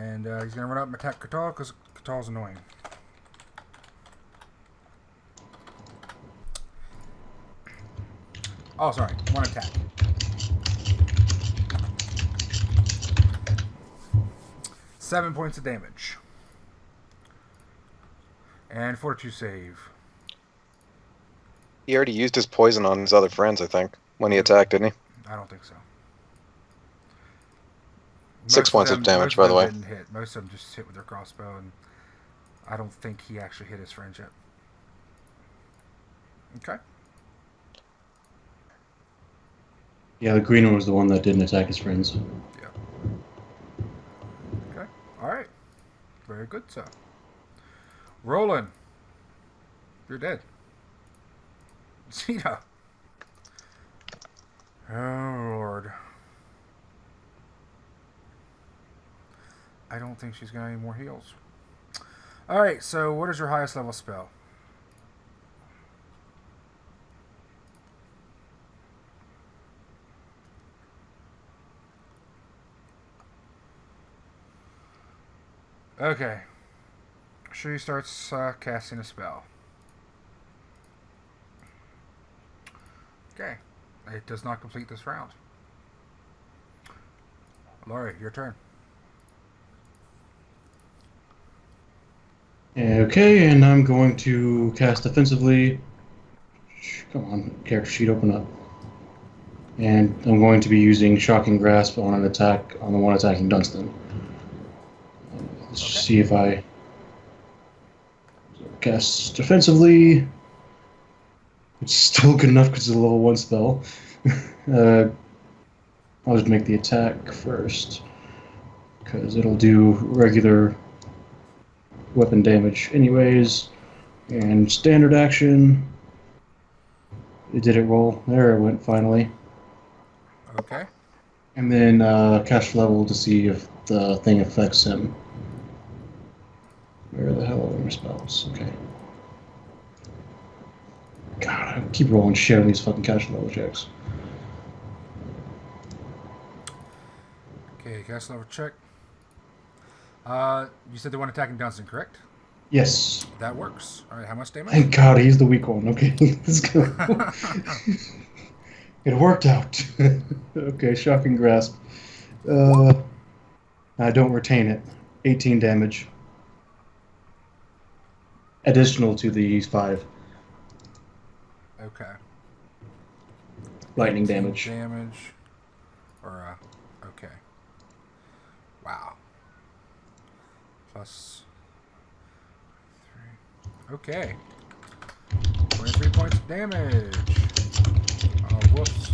And he's going to run up and attack Kurtal because Kurtal's annoying. Oh, sorry. One attack. Seven points of damage. And Fortitude save. He already used his poison on his other friends, I think, when he attacked, didn't he? I don't think so. 6 points of damage, by the way. Didn't hit. Most of them just hit with their crossbow, and I don't think he actually hit his friends yet. Okay. Yeah, the green one was the one that didn't attack his friends. Yeah. Okay. All right. Very good, sir. Rolun. You're dead. Zeta. Oh, Lord. I don't think she's got any more heals. Alright, so what is your highest level spell? Okay. She starts casting a spell. Okay. It does not complete this round. Laurie, your turn. Okay, and I'm going to cast defensively. Come on, character sheet, open up. And I'm going to be using Shocking Grasp on an attack on the one attacking Dunstan. Let's see if I cast defensively. It's still good enough because it's a level 1 spell. I'll just make the attack first because it'll do regular weapon damage anyways. And standard action. It did it roll. There it went finally. Okay. And then cast level to see if the thing affects him. Where the hell are my spells? Okay. God, I keep rolling shit on these fucking cast level checks. Okay, cast level check. You said the one attacking Dunstan, correct? Yes. That works. Alright, how much damage? Thank God, he's the weak one. Okay, let's go. It worked out. Okay, Shocking Grasp. I don't retain it. 18 damage. Additional to the 5. Okay. Lightning damage. Damage. Or, okay. Wow. Plus 3. Okay. 23 points of damage. Oh, whoops.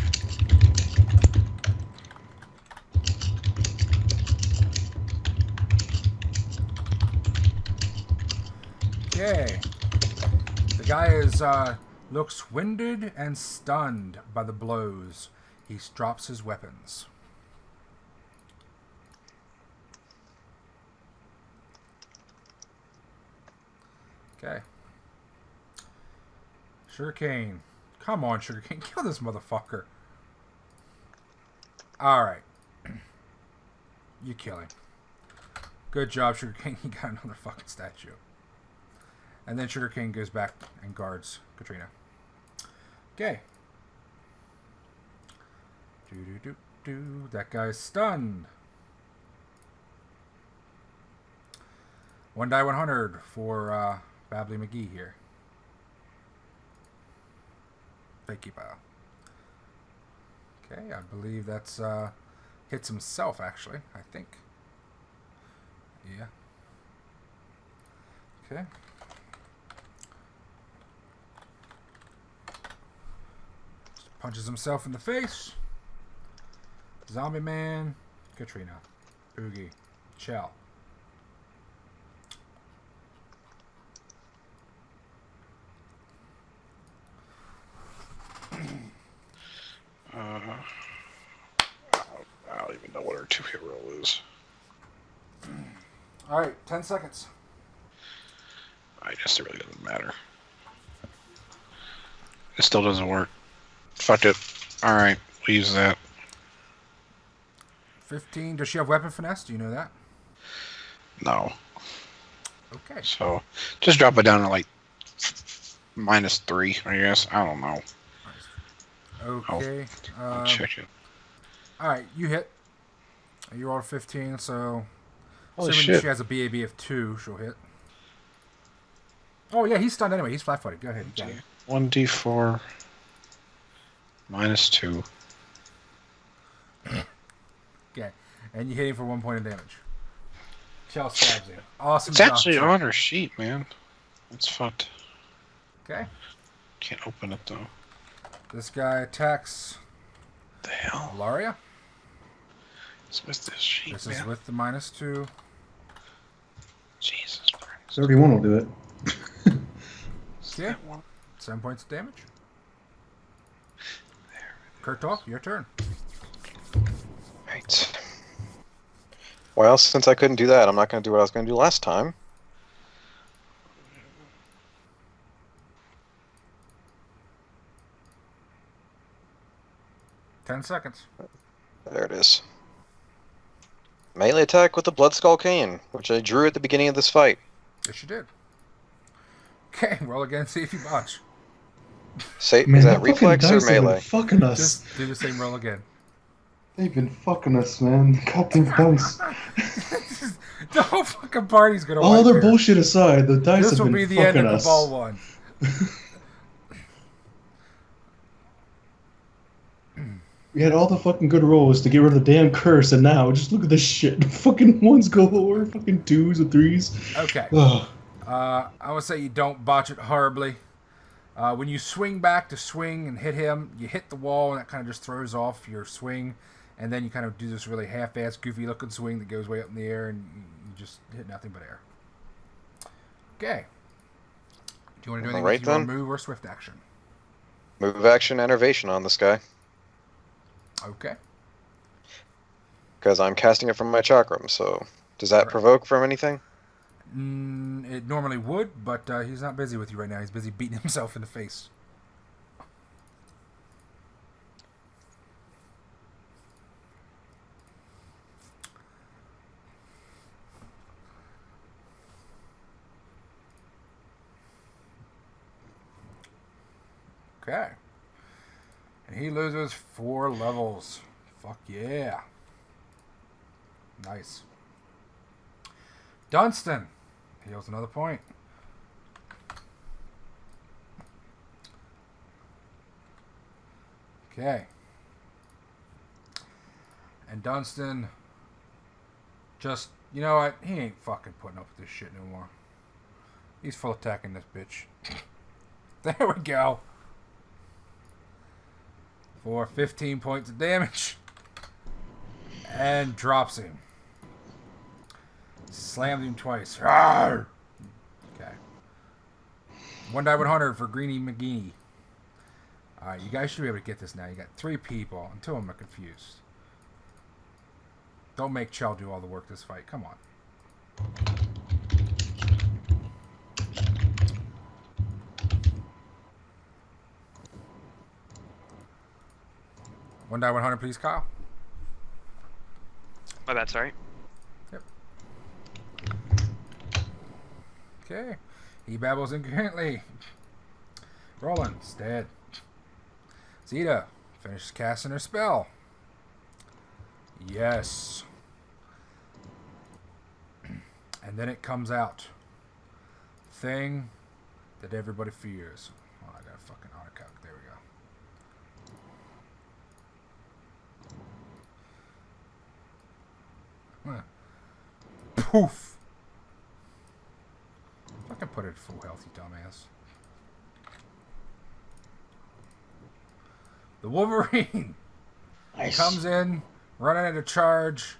Okay. The guy is, looks winded and stunned by the blows. He drops his weapons. Okay. Sugarcane. Come on, Sugarcane. Kill this motherfucker. Alright. You kill him. Good job, Sugarcane. You got another fucking statue. And then Sugarcane goes back and guards Katrina. Okay. Do. That guy's stunned. 1 die 100 for Babbly McGee here. Thank you, pal. Okay, I believe that's hits himself, actually, I think. Yeah. Okay. Punches himself in the face. Zombie Man, Katrina, Oogie, Chell. I don't even know what our 2-hit roll is. Alright, 10 seconds. I guess it really doesn't matter. It still doesn't work. Fuck it. Alright, we'll use that. 15. Does she have weapon finesse? Do you know that? No. Okay. So just drop it down to like -3, I guess. I don't know. Okay. I'll check it. All right, you hit. You rolled a 15, so Holy assuming shit. she has a BAB of 2, she'll hit. Oh yeah, he's stunned anyway. He's flat-footed. Go ahead. You got it. 1d4 -2. Okay, and you hit him for 1 point of damage. Shell stabs him. Awesome It's job, actually Chell. on her sheet, man. It's fucked. Okay. Can't open it though. This guy attacks The hell? Ilaria. It's with this sheet, This man. is with the -2. Jesus Christ. 31 will do it. Okay. 7 points of damage. Kurtal, your turn. Right. Well, since I couldn't do that, I'm not going to do what I was going to do last time. Ten seconds. There it is. Melee attack with the Blood Skull Cane, which I drew at the beginning of this fight. Yes, you did. Okay, roll again, see if you botch. Say, Man, is that fucking reflex or dice have been melee? fucking us. Just do the same roll again. They've been fucking us, man. Goddamn dice. The whole fucking party's gonna All wipe other here. bullshit aside, the dice This have will been be the end fucking of the us. ball one. We had all the fucking good rolls to get rid of the damn curse, and now just look at this shit. Fucking ones galore, fucking 2s and 3s. Okay. Ugh. I would say you don't botch it horribly. When you swing back to swing and hit him, you hit the wall, and that kind of just throws off your swing. And then you kind of do this really half-assed, goofy-looking swing that goes way up in the air, and you just hit nothing but air. Okay. Do you want to do anything Alright, with your then. move or swift action? Move action, enervation on this guy. Okay. Because I'm casting it from my chakram, so does that Correct. provoke from anything? It normally would, but he's not busy with you right now. He's busy beating himself in the face. Okay. And he loses 4 levels. Fuck yeah. Nice. Dunstan heals another point. Okay. And Dunstan just, you know what? He ain't fucking putting up with this shit no more. He's full attacking this bitch. There we go. For 15 points of damage. And drops him. Slammed him twice. Rawr! Okay. 1 die 100 for Greenie McGeenie. Alright, you guys should be able to get this now. You got 3 people. And 2 of them are confused. Don't make Chell do all the work this fight. Come on. One die 100, please, Kyle. My bad, sorry. Yep. Okay. He babbles incoherently. Rolun's dead. Zeta finishes casting her spell. Yes. And then it comes out. Thing that everybody fears. Oh, I got a fucking autocalc. There we go. Huh. Poof. Fucking put it at full health, you dumbass. The Wolverine Nice. comes in, running at a charge.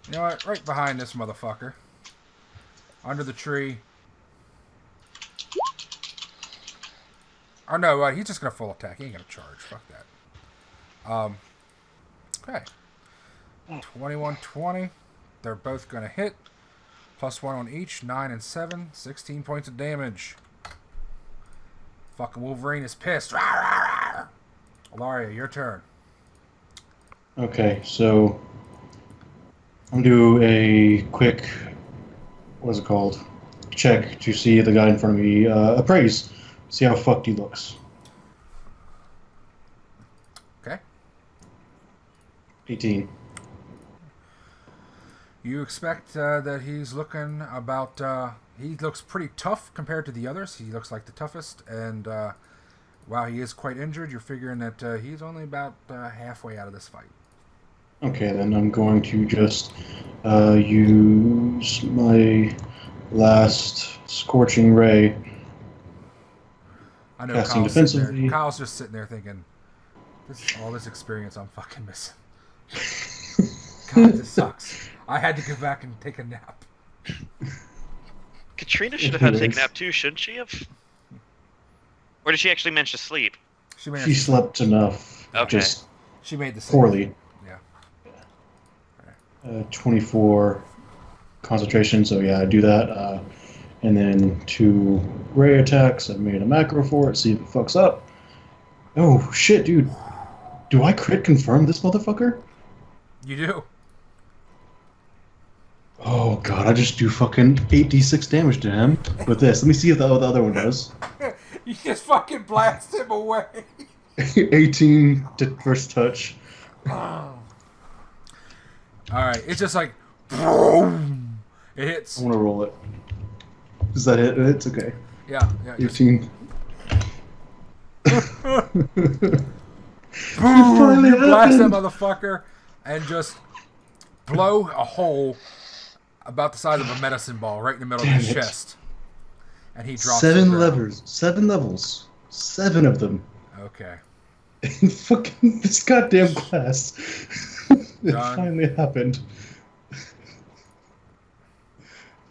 You know what? Right behind this motherfucker. Under the tree. Oh no, he's just gonna full attack. He ain't gonna charge. Fuck that. Okay. 21, 20. They're both gonna hit. +1 on each. 9 and 7. 16 points of damage. Fucking Wolverine is pissed. Rawr, rawr, rawr. Ilaria, your turn. Okay, so I'm gonna do a quick What's it called? Check to see the guy in front of me. Appraise. See how fucked he looks. Okay. 18. You expect that he's looking about... he looks pretty tough compared to the others. He looks like the toughest. And while he is quite injured, you're figuring that he's only about halfway out of this fight. Okay, then I'm going to just use my last Scorching Ray. I know Casting Kyle's sitting defensively. there. Kyle's just sitting there thinking, all this experience I'm fucking missing. God, this sucks. I had to go back and take a nap. Katrina should have had to take a nap too, shouldn't she have? Or did she actually manage to sleep? She slept enough. Okay. Just She made the same. poorly. Yeah. 24 concentration, so yeah, I do that. And then 2 ray attacks. I've made a macro for it, see if it fucks up. Oh, shit, dude. Do I crit confirm this motherfucker? You do. Oh, God, I just do fucking 8d6 damage to him with this. Let me see if the other one does. You just fucking blast him away. 18 to first touch. Alright, it's just like... boom. It hits. I want to roll it. Does that hit? It's okay. Yeah. Just, 18. boom, you blast that motherfucker and just blow a hole about the size of a medicine ball right in the middle of his chest. And he drops 7 to the ground. levers. 7 levels. 7 of them. Okay. In fucking this goddamn class. It Done. finally happened.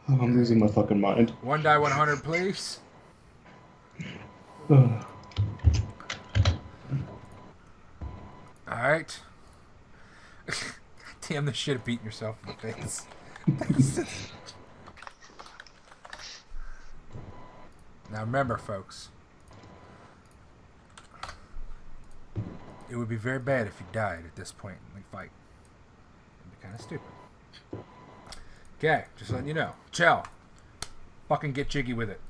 Oh, I'm losing my fucking mind. 1 die 100, please. Ugh. Alright. Damn the shit of beating yourself in the face. Now remember, folks. It would be very bad if you died at this point in the fight. It'd be kind of stupid. Okay, just letting you know. Chell. Fucking get jiggy with it.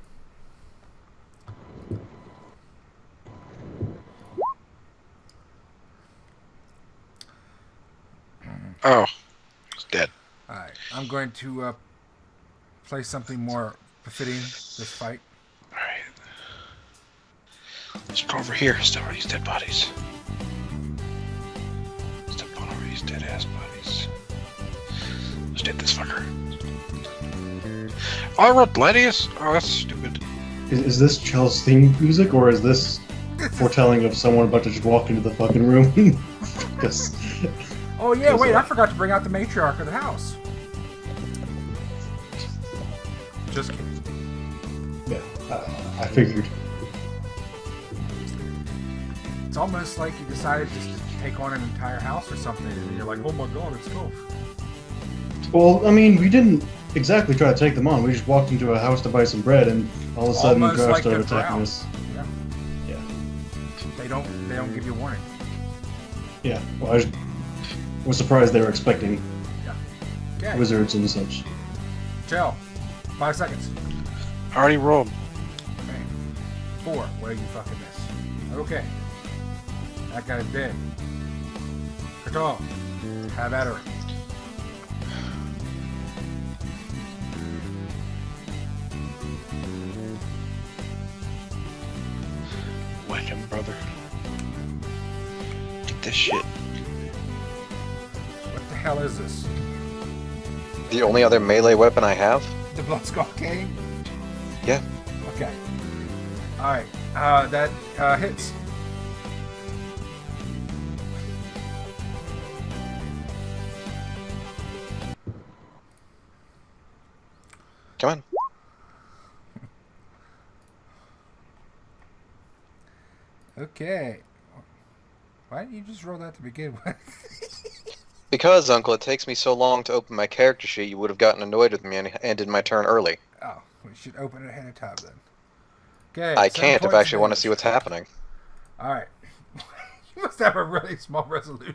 Oh, he's dead. Alright, I'm going to play something more befitting this fight. Alright. Let's go over here. Step on these dead bodies. Step on over these dead ass bodies. Let's hit this fucker. Oh, I wrote Gladius? Oh, that's stupid. Is this Chell's theme music, or is this foretelling of someone about to just walk into the fucking room? Yes. Oh yeah, wait, I forgot to bring out the matriarch of the house. Just kidding. Yeah, I figured. It's almost like you decided just to take on an entire house or something, and you're like, oh my god, it's cool. Well, I mean, we didn't exactly try to take them on. We just walked into a house to buy some bread, and all of a sudden, Almost drow like started the drow. attacking us. Yeah. Yeah. They don't give you a warning. Yeah. Well, I was surprised they were expecting Yeah. Okay. wizards and such. Chell. 5 seconds. I already rolled. Okay. 4. What did you fucking miss? Okay. That guy's dead. Kurtal. Have at her. Whack him, brother. Get this shit. What the hell is this? The only other melee weapon I have? The Bloodskull Cane? Yeah. Okay. Alright. That hits. Come on. Okay. Why didn't you just roll that to begin with? Because, Uncle, it takes me so long to open my character sheet, you would have gotten annoyed with me and ended my turn early. Oh, we should open it ahead of time then. Okay. I 7 can't if points I of actually want to damage. see what's happening. Alright. You must have a really small resolution.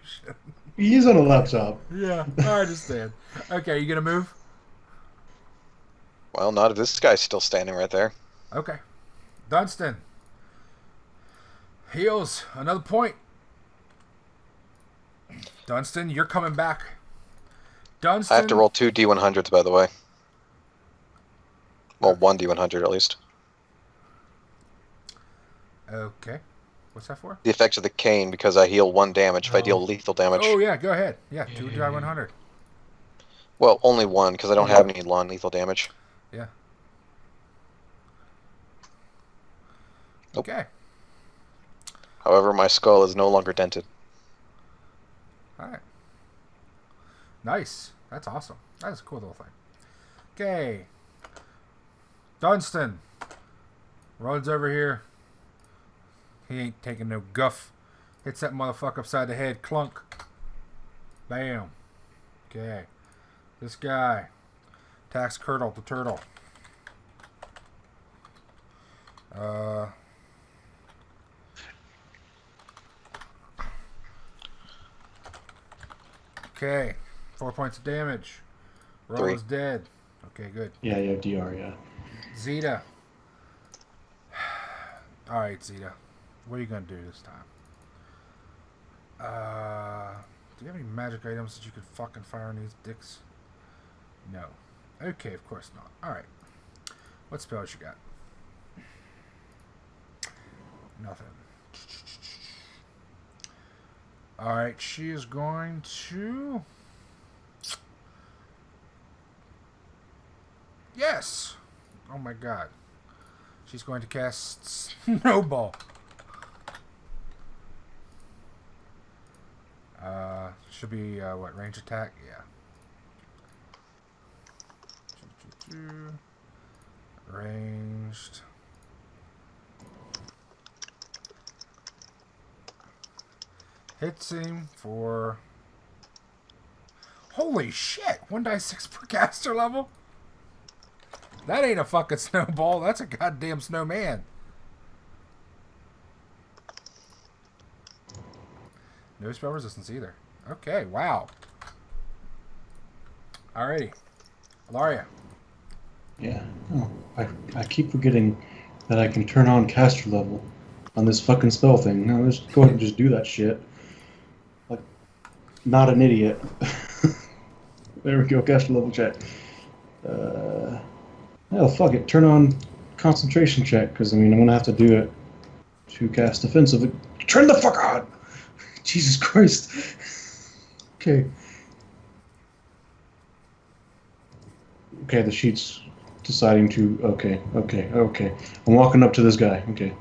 He's on a laptop. Yeah, I understand. Okay, you gonna move? Well, not if this guy's still standing right there. Okay. Dunstan. Heals. Another point. Dunstan, you're coming back. Dunstan. I have to roll 2 D100s, by the way. Well, 1 D100 at least. Okay. What's that for? The effects of the cane, because I heal 1 damage if I deal lethal damage. Oh, yeah, go ahead. Yeah, 2 D100. Well, only 1, because I don't have any non-lethal damage. Yeah. Nope. Okay. However, my skull is no longer dented. Alright. Nice. That's awesome. That's a cool little thing. Okay. Dunstan runs over here. He ain't taking no guff. Hits that motherfucker upside the head. Clunk. Bam. Okay. This guy attacks Kurtal, the turtle. Okay. 4 points of damage. Roll 3. is dead. Okay, good. Yeah, you have DR, yeah. Zeta. Alright, Zeta. What are you going to do this time? Do you have any magic items that you could fucking fire on these dicks? No. Okay, of course not. Alright. What spells you got? Nothing. Alright, she is going to... Yes! Oh my god. She's going to cast Snowball. Should be, what, range attack? Yeah. Ranged. Hits him for... Holy shit! 1d6 per caster level? That ain't a fucking snowball. That's a goddamn snowman. No spell resistance either. Okay, wow. Alrighty. Ilaria. Yeah. Oh, I keep forgetting that I can turn on caster level on this fucking spell thing. Now let's go ahead and just do that shit. Like, not an idiot. There we go, caster level check. Hell, fuck it. Turn on concentration check, because, I mean, I'm going to have to do it to cast defensive. Turn the fuck on! Jesus Christ. Okay. Okay, the sheet's deciding to... Okay. I'm walking up to this guy. Okay.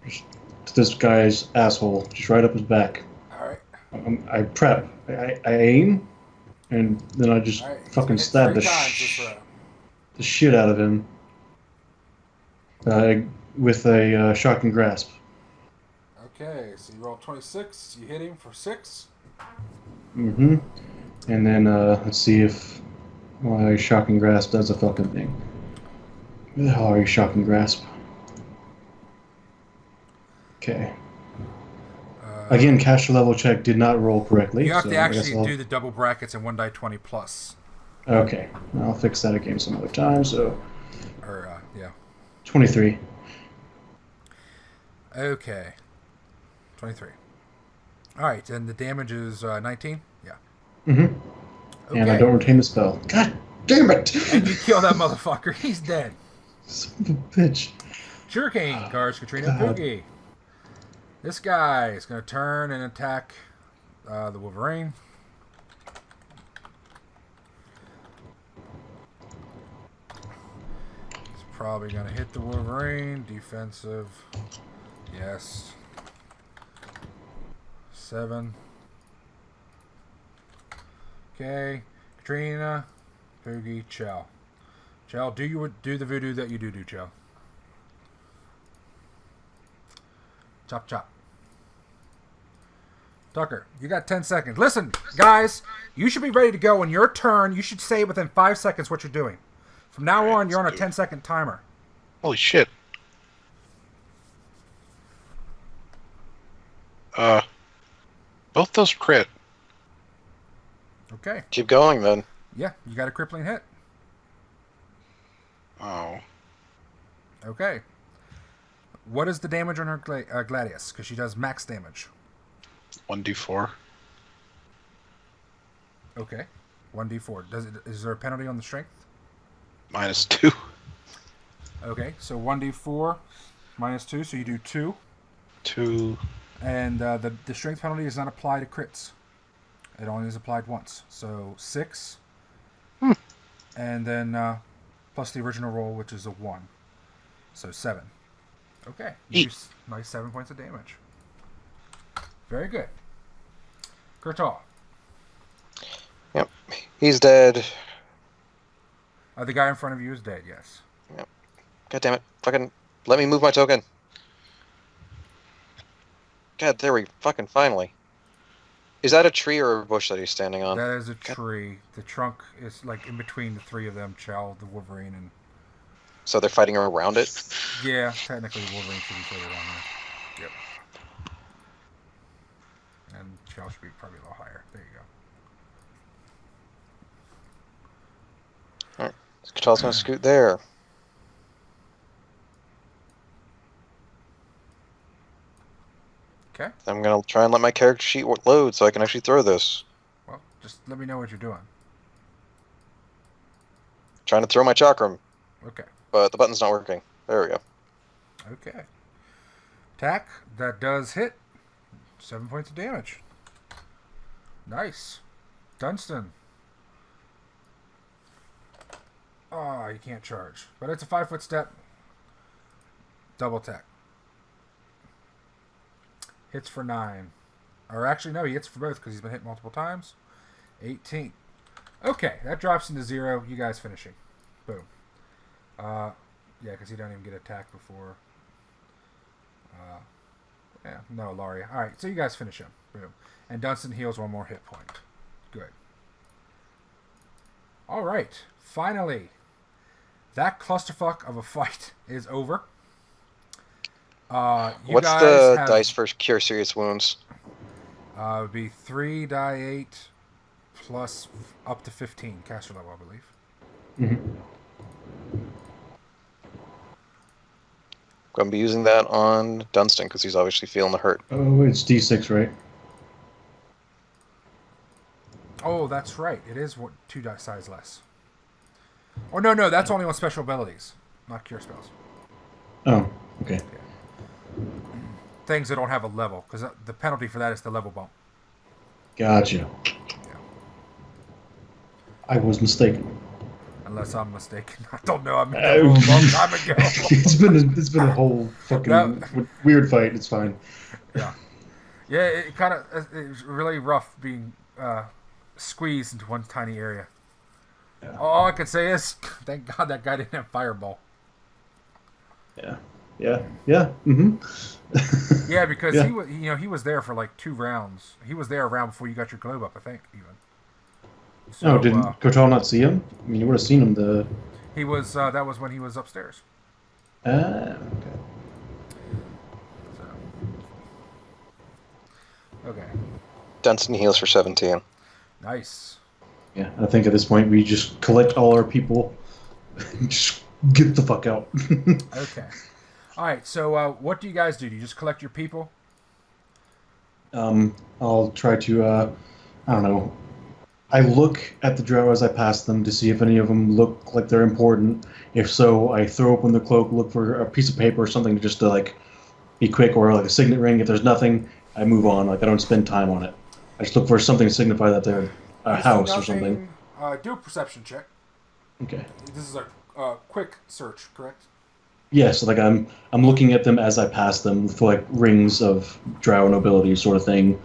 Just to this guy's asshole. Just right up his back. Alright. I prep. I aim. And then I just fucking stab the shit out of him with a shocking grasp. Okay, so you roll 26. You hit him for 6. Mm-hmm. And then let's see if my shocking grasp does a fucking thing. Where the hell are you, shocking grasp? Okay. Again, caster level check did not roll correctly. You have to actually do the double brackets and 1d20 plus. Okay, I'll fix that again some other time. So, Yeah. 23. Okay. 23. Alright, and the damage is 19? Yeah. Mm-hmm. Okay. And I don't retain the spell. God damn it! And you kill that motherfucker. He's dead. Son of a bitch. Hurricane, guards Katrina Poogie. This guy is going to turn and attack the Wolverine. He's probably going to hit the Wolverine. Defensive. Yes. 7. Okay. Katrina, Poogie, Chell. Chell, do the voodoo that you do, Chell. Chop, chop. Tucker, you got 10 seconds. Listen, guys, you should be ready to go. When your turn, you should say within 5 seconds what you're doing. From now on, you're on a 10-second timer. Holy shit. Both those crit. Okay. Keep going, then. Yeah, you got a crippling hit. Oh. Okay. What is the damage on her Gladius? Because she does max damage. 1d4. Okay. 1d4. Is there a penalty on the strength? -2. Okay, so 1d4 -2, so you do 2. 2. And the strength penalty does not apply to crits. It only is applied once. So 6. And then plus the original roll, which is a 1. So 7. Okay. You do nice 7 points of damage. Very good. Kurtal. Yep. He's dead. The guy in front of you is dead, yes. Yep. God damn it. Fucking let me move my token. God, there we fucking finally. Is that a tree or a bush that he's standing on? That is a tree. The trunk is like in between the three of them, Chow, the Wolverine, and... So they're fighting around it? Yeah, technically Wolverine should be further down there. Yep. And Chow should be probably a little higher. There you go. Alright. Kurtal's gonna scoot there. Okay. I'm gonna try and let my character sheet load so I can actually throw this. Well, just let me know what you're doing. Trying to throw my chakram, Okay. but the button's not working. There we go. Okay. Attack. That does hit. 7 points of damage. Nice. Dunstan. Oh, you can't charge. But it's a 5-foot step. Double attack. Hits for 9. Or actually, no, he hits for both because he's been hit multiple times. 18. Okay, that drops into 0. You guys finishing. Boom. Yeah, because he don't even get attacked before. Yeah, no, Ilaria. Alright, so you guys finish him. Boom. And Dunstan heals 1 more hit point. Good. Alright, finally. That clusterfuck of a fight is over. What's the dice for cure serious wounds? It would be 3 die 8 plus up to 15 caster level, I believe. Mm-hmm. I'm going to be using that on Dunstan because he's obviously feeling the hurt. Oh, it's D6, right? Oh, that's right. It is 2 die size less. Oh, no, that's only on special abilities, not cure spells. Oh, okay. Things that don't have a level, because the penalty for that is the level bump. Gotcha. Yeah. I was mistaken. Unless I'm mistaken. I don't know. I made that a long time ago. it's been a whole fucking weird fight. It's fine. Yeah. Yeah, it kind of... It was really rough being squeezed into one tiny area. Yeah. All I can say is, thank God that guy didn't have Fireball. Yeah. Mm-hmm. Yeah, because Yeah. he was there for like 2 rounds. He was there a round before you got your globe up, I think, even. So, didn't Kurtal not see him? I mean, you would have seen him. He was. That was when he was upstairs. Okay. So. Okay. Dunstan heals for 17. Nice. Yeah, I think at this point we just collect all our people, and just get the fuck out. Okay. All right. So, what do you guys do? Do you just collect your people? I'll try to. I don't know. I look at the drow as I pass them to see if any of them look like they're important. If so, I throw open the cloak, look for a piece of paper or something just to like be quick, or like a signet ring. If there's nothing, I move on. Like I don't spend time on it. I just look for something to signify that they're a house or something. Do a perception check. Okay. This is a quick search, correct? Yeah, so like I'm looking at them as I pass them for like rings of drow nobility sort of thing,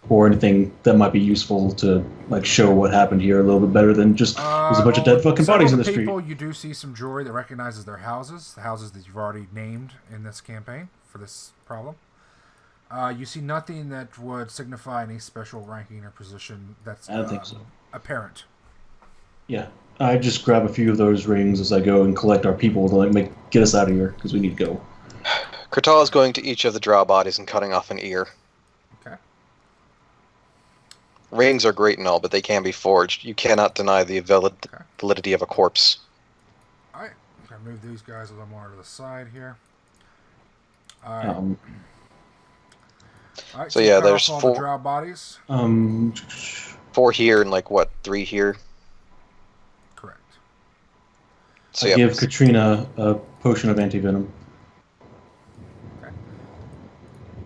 or anything that might be useful to like show what happened here a little bit better than just there's a bunch of dead fucking bodies in the street. People, you do see some jewelry that recognizes their houses, the houses that you've already named in this campaign for this problem. You see nothing that would signify any special ranking or position that's I don't think so. Apparent. Yeah, I just grab a few of those rings as I go and collect our people to like get us out of here because we need to go. Kurtal is going to each of the drow bodies and cutting off an ear. Okay. Rings are great and all, but they can be forged. You cannot deny the validity of a corpse. move these guys a little more to the side here. All right. Um, All right. so you yeah, cut there's off all four- the drow bodies. 4 here and like what, 3 here. Correct. So I yeah, give Katrina a potion of antivenom. Okay.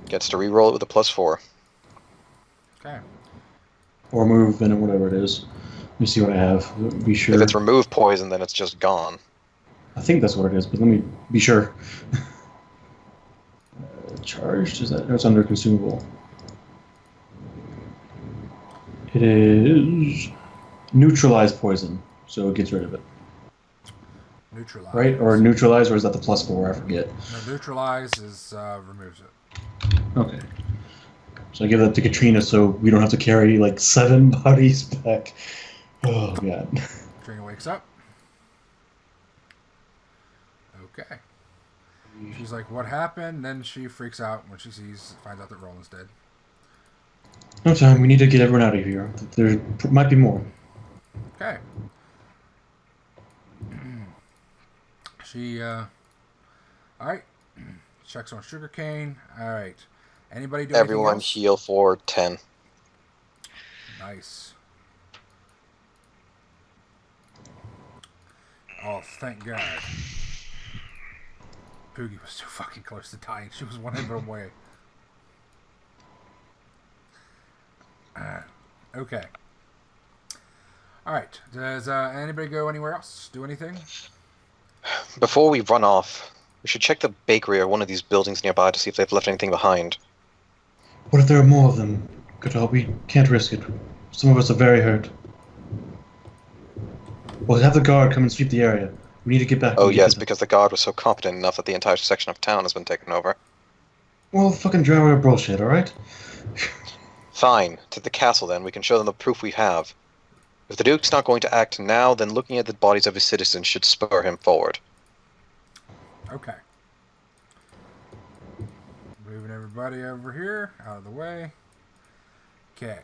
gets to re-roll it with a +4. Okay. Or move venom, whatever it is. Let me see what I have. Be sure. If it's remove poison, then it's just gone. I think that's what it is, but let me be sure. Charged? Is that? No, it's under consumable. It is neutralize poison, so it gets rid of it. Neutralize. Right? Or neutralize, or is that the +4? I forget. No, neutralize is removes it. Okay. So I give that to Katrina so we don't have to carry like 7 bodies back. Oh, God. Katrina wakes up. Okay. She's like, what happened? Then she freaks out when she finds out that Rolun's dead. No time. We need to get everyone out of here. There might be more. Okay. She, alright. Checks on sugarcane. Alright. Anybody do anything Everyone else? heal for 10. Nice. Oh, thank God. Poogie was so fucking close to dying. She was one hit away. Okay. Alright. Does anybody go anywhere else? Do anything? Before we run off, we should check the bakery or one of these buildings nearby to see if they've left anything behind. What if there are more of them? Kurtal, we can't risk it. Some of us are very hurt. We'll have the guard come and sweep the area. We need to get back. Oh and get yes, to them. because the guard was so competent enough that the entire section of town has been taken over. Well, fucking drow are bullshit, alright? Fine. To the castle then, we can show them the proof we have. If the Duke's not going to act now, then looking at the bodies of his citizens should spur him forward. Okay. Moving everybody over here, out of the way. Okay.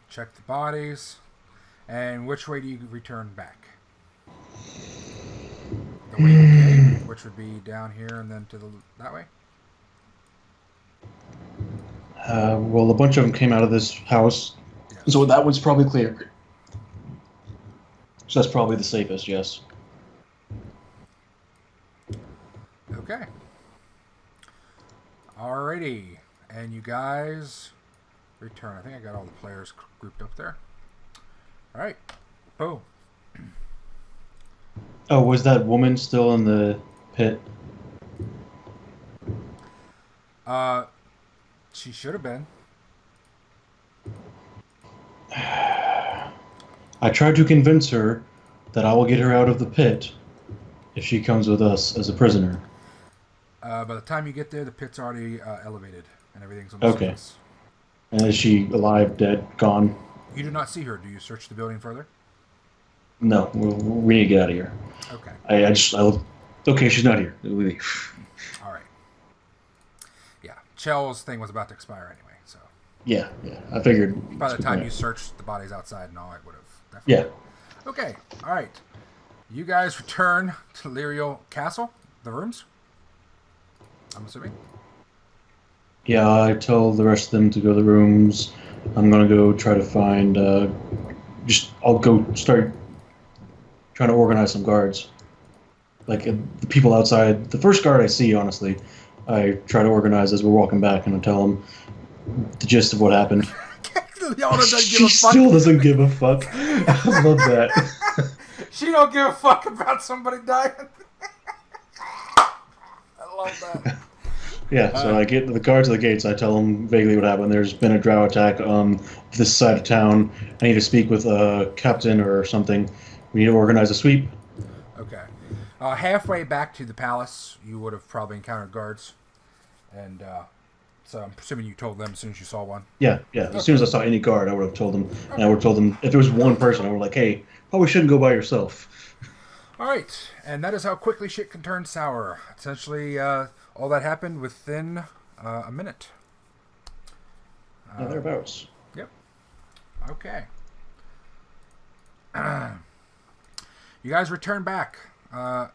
Check the bodies. And which way do you return back? The way you came, which would be down here and then to that way? Well, a bunch of them came out of this house, Yes. so that one's probably clear. So that's probably the safest, yes. Okay. Alrighty. And you guys return. I think I got all the players grouped up there. Alright. Boom. Oh, was that woman still in the pit? She should have been. I tried to convince her that I will get her out of the pit if she comes with us as a prisoner. By the time you get there, the pit's already elevated and everything's on the Okay. surface. And is she alive, dead, gone? You do not see her. Do you search the building further? No, we need to get out of here. Okay. Okay, she's not here. We leave. All right. Yeah. Chell's thing was about to expire anyway, so Yeah, I figured. by the time yeah. you searched the bodies outside and all, it would have Yeah. definitely. Okay. All right. You guys return to Leriel Castle, the rooms. I'm assuming. Yeah, I tell the rest of them to go to the rooms. I'm gonna go try to find. I'll go start trying to organize some guards. Like the people outside. The first guard I see, honestly, I try to organize as we're walking back, and I tell them the gist of what happened. Yana doesn't She give a fuck. still doesn't give a fuck. I love that. She don't give a fuck about somebody dying. I love that. Yeah, so I get the guards at the gates. I tell them vaguely what happened. There's been a drow attack on this side of town. I need to speak with a captain or something. We need to organize a sweep. Okay. Halfway back to the palace, you would have probably encountered guards. And so I'm assuming you told them as soon as you saw one. Yeah. As soon as I saw any guard, I would have told them. And I would have told them, if there was one person, I would like, hey, probably shouldn't go by yourself. All right. And that is how quickly shit can turn sour. Essentially, all that happened within a minute. Yeah, thereabouts. Yep. Okay. You guys return back. Sollyn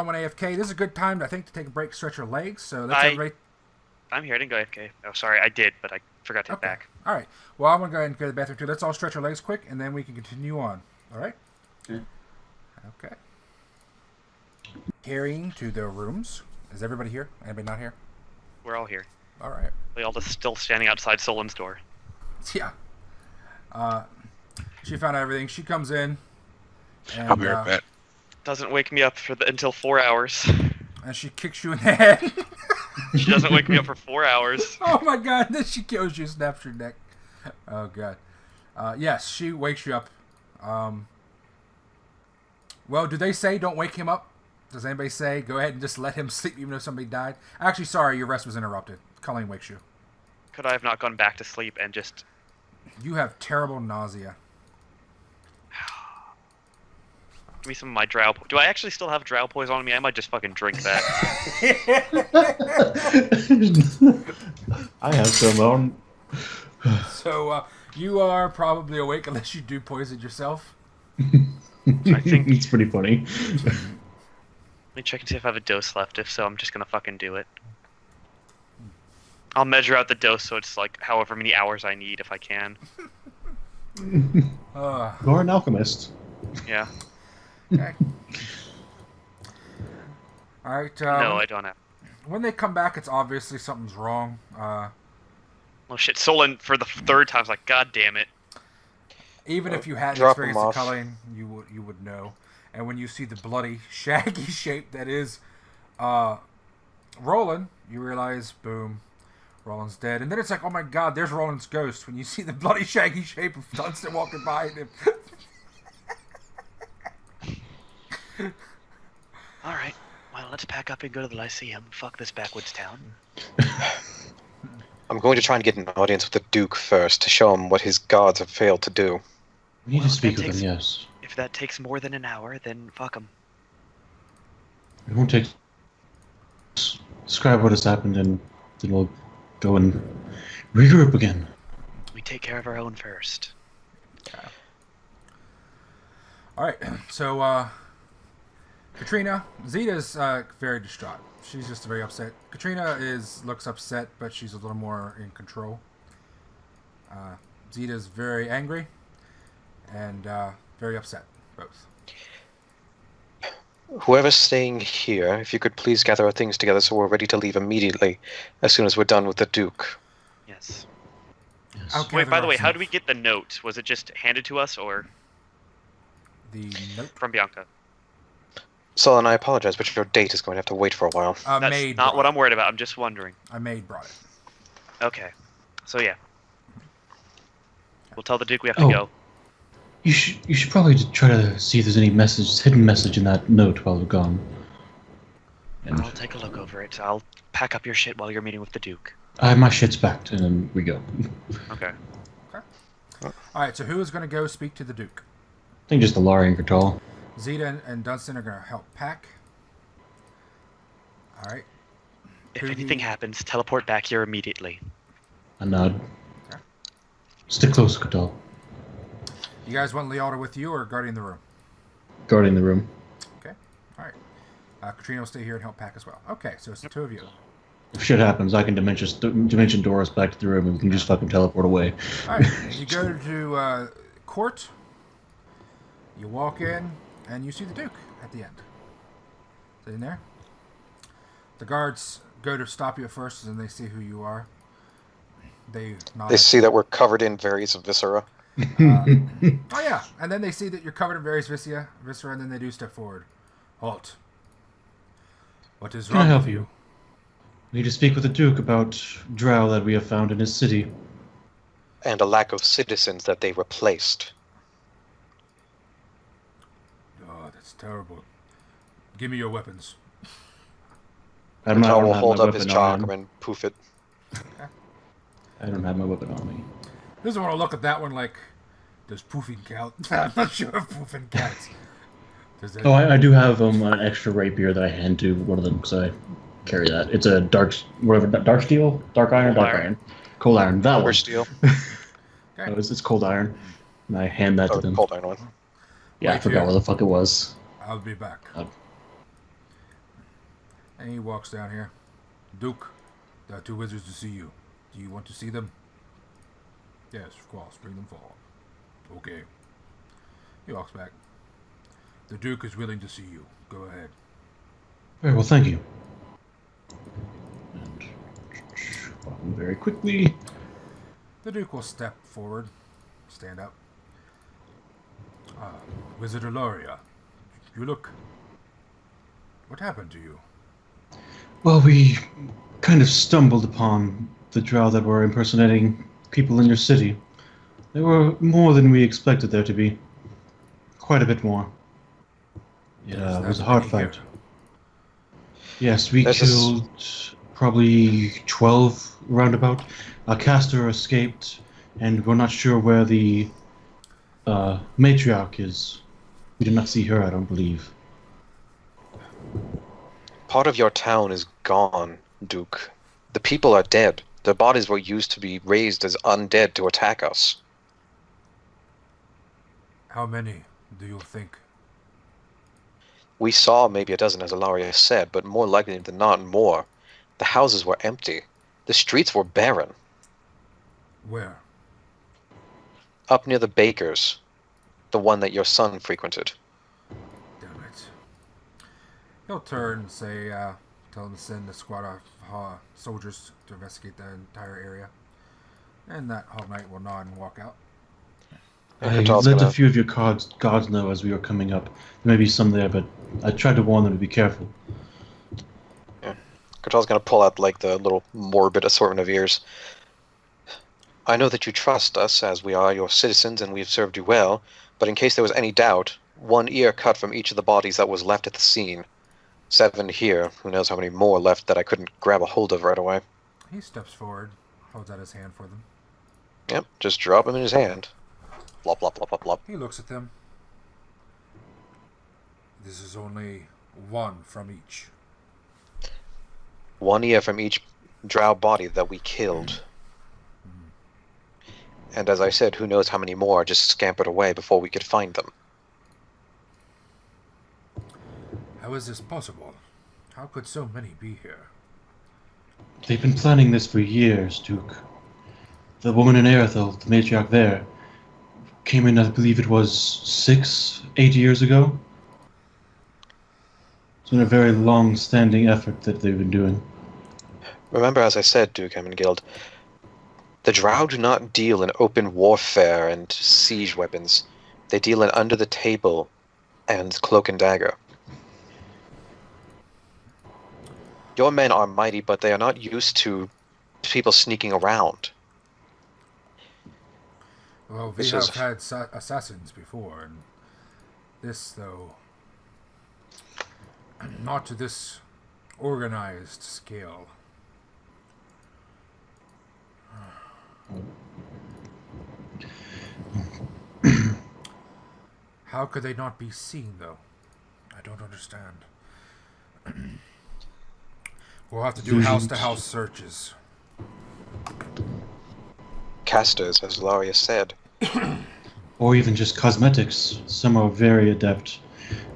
went AFK. This is a good time, I think, to take a break, stretch your legs. So let's everybody. I'm here. I didn't go AFK. Oh, sorry. I did, but I forgot to hit back. All right. Well, I'm going to go ahead and go to the bathroom, too. Let's all stretch our legs quick, and then we can continue on. All right? Yeah. Okay. Carrying to their rooms. Is everybody here? Anybody not here? We're all here. All right. We all just still standing outside Sollyn's door. Yeah. She found out everything. She comes in. And, I'll be right back. Doesn't wake me up until 4 hours. And she kicks you in the head. She doesn't wake me up for 4 hours. Oh my god, then she kills you, snaps your neck. Oh god. Yes, she wakes you up. Well, do they say don't wake him up? Does anybody say go ahead and just let him sleep even though somebody died? Actually, sorry, your rest was interrupted. Culling wakes you. Could I have not gone back to sleep and just... You have terrible nausea. Give me some of my drow... Do I actually still have drow poison on me? I might just fucking drink that. I have some on. So, you are probably awake unless you do poison yourself. I think... It's pretty funny. Let me check and see if I have a dose left. If so, I'm just gonna fucking do it. I'll measure out the dose so it's like however many hours I need if I can. You're an alchemist. Yeah. Okay. Alright, No, I don't have. when they come back, it's obviously something's wrong. Oh shit, Sollyn for the third time is like, god damn it. Even if you had Drop experience him in off. culling, you would know. And when you see the bloody, shaggy shape that is Rolun, you realize, boom, Roland's dead. And then it's like, oh my god, there's Roland's ghost. When you see the bloody, shaggy shape of Dunstan walking behind him. Alright, well, let's pack up and go to the Lyceum. Fuck this backwoods town. I'm going to try and get an audience with the Duke first to show him what his gods have failed to do. We need Well, to speak that with him, takes- yes. If that takes more than an hour, then fuck them. It won't take... Describe what has happened and then we'll go and regroup again. We take care of our own first. Alright, so, Katrina, Zeta's very distraught. She's just very upset. Katrina looks upset, but she's a little more in control. Zeta's very angry and very upset, both. Whoever's staying here, if you could please gather our things together so we're ready to leave immediately, as soon as we're done with the Duke. Yes. Yes. Okay. Wait, by the way, Gather how do we get the note? Was it just handed to us or The note. from Bianca? Sollyn, I apologize, but your date is going to have to wait for a while. A That's maid not brought what it. I'm worried about. I'm just wondering. A maid brought it. Okay. So yeah. We'll tell the Duke we have to Oh. go. You should probably try to see if there's any hidden message in that note while we're gone. And I'll take a look over it. I'll pack up your shit while you're meeting with the Duke. my shit's packed, and then we go. Okay. Alright, so who is going to go speak to the Duke? I think just Ilaria and Kurtal. Zeta and Dunstan are going to help pack. Alright. If Who do anything you- happens, teleport back here immediately. A nod. Okay. Stick close, Kurtal. You guys want Lealda with you or guarding the room? Guarding the room. Okay. Alright. Katrina will stay here and help pack as well. Okay, so it's the two of you. If shit happens, I can dimension door us back to the room, and we can just fucking teleport away. Alright, you go to court. You walk in, and you see the Duke at the end. Sitting there. The guards go to stop you at first, and they see who you are. They nod. They see that we're covered in various viscera. Oh yeah, and then they see that you're covered in various viscera, and then they do step forward. Halt. What is Can I wrong help with you? We need to speak with the Duke about drow that we have found in his city. And a lack of citizens that they replaced. Oh, that's terrible. Give me your weapons. I don't Kurtal will have hold my up his weapon on. chakra and poof it. I don't have my weapon on me. Doesn't want to look at that one like, does poofing count? I'm not sure if poofing counts. Does it? Oh, I do have an extra rapier that I hand to one of them because I carry that. It's a dark steel, dark iron, Cold dark iron. iron, cold iron. That Silver one. steel. Okay. No, it's cold iron, and I hand that to Oh, them. cold iron one. Yeah, I Wait forgot here. what the fuck it was. I'll be back. Oh. And he walks down here. Duke, there are two wizards to see you. Do you want to see them? Yes, of course. Bring them forward. Okay. He walks back. The Duke is willing to see you. Go ahead. Very well, thank you. And walking very quickly. The Duke will step forward. Stand up. Wizard Ilaria. You look... What happened to you? Well, we kind of stumbled upon the drow that were impersonating people in your city. There were more than we expected there to be. Quite a bit more. It was a hard fight. Yes, we killed probably 12 roundabout. A caster escaped, and we're not sure where the matriarch is. We did not see her, I don't believe. Part of your town is gone, Duke. The people are dead. Their bodies were used to be raised as undead to attack us. How many do you think? We saw maybe a dozen, as Ilaria said, but more likely than not, more. The houses were empty. The streets were barren. Where? Up near the baker's. The one that your son frequented. Damn it. He'll turn and say, tell him to send a squad of soldiers to investigate the entire area. And that Hog Knight will nod and walk out. I Kurtal's let gonna- a few of your guards know as we were coming up. There may be some there, but I tried to warn them to be careful. Kurtal's gonna pull out, like, the little morbid assortment of ears. I know that you trust us, as we are your citizens and we've served you well, but in case there was any doubt, one ear cut from each of the bodies that was left at the scene. 7 here. Who knows how many more left that I couldn't grab a hold of right away. He steps forward, holds out his hand for them. Yep, just drop him in his hand. Blop, blop, blop, blop, blop. He looks at them. This is only one from each. 1 ear from each drow body that we killed. And as I said, who knows how many more just scampered away before we could find them. How is this possible? How could so many be here? They've been planning this for years, Duke. The woman in Erethel, the matriarch there, came in, I believe it was 6, 8 years ago. It's been a very long-standing effort that they've been doing. Remember, as I said, Duke Hemmengild, the drow do not deal in open warfare and siege weapons. They deal in under the table and cloak and dagger. Your men are mighty, but they are not used to people sneaking around. Well, we This have is- had assassins before, and this, though, not to this organized scale. How could they not be seen, though? I don't understand. We'll have to do house-to-house searches. Casters, as Ilaria said. Or even just cosmetics. Some are very adept.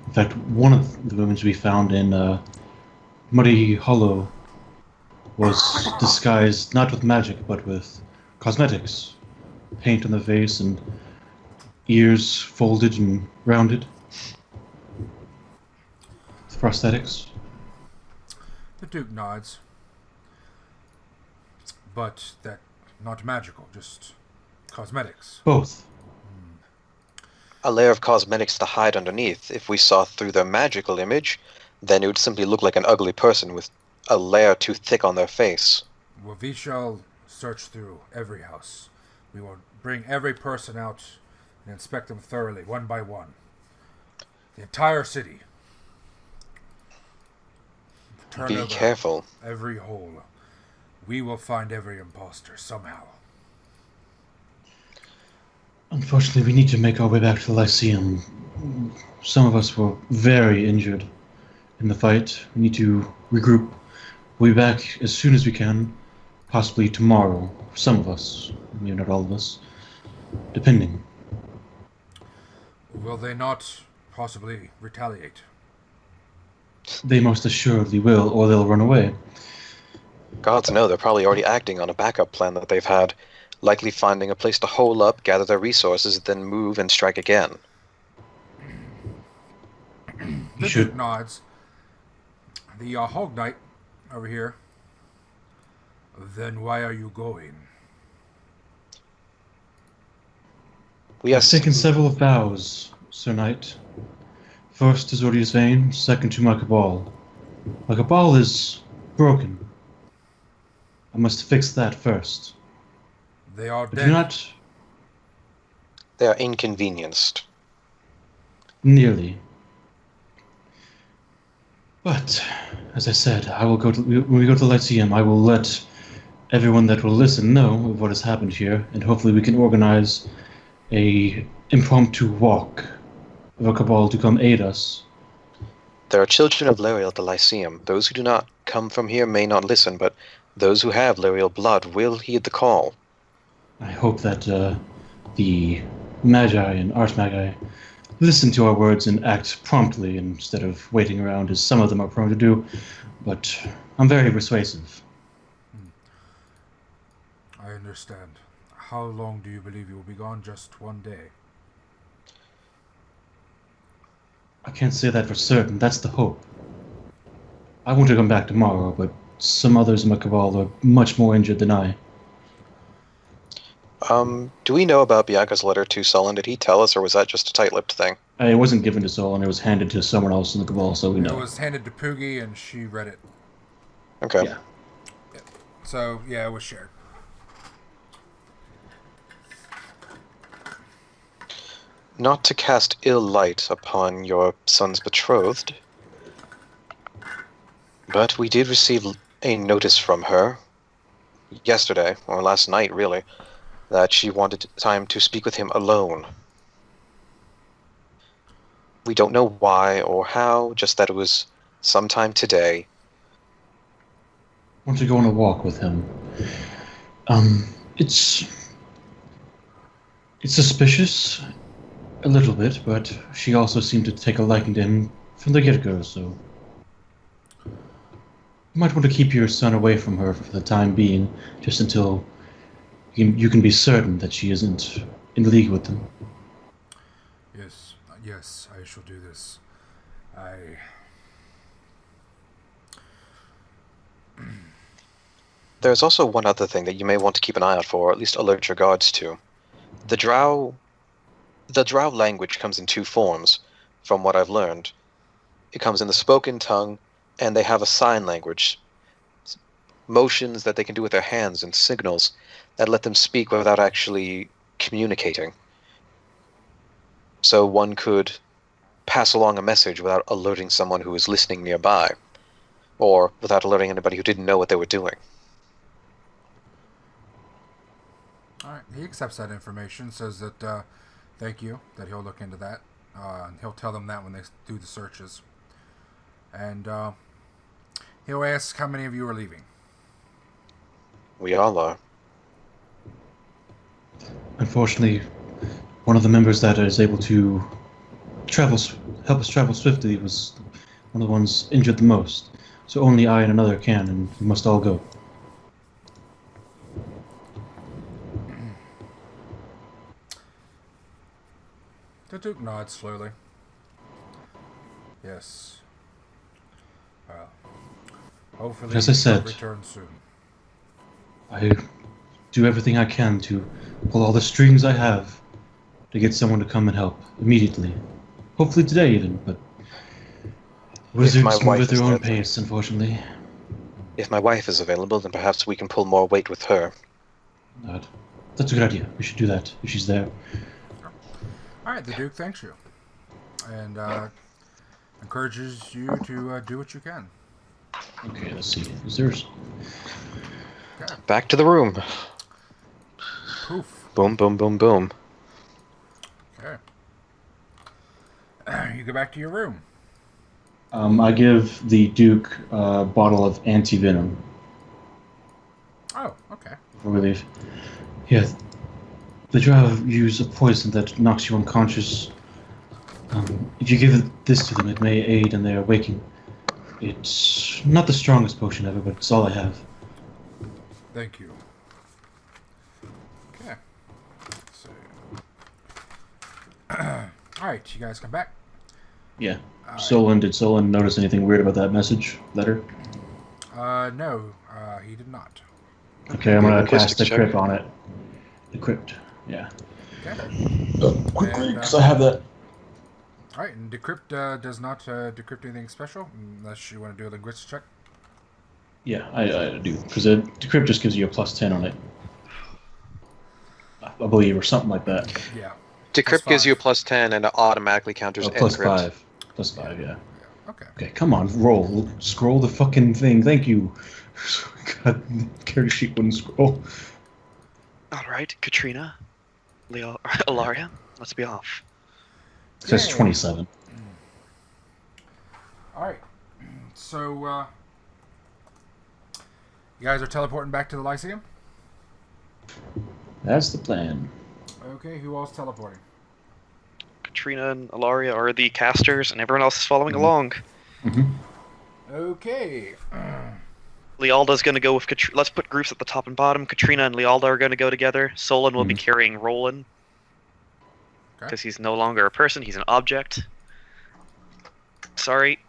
In fact, one of the women we found in Muddy Hollow was disguised not with magic, but with cosmetics. Paint on the face and ears folded and rounded. With prosthetics. The Duke nods. But that, not magical, just cosmetics. Both. A layer of cosmetics to hide underneath. If we saw through their magical image, then it would simply look like an ugly person with a layer too thick on their face. Well, we shall search through every house. We will bring every person out and inspect them thoroughly, one by one. The entire city. Turn Be over careful. every hole. We will find every imposter somehow. Unfortunately, we need to make our way back to the Lyceum. Some of us were very injured in the fight. We need to regroup. We'll be back as soon as we can, possibly tomorrow. Some of us, maybe not all of us, depending. Will they not possibly retaliate? They most assuredly will, or they'll run away. Gods know they're probably already acting on a backup plan that they've had, likely finding a place to hole up, gather their resources, then move and strike again. The Duke nods. The Hog Knight over here. Then why are you going? I've taken several vows, Sir Knight. First to Zordia's Vein, second to my cabal. My cabal is broken. I must fix that first. They are But dead. do not They are inconvenienced. nearly. But, as I said, I will when we go to the Lyceum, I will let everyone that will listen know of what has happened here, and hopefully we can organize a impromptu walk of a cabal to come aid us. There are children of Leriel at the Lyceum. Those who do not come from here may not listen, but those who have Leriel blood will heed the call. I hope that the Magi and Archmagi listen to our words and act promptly instead of waiting around as some of them are prone to do, but I'm very persuasive. I understand. How long do you believe you will be gone? Just one day? I can't say that for certain. That's the hope. I want to come back tomorrow, but some others in my cabal are much more injured than I. Do we know about Bianca's letter to Sollyn? Did he tell us, or was that just a tight-lipped thing? It wasn't given to Sollyn, it was handed to someone else in the cabal, so we It know. was handed to Poogie and she read it. Okay. Yeah. So, yeah, it was shared. Not to cast ill light upon your son's betrothed, but we did receive a notice from her yesterday, or last night really, that she wanted time to speak with him alone. We don't know why or how, just that it was sometime today. I want to go on a walk with him. It's suspicious, a little bit, but she also seemed to take a liking to him from the get-go, so... You might want to keep your son away from her for the time being, just until you can be certain that she isn't in league with them. Yes, I shall do this. There's also one other thing that you may want to keep an eye out for, or at least alert your guards to. The drow language comes in two forms, from what I've learned. It comes in the spoken tongue, and they have a sign language. Motions that they can do with their hands and signals that let them speak without actually communicating. So one could pass along a message without alerting someone who is listening nearby, or without alerting anybody who didn't know what they were doing. Alright, he accepts that information, says that, thank you, that he'll look into that. And he'll tell them that when they do the searches. And, he'll ask how many of you are leaving. We all are. Unfortunately, one of the members that is able to help us travel swiftly was one of the ones injured the most. So only I and another can, and we must all go. The Duke nods slowly. Yes. Well, hopefully As I said, he'll return soon. I do everything I can to pull all the strings I have to get someone to come and help immediately. Hopefully today even, but wizards move wife at their is own there, pace, unfortunately. If my wife is available, then perhaps we can pull more weight with her. That's a good idea. We should do that if she's there. Alright, the Duke thanks you. And encourages you to do what you can. Okay, let's see. Is there's... Okay. Back to the room. Poof. Boom, boom, boom, boom. Okay. You go back to your room. I give the Duke a bottle of anti-venom Oh, okay. for relief. Yeah, the drow use a poison that knocks you unconscious If you give this to them, it may aid in their waking. It's not the strongest potion ever, but it's all I have. Thank you. Okay. Let's see. Alright, you guys come back. Yeah. All right. Sollyn, did Sollyn notice anything weird about that letter? No, he did not. Okay, I'm gonna cast the Linguistics check. crypt on it. The crypt, yeah. Okay. Quickly, And, because I have that. Alright, and decrypt does not decrypt anything special, unless you want to do a linguistics check. Yeah, I do, because the crypt just gives you a +10 on it. I believe, or something like that. Yeah. Decrypt gives +5. you a +10 and it automatically counters Oh, +5. encrypt. +5, yeah. Okay. Okay, come on, roll. Scroll the fucking thing, thank you. God, character sheet wouldn't scroll. All right, Katrina, Leo, Ilaria, let's be off. It says Yay. 27. Alright. So, you guys are teleporting back to the Lyceum? That's the plan. Okay, who else teleporting? Katrina and Ilaria are the casters, and everyone else is following along. Mm-hmm. Okay. Lealda's going to go with Katrina. Let's put groups at the top and bottom. Katrina and Lealda are going to go together. Sollyn will be carrying Rolun. Okay. Because he's no longer a person, he's an object. Sorry.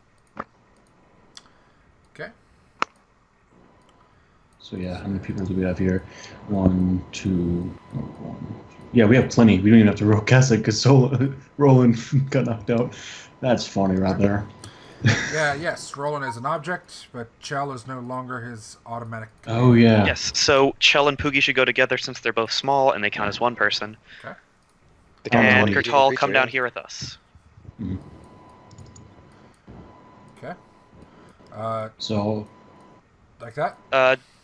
Okay. So yeah, how many people do we have here? 1, 2, 1. Yeah, we have plenty. We don't even have to roll cast it because Rolun got knocked out. That's funny right there. Yes, Rolun is an object, but Chell is no longer his automatic. Oh yeah. Yes, so Chell and Poogie should go together since they're both small and they count as one person. Okay. They count as And one individual Kurtal, creature, come down yeah. here with us. Mhm. Okay. So Like that?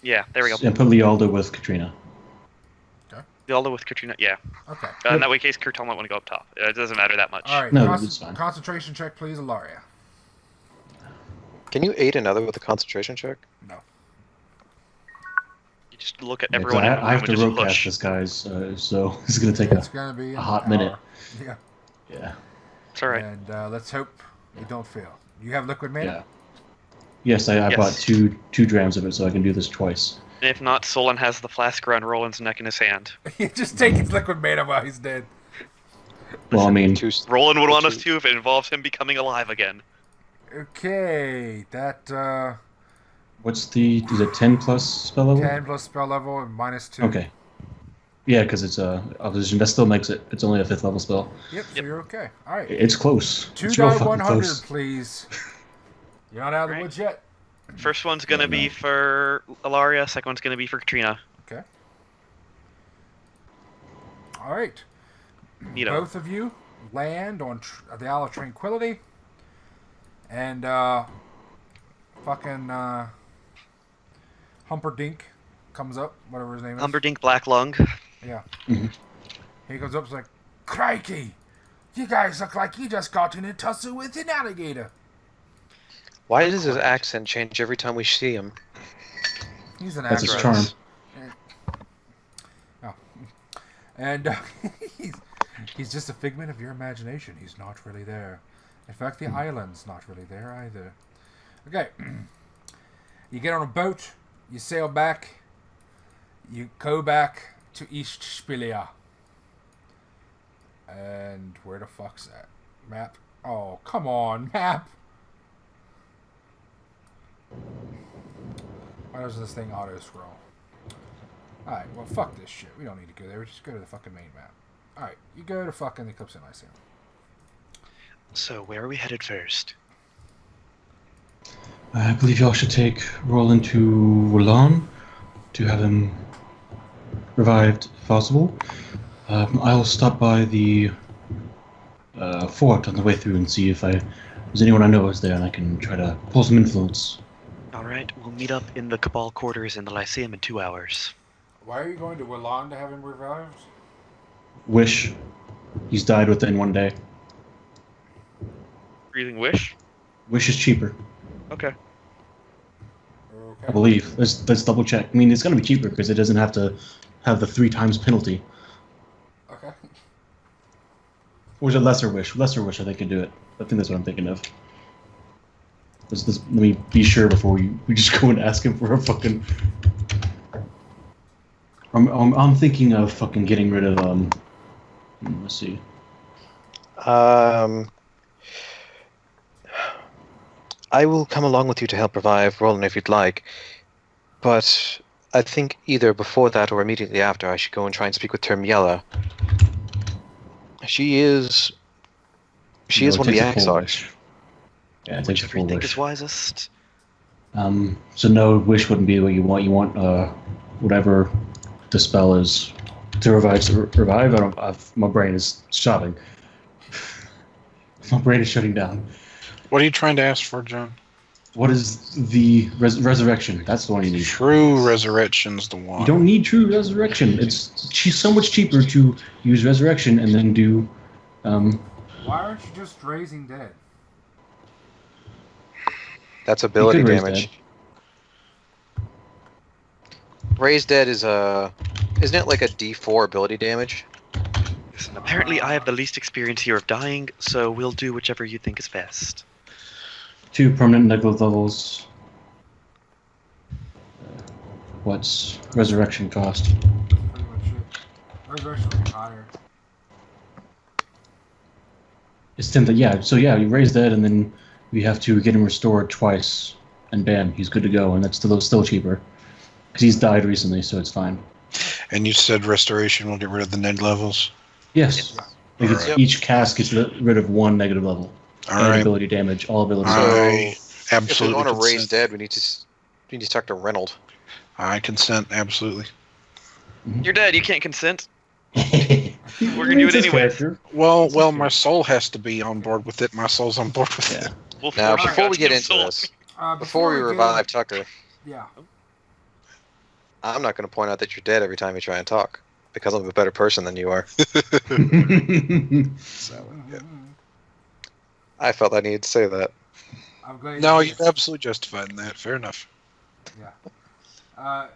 Yeah, there we go. and put Lealda with Katrina. Lealda with Katrina, yeah. Okay. In that way, case Kurtal might want to go up top. It doesn't matter that much. Alright, No, that's fine. concentration check, please, Ilaria. Can you aid another with a concentration check? No. You just look at Yeah, 'cause everyone in the I room have and to just roll cast push. this, guys. So it's gonna take It's going to be a hot minute. Yeah. Yeah. It's alright. And let's hope you don't fail. You have liquid mana? Yeah. Yes, I Yes. bought two drams of it, so I can do this twice. And if not, Sollyn has the flask around Roland's neck in his hand. You just take his liquid mana while he's dead. Well, I mean, Roland would want us Two- to if it involves him becoming alive again. Okay, that what's the is it 10 plus spell level? 10 plus spell level and -2. Okay. Yeah, because it's opposition. That still makes it. It's only a 5th level spell. Yep, so Yep. you're okay. All right. It's close. 2 It's real die fucking 100, close. please. You're not out of the Right. woods yet. First one's gonna Yeah, be no. for Ilaria, second one's gonna be for Katrina. Okay. All right. Neato. Both of you land on the Isle of Tranquility, and fucking Humperdinck comes up, whatever his name is. Humperdinck Black Lung. Yeah. Mhm. He goes up, and is like, "Crikey, you guys look like you just got in a tussle with an alligator." Why does his accent change every time we see him? He's an That's his actor. charm. Oh. And he's just a figment of your imagination. He's not really there. In fact, the island's not really there either. Okay. You get on a boat. You sail back. You go back to East Spilia. And where the fuck's that? Map? Oh, come on, map! Why does this thing auto-scroll? Alright, well, fuck this shit. We don't need to go there. We just go to the fucking main map. Alright, you go to fucking the Eclipsian Lyceum. So where are we headed first? I believe y'all should take Rolun to Rolun to have him revived if possible. I'll stop by the fort on the way through and see if there's anyone I know is there and I can try to pull some influence. Alright, we'll meet up in the Cabal quarters in the Lyceum in 2 hours. Why are you going to Willon to have him revived? Wish. He's died within 1 day. Breathing Wish? Wish is cheaper, Okay. I Okay. believe. Let's double check. I mean, it's going to be cheaper because it doesn't have to have the 3 times penalty. Okay. Or was it lesser wish? Lesser wish, I think, can do it. I think that's what I'm thinking of. Let me be sure before we just go and ask him for a fucking. I'm thinking of fucking getting rid of Let's see. I will come along with you to help revive Rolun if you'd like, but I think either before that or immediately after I should go and try and speak with Termiella. She is one of the Axars. Yeah, it takes a Whichever full you think wish. is wisest. So no, wish wouldn't be what you want. You want whatever the spell is to revive. My brain is shutting. My brain is shutting down. What are you trying to ask for, John? What is the resurrection? That's the one you need. True resurrection's the one. You don't need true resurrection. She's so much cheaper to use resurrection and then do. Why aren't you just raising dead? That's ability raise damage. Raise dead is isn't it like a D4 ability damage? Listen, apparently I have the least experience here of dying, so we'll do whichever you think is best. 2 permanent negative levels. What's resurrection cost? Pretty much it. Resurrection will be higher. It's 10. Yeah, so yeah, you raise dead and then we have to get him restored twice, and bam, he's good to go, and that's still cheaper. Because he's died recently, so it's fine. And you said restoration will get rid of the neg levels? Yes. Like Alright. each cast gets rid of 1 negative level. And Alright. ability damage, all abilities. I If we absolutely want to raise consent. dead, we need to talk to Reynold. I consent, absolutely. You're dead, you can't consent. We're gonna do it anyways. Well, my soul has to be on board with it. My soul's on board with Yeah. it. We'll Now, force your before we get goddamn into soul. this, before we get revive in- Tucker, Yeah. I'm not going to point out that you're dead every time you try and talk, because I'm a better person than you are. So, Mhm. I felt I needed to say that. I'm glad. no, you you're absolutely justified in that. Fair enough. Yeah.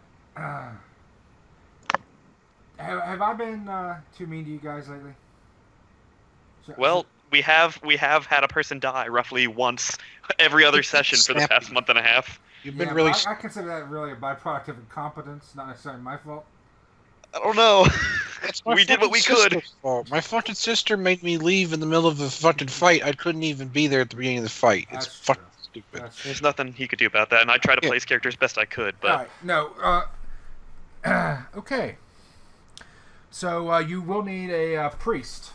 Have I been too mean to you guys lately? Well, we have had a person die roughly once every other session for the past month and a half. You've yeah, been really. I consider that really a byproduct of incompetence, not necessarily my fault. I don't know. That's my We did what we fucking could. sister's fault. My fucking sister made me leave in the middle of the fucking fight. I couldn't even be there at the beginning of the fight. It's That's fucking true. stupid. That's There's nothing he could do about that, and I tried to Yeah. place characters best I could, but Alright, no, okay. So, you will need a priest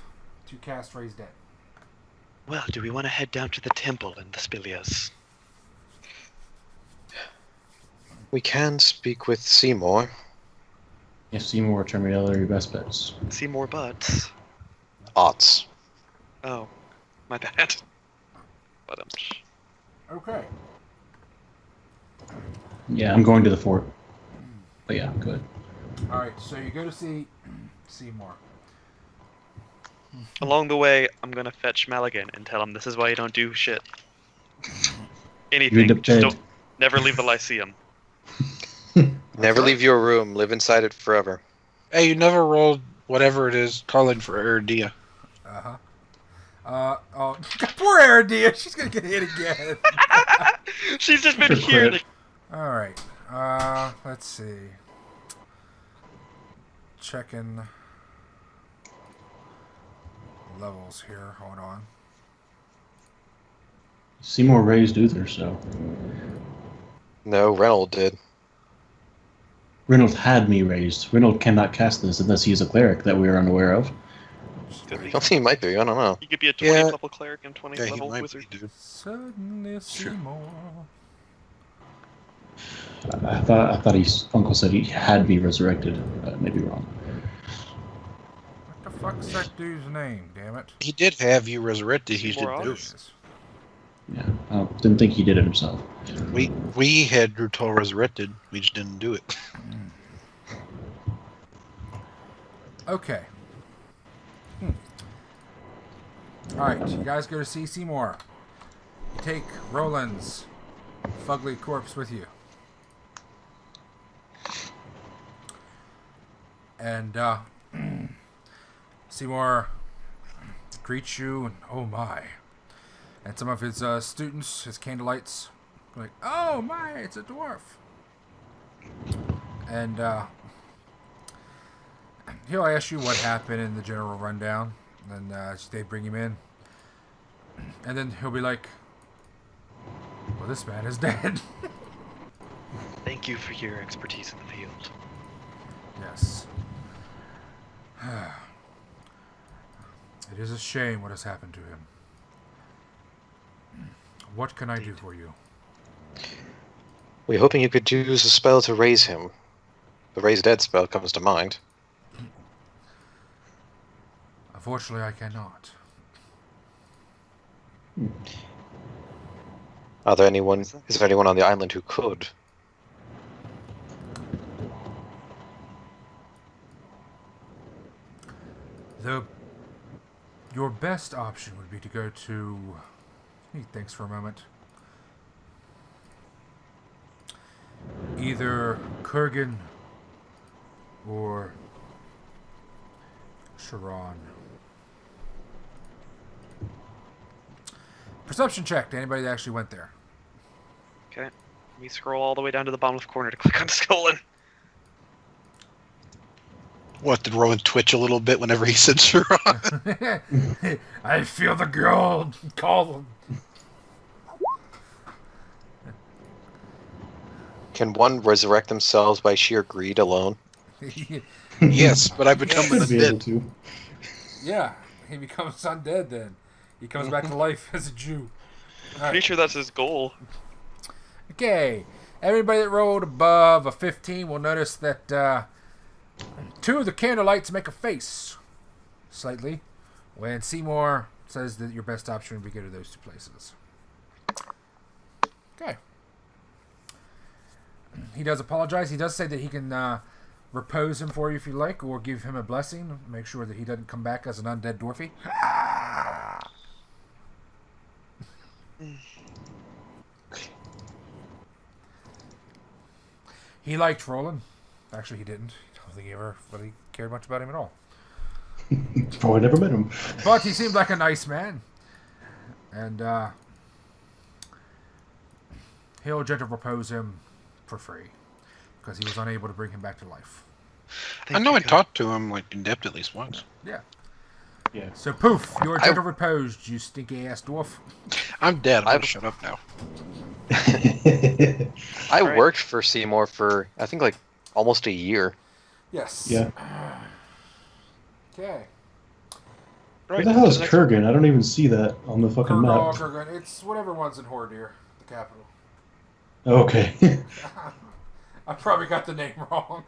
to cast Raise Dead. well, do we want to head down to the temple in the Spilias? We can speak with Seymour. If Seymour or Termiella are your best bets. See more butts. Aughts. Oh, my bad. But Okay. Yeah, I'm going to the fort. But yeah, good. Alright, so you go to see Seymour. along the way, I'm gonna fetch Maligan and tell him this is why you don't do shit. Anything. end up Just dead. don't. Never leave the Lyceum. Never leave your room. Live inside it forever. Hey, you never rolled whatever it is calling for Erdea. Uh-huh. Oh, poor Aradia. She's gonna get hit again. She's just been Good here. crit. Alright. Let's see. Checking levels here. Hold on. Seymour raised Uther, so. No, Reynold did. Reynolds had me raised. Reynolds cannot cast this unless he is a cleric that we are unaware of. I think he might be. I don't know. He could be a 20th Yeah. level cleric and 20th Yeah, he level might wizard. be, dude. Suddenly Seymour. I thought his uncle said he had me resurrected. Maybe wrong. What the fuck's that dude's name, damn it? He did have you resurrected. He just More didn't do odds? it. Yeah, I didn't think he did it himself. We had Kurtal resurrected. We just didn't do it. Okay. Alright, you guys go to see Seymour. You take Roland's fugly corpse with you. And, Seymour greet you, and oh my. And some of his students, his candlelights, are like, oh my, it's a dwarf. And he'll ask you what happened in the general rundown, and they bring him in. And then he'll be like, well, this man is dead. Thank you for your expertise in the field. Yes. It is a shame what has happened to him. What can I do for you? We're hoping you could use a spell to raise him. The raise dead spell comes to mind. Unfortunately, I cannot. Is there anyone on the island who could? Your best option would be to go to... He thinks for a moment. Either Kurgan or Sharon. Perception check to anybody that actually went there. Okay. Let me scroll all the way down to the bottom left corner to click on Sollyn. What, did Rowan twitch a little bit whenever he said Sharon? I feel the gold. Call them. Can one resurrect themselves by sheer greed alone? Yes, but I become an Should be able undead. to. Yeah, he becomes undead then. He comes back to life as a Jew. Pretty sure that's his goal. Okay, everybody that rolled above a 15 will notice that two of the candlelights make a face slightly when Seymour says that your best option would be to go to those two places. Okay. He does apologize. He does say that he can repose him for you if you like, or give him a blessing. Make sure that he doesn't come back as an undead dwarfy. He liked Rolun. Actually, he didn't. I don't think he ever really cared much about him at all. Probably never met him. But he seemed like a nice man. And he'll gentle propose him for free. Because he was unable to bring him back to life. I know I talked to him, like, in depth at least once. Yeah. Yeah. So poof, you are gentle reposed, you stinky ass dwarf. I'm dead. I'm gonna shut up now. I worked for Seymour for, I think, like, almost a year. Yes. Yeah. Okay. Where the hell is Kurgan? I don't even see that on the fucking Kurtal, map. Kurgan. It's whatever one's in Hordir, the capital. Okay. I probably got the name wrong.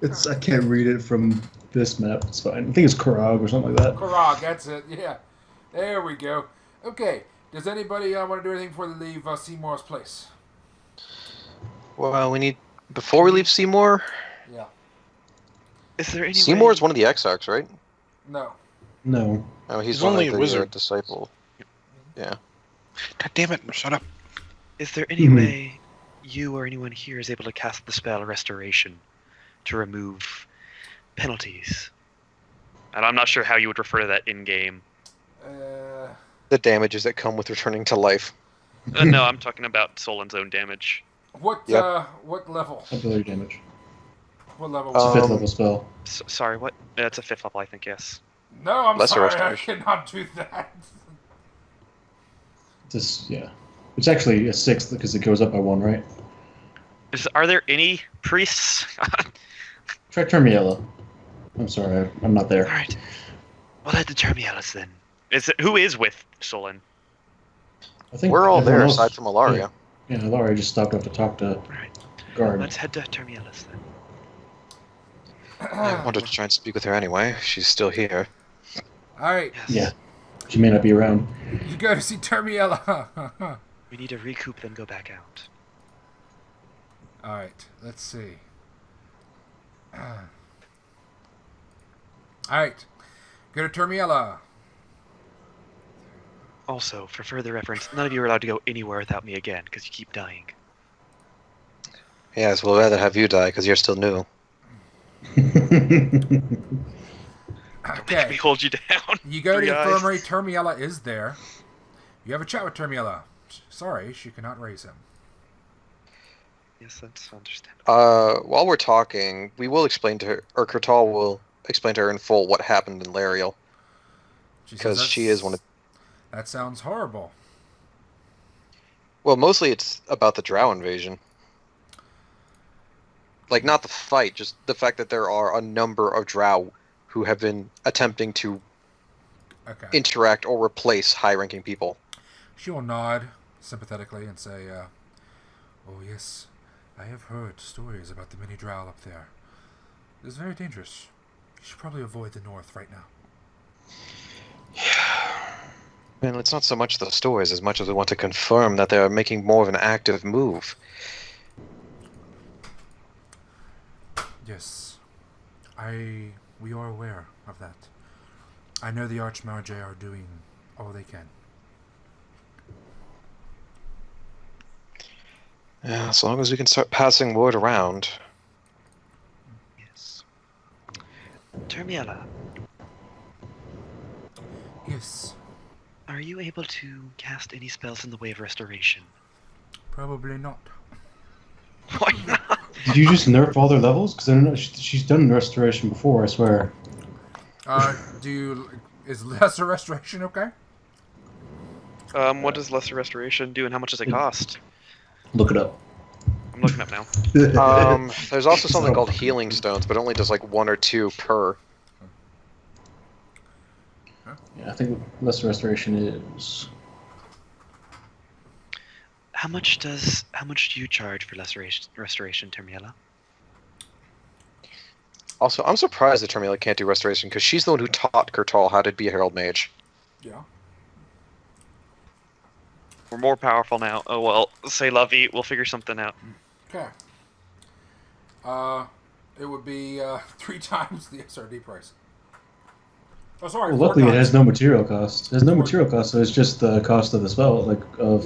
I can't read it from this map. It's fine. I think it's Karag or something like that. Karag, that's it. Yeah. There we go. Okay. Does anybody want to do anything before they leave Seymour's place? Well, we need... Before we leave Seymour... Yeah. Is there any Seymour's one of the Exarchs, right? No. No. Oh, he's He's one only of a the wizard. disciple. Yeah. God damn it! Shut up. Is there any way you or anyone here is able to cast the spell Restoration to remove penalties? And I'm not sure how you would refer to that in-game. The damages that come with returning to life. No, I'm talking about Sollyn's own damage. What Yep. what level? Ability damage. What level? It's a Um, 5th level spell. Sorry, what? It's a 5th level, I think, yes. No, I'm Lesser sorry. restoration. I cannot do that. Yeah. It's actually a 6th because it goes up by 1, right? Are there any priests? Try Termiella. I'm sorry, I'm not there. Alright. We'll head to Termialis then. Who is with Sollyn? I think We're all everyone there else- aside from Ilaria. Yeah, Ilaria just stopped up to talk to Alright. guard. Let's head to Termialis then. I wanted to try and speak with her anyway. She's still here. Alright. Yes. Yeah. She may not be around. You go to see Termiella. We need to recoup, then go back out. Alright, let's see. Alright. Go to Termiella. Also, for further reference, none of you are allowed to go anywhere without me again, because you keep dying. Yes, we'll rather have you die because you're still new. Don't make me hold you down. You go to Three the eyes. infirmary. Termiella is there. You have a chat with Termiella. Sorry, she cannot raise him. Yes, that's understandable. While we're talking, we will explain to her, or Kurtal will explain to her in full what happened in Leriel. Because she is one of... That sounds horrible. Well, mostly it's about the drow invasion. Like, not the fight, just the fact that there are a number of drow who have been attempting to interact or replace high-ranking people. She will nod sympathetically and say, oh yes, I have heard stories about the many drow up there. It is very dangerous. You should probably avoid the north right now. And it's not so much the stories as much as we want to confirm that they're making more of an active move. Yes, we are aware of that. I know the Archmage are doing all they can. Yeah, as long as we can start passing word around. Yes. Termiella, Yes, are you able to cast any spells in the way of restoration? probably not. Why not? Did you just nerf all their levels? Because she's done restoration before, I swear. Is lesser restoration okay? What does lesser restoration do, and how much does it cost? Look it up. I'm looking up now. There's also something called healing stones, but it only does like 1 or 2 per. Yeah, I think lesser restoration is... How much do you charge for lesser restoration, Termiella? Also, I'm surprised that Termiella can't do restoration, because she's the one who taught Kurtal how to be a Herald Mage. Yeah. We're more powerful now. Oh well, say lovey, we'll figure something out. Okay. It would be 3 times the SRD price. Oh, sorry. Well, 4 luckily it times. has no material cost. It has no material cost, so it's just the cost of the spell, like of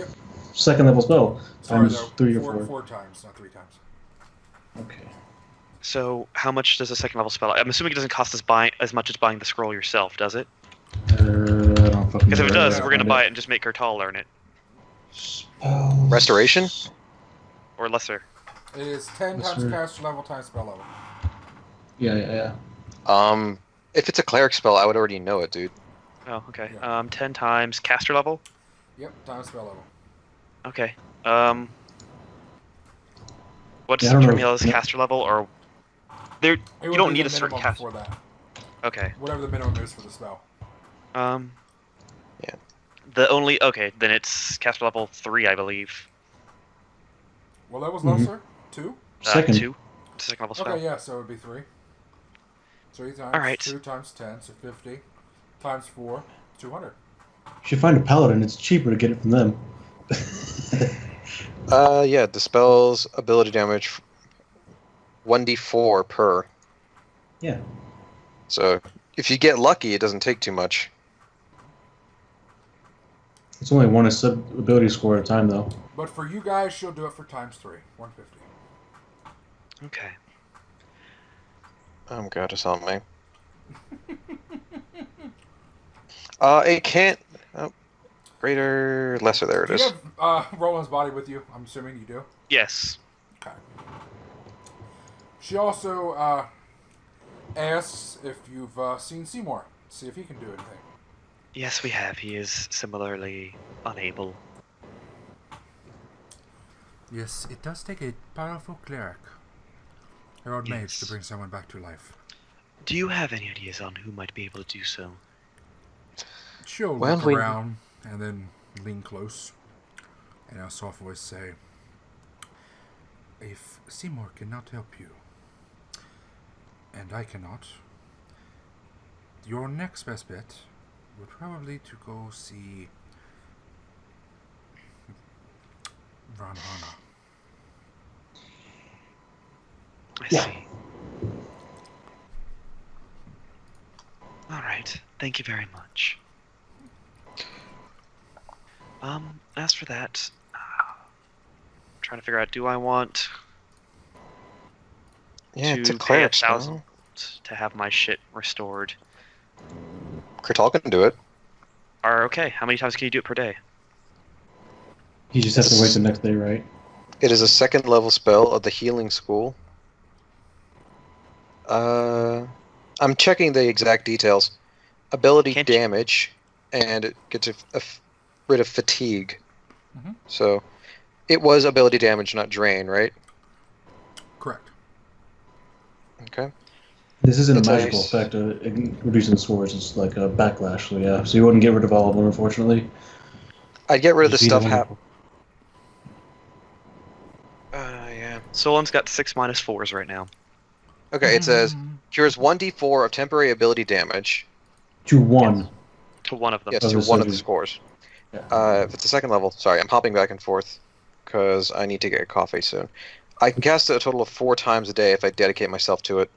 second level spell Sorry, times though, 3 or 4. 4 times, not 3 times. Okay. So, how much does a second level spell? I'm assuming it doesn't cost us as much as buying the scroll yourself, does it? I don't fucking Because if it know. does, Yeah, we're gonna buy it and just make Kurtal learn it, Spells. Restoration? or lesser. It is 10 times Lesser. caster level times spell level. Yeah. If it's a cleric spell, I would already know it, dude. Oh, okay. Yeah. 10 times caster level. Yep, times spell level. Okay. What's Yeah, I don't know. Termiella's caster level, or there? It You would don't be need the a certain minimum caster. before that. Okay. Whatever the minimum is for the spell. Yeah. Then it's caster level 3, I believe. Well, that was Mhm. lesser. 2? Second. 2. Second level spell. Okay, yeah, so it would be 3. 3 times All right. 2 times 10, so 50. Times 4, 200. You should find a paladin. It's cheaper to get it from them. Yeah, dispels ability damage 1d4 per. Yeah. So, if you get lucky, it doesn't take too much. It's only one ability score at a time, though. But for you guys, she'll do it for times 3, 150. Okay. Oh god, it's on me. It can't... Oh, greater, lesser, there it Do you is. have Roland's body with you? I'm assuming you do. Yes. Okay. She also asks if you've seen Seymour. See if he can do anything. Yes, we have. He is similarly unable. Yes, it does take a powerful cleric, Herald Mage, Yes. to bring someone back to life. Do you have any ideas on who might be able to do so? She'll Well, look we- around and then lean close, and a soft voice say, "If Seymour cannot help you, and I cannot, your next best bet would probably to go see Ranhana." I Yeah. see. All right. Thank you very much. As for that, I'm trying to figure out, do I want Yeah, it's a to pay cleric 1,000 spell. to have my shit restored, Kurtal can do it. Okay, how many times can you do it per day? He just has to wait the next day, right? It is a second level spell of the healing school. I'm checking the exact details. Ability Can't you- damage, and it gets rid of fatigue. Mhm. So, it was ability damage, not drain, right? Correct. Okay. This isn't It's a magical nice. effect. Reducing the scores is like a backlash. So yeah, so you wouldn't get rid of all of them, unfortunately. I'd get rid of the Just beat stuff. them all. Yeah. Solan's got 6 minus 4s right now. Okay, it says cures 1d4 of temporary ability damage. To one. To one of them. Yes, Of to the one of the surgery. scores. Yeah. If it's a second level, sorry, I'm hopping back and forth because I need to get coffee soon. I can cast it a total of 4 times a day if I dedicate myself to it.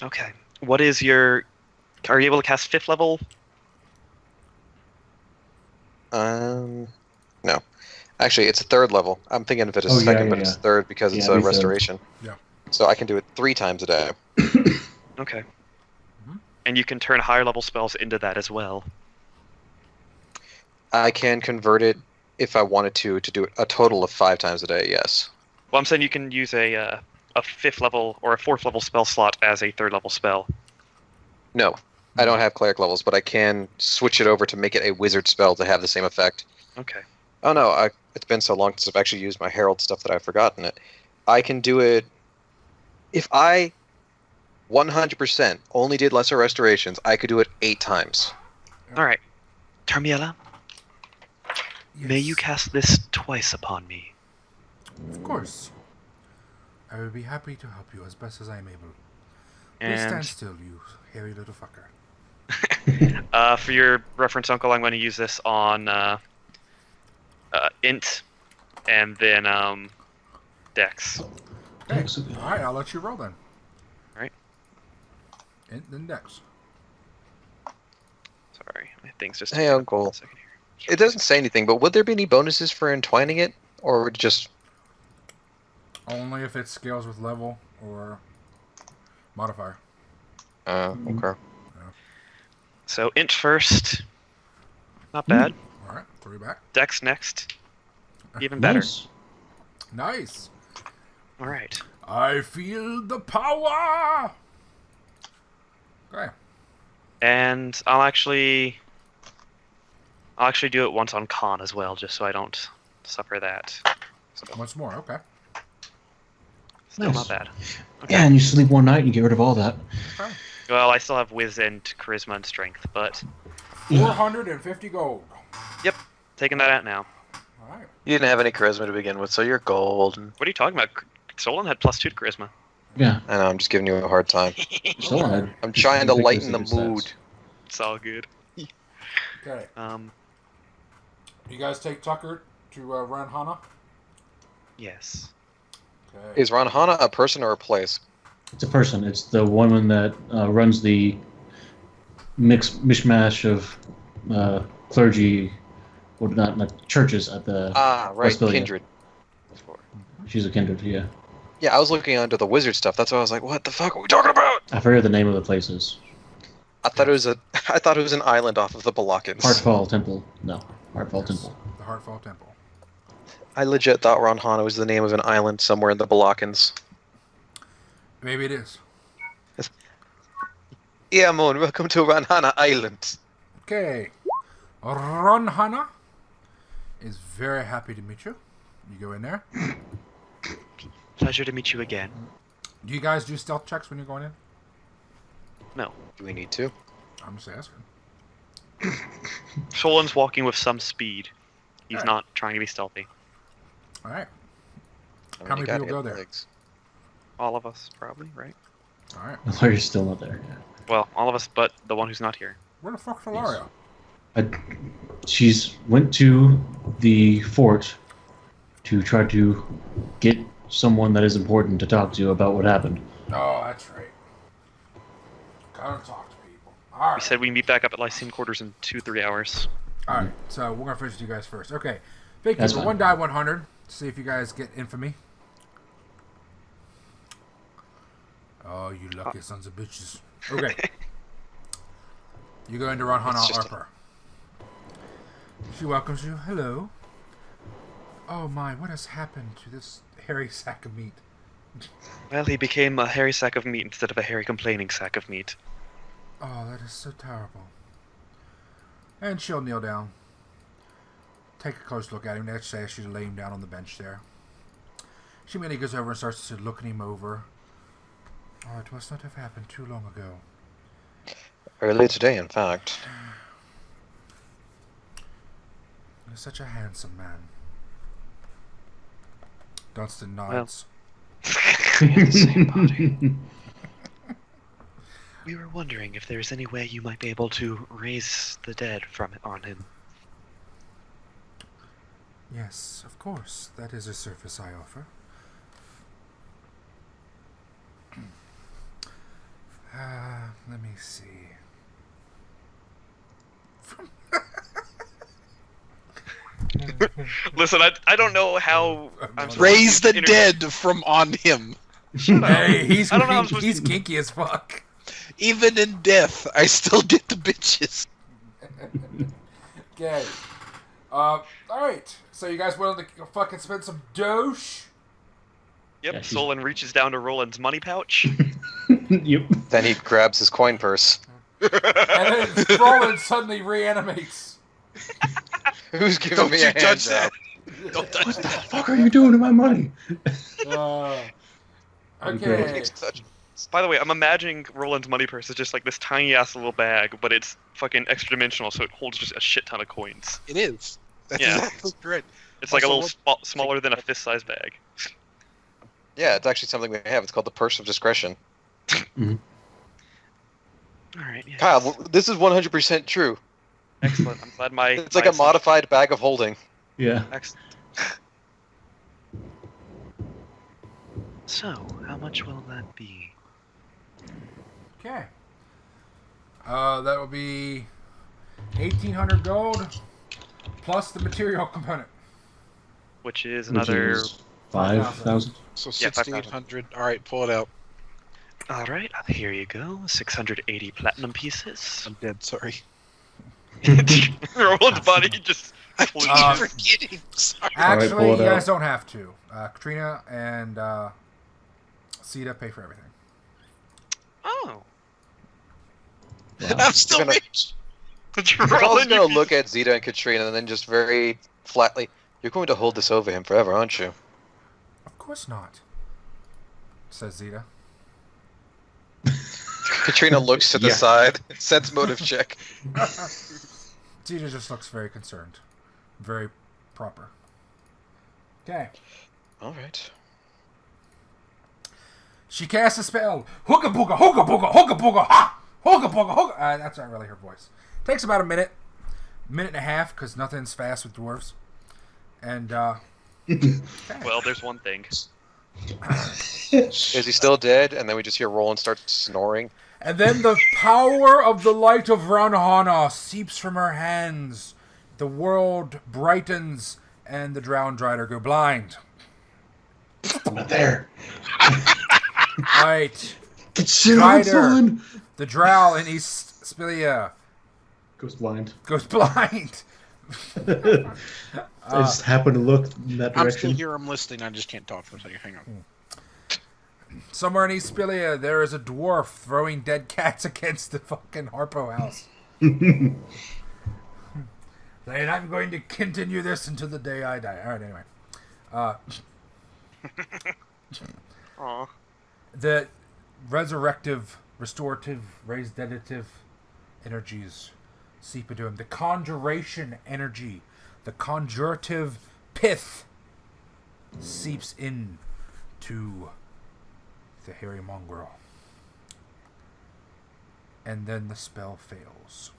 Okay. What is your... Are you able to cast 5th level? No. Actually, it's a 3rd level. I'm thinking of it as Oh, yeah, second, yeah, but it's yeah. 3rd because it's Yeah, a it'd be third. restoration. Yeah. So I can do it 3 times a day. Okay. Mhm. And you can turn higher level spells into that as well. I can convert it if I wanted to do it a total of 5 times a day, yes. Well, I'm saying you can use a 5th level or a 4th level spell slot as a 3rd level spell. No, I don't have cleric levels, but I can switch it over to make it a wizard spell to have the same effect. Okay. Oh no, it's been so long since I've actually used my herald stuff that I've forgotten it. I can do it if I 100% only did lesser restorations. I could do it 8 times. Alright. Termiela, may Yes. you cast this twice upon me? Of course. I will be happy to help you as best as I am able. Please stand And still, you hairy little fucker. for your reference, Uncle, I'm going to use this on Int and then Dex. Okay. Excellent. Alright, I'll let you roll then. Right. Int then Dex. Sorry, my thing's just... Hey, Uncle. 1 second here. It doesn't say anything, but would there be any bonuses for entwining it? Or would it just... Only if it scales with level or modifier. okay. So Int first. Not bad. Alright, 3 back. Dex next. Even better. Nice. Nice. Alright. I feel the power! Okay. And I'll actually do it once on con as well, just so I don't suffer that. Once more, okay. Still Nice. not bad. Okay. Yeah, and you sleep one night and you get rid of all that. Okay. Well, I still have Wiz and Charisma and Strength, but 450 gold. taking that out now. Alright. You didn't have any charisma to begin with, so you're golden. What are you talking about? Sollyn had +2 to Charisma. Yeah. I know, I'm just giving you a hard time. So on. I'm trying to lighten the mood. It's all good. Okay. Um, You guys take Tucker to run Hana? yes. Okay. Is Ranhana a person or a place? It's a person. It's the woman that runs the mishmash of clergy, or not churches at the. Ah, right, Westphalia. kindred. She's a kindred. Yeah. Yeah, I was looking under the wizard stuff. That's why I was like, "What the fuck are we talking about?" I forget the name of the places. I thought it was an island off of the Balakans. Heartfall Temple. No, Heartfall Temple. The Heartfall Temple. I legit thought Ranhana was the name of an island somewhere in the Balakans. Maybe it is. Yeah, Moon, welcome to Ranhana Island. Okay. Ron Hana is very happy to meet you. You go in there. Pleasure to meet you again. Do you guys do stealth checks when you're going in? No. Do we need to? I'm just asking. Sollyn's walking with some speed. He's Alright. not trying to be stealthy. Alright. I mean, How you many gotta people go get there? legs. All of us, probably, right? Alright. Larry's still not there. Well, all of us but the one who's not here. Where the fuck's Ilaria? She's went to the fort to try to get someone that is important to talk to about what happened. Oh, that's right. Gotta talk to people. We Alright. said we meet back up at Lyceum quarters in 2-3 hours. Alright, so we're gonna finish with you guys first. Okay. Thank you That's for fine. 1 die 100. See if you guys get infamy. Oh, you lucky sons of bitches. Okay. You go into run Hana It's just Harper. She welcomes you. Hello. Oh my, what has happened to this hairy sack of meat? Well, he became a hairy sack of meat instead of a hairy complaining sack of meat. Oh, that is so terrible. And she'll kneel down. Take a close look at him. Next day, she's lay him down on the bench there. She immediately goes over and starts to looking him over. Oh, it must not have happened too long ago. Early today, in fact. You're such a handsome man. Dunstan nods. Same body. We were wondering if there's any way you might be able to raise the dead on him. Yes, of course. That is a service I offer. Let me see. Listen, I don't know how... I'm supposed Raise to the inter- dead from on him. Hey, he's I don't know how I'm supposed he's to- kinky as fuck. Even in death, I still get the bitches. Okay. Alright. So you guys willing to fucking spend some doge? Yep, Yeah, she's- Sollyn reaches down to Roland's money pouch. Yep. Then he grabs his coin purse. And then Roland suddenly reanimates. Who's giving Don't me you a hand touch job? that. Don't touch What the that. fuck are you doing to my money? Okay. By the way, I'm imagining Roland's money purse is just like this tiny ass little bag, but it's fucking extra dimensional, so it holds just a shit ton of coins. It is. That's Yeah. exactly correct. It's like a Also, little smaller than a fist-sized bag. Yeah, it's actually something we have. It's called the Purse of Discretion. Alright, yeah. Kyle, this is 100% true. Excellent. I'm glad my... It's like my a modified bag of holding. Yeah. Excellent. So, how much will that be? Okay. That will be 1,800 gold plus the material component. Which is Which another... is 5,000. So Yeah, 6,800. All right, pull it out. Alright, here you go. 680 platinum pieces. I'm dead. Sorry. Roland's body just... I keep Uh, forgetting. Sorry. Actually, pull it you guys out. don't have to. Katrina and Sita pay for everything. Oh. I'm still You're gonna- rich. Kyle's Roland, gonna look at Zeta and Katrina and then just very flatly, "You're going to hold this over him forever, aren't you?" Of course not, says Zeta. Katrina looks to the Yeah. side, sense motive check. Zeta just looks very concerned. Very proper. Okay. All right. She casts a spell. Hooga booga, hooga booga, hooga booga, ha! Hooga booga, hooga. That's not really her voice. Takes about a minute and a half, because nothing's fast with dwarves. And, Well, there's one thing. Is he still dead? And then we just hear Roland start snoring. And then the power of the light of Ranhana seeps from her hands. The world brightens, and the drowned rider go blind. I'm not there. Right. Get shit on, Rider. son! The drow in East Spilia Goes blind. goes blind. I just happened to look in that I'm still direction. here. I'm listening. I just can't talk for a second. Hang on. Somewhere in East Spilia, there is a dwarf throwing dead cats against the fucking Harpo house. And I'm going to continue this until the day I die. Alright, anyway. Aw. The resurrective, restorative, raised deadative energies seep into him. The conjuration energy, the conjurative pith seeps in to the hairy mongrel. And then the spell fails.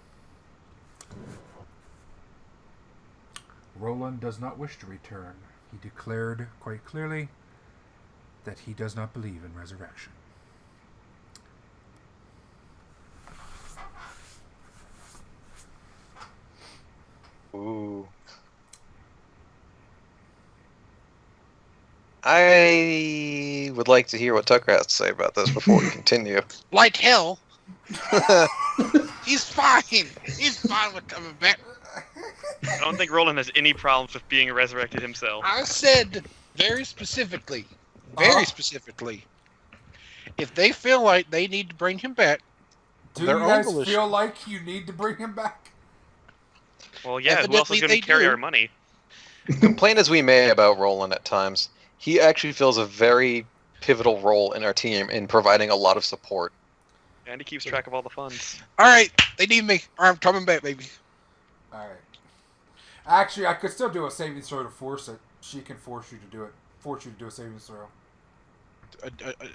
Roland does not wish to return. He declared quite clearly that he does not believe in resurrection. Ooh. I would like to hear what Tucker has to say about this before we continue. Like hell. He's fine. He's fine with coming back. I don't think Rolun has any problems with being resurrected himself. I said very specifically, if they feel like they need to bring him back, Do you their own guys volition. feel like you need to bring him back? Well, yeah, who else is Evidently going they to carry do. our money? Complain as we may about Rolun at times, he actually fills a very pivotal role in our team in providing a lot of support. And he keeps track of all the funds. All right, they need me. All right, I'm coming back, baby. All right. Actually, I could still do a saving throw to force it. She can force you to do it. Force you to do a saving throw.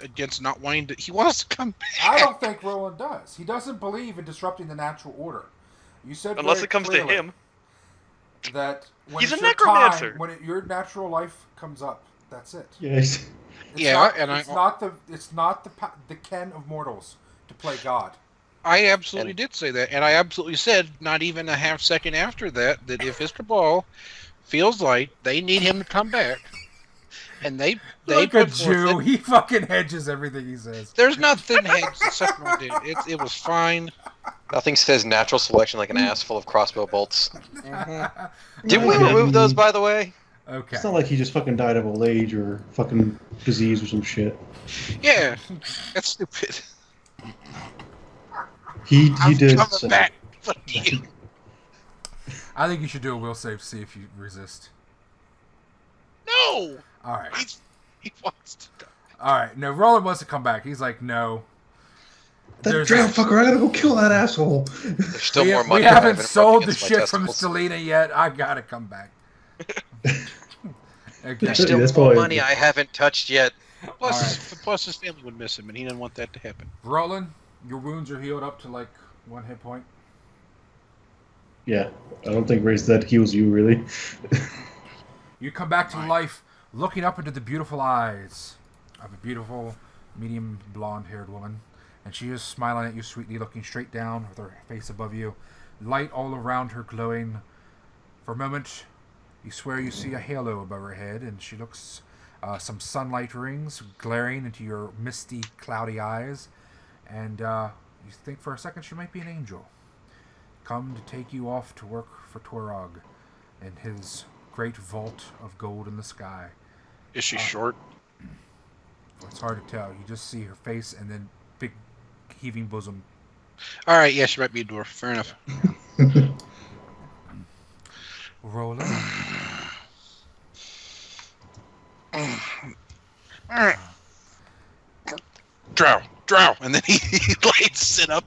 Against not wanting to. He wants to come back. I don't think Roland does. He doesn't believe in disrupting the natural order. You said Unless very it comes to clearly him. that when He's it's a your necromancer. time, when your natural life comes up, that's it. Yes. It's not the ken of mortals to play God. I absolutely did say that, and I absolutely said not even a half second after that if his cabal feels like they need him to come back, and they Look put at Jew. forth He fucking hedges everything he says. there's nothing hedged. The second one did. It was fine. Nothing says natural selection like an ass full of crossbow bolts. Mm-hmm. Did we remove those, by the way? Okay. It's not like he just fucking died of old age or fucking disease or some shit. Yeah, that's stupid. He did. Coming So. back. Fuck you. I think you should do a will save to see if you resist. No, All right. he wants to die. All right. No, Roland wants to come back. He's like, no. That drow fucker, I gotta go kill that asshole. There's still we, more we money. haven't driving sold the against my shit from testicles. Stelina yet. I gotta come back. Okay. There's still That's more probably- money I haven't touched yet. Plus his family would miss him, and he didn't want that to happen. Roland, your wounds are healed up to like 1 hit point. Yeah, I don't think raise that heals you really. You come back to life, looking up into the beautiful eyes of a beautiful, medium blonde-haired woman, and she is smiling at you sweetly, looking straight down with her face above you, light all around her glowing. For a moment, you swear you see a halo above her head, and she looks some sunlight rings glaring into your misty, cloudy eyes, and you think for a second she might be an angel, come to take you off to work for Torog in his great vault of gold in the sky. Is she short? It's hard to tell. You just see her face and then big heaving bosom. All right, yeah, she might be a dwarf. Fair enough. Rolling. Drow, and then he like sit up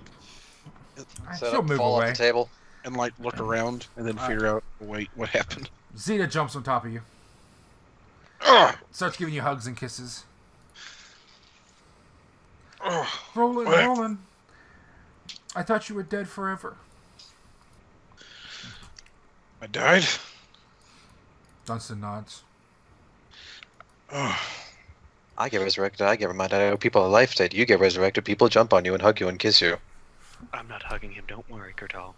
Set She'll up, move fall away. off the table. and like look around and then figure out, wait, what happened? Zeta jumps on top of you. Ugh, Starts giving you hugs and kisses. ugh. Roland, What? Roland. I thought you were dead forever. I died. Dunstan nods. Ugh. I get resurrected. I get reminded. I owe people a life debt. You get resurrected. People jump on you and hug you and kiss you. I'm not hugging him. Don't worry, Kurtal.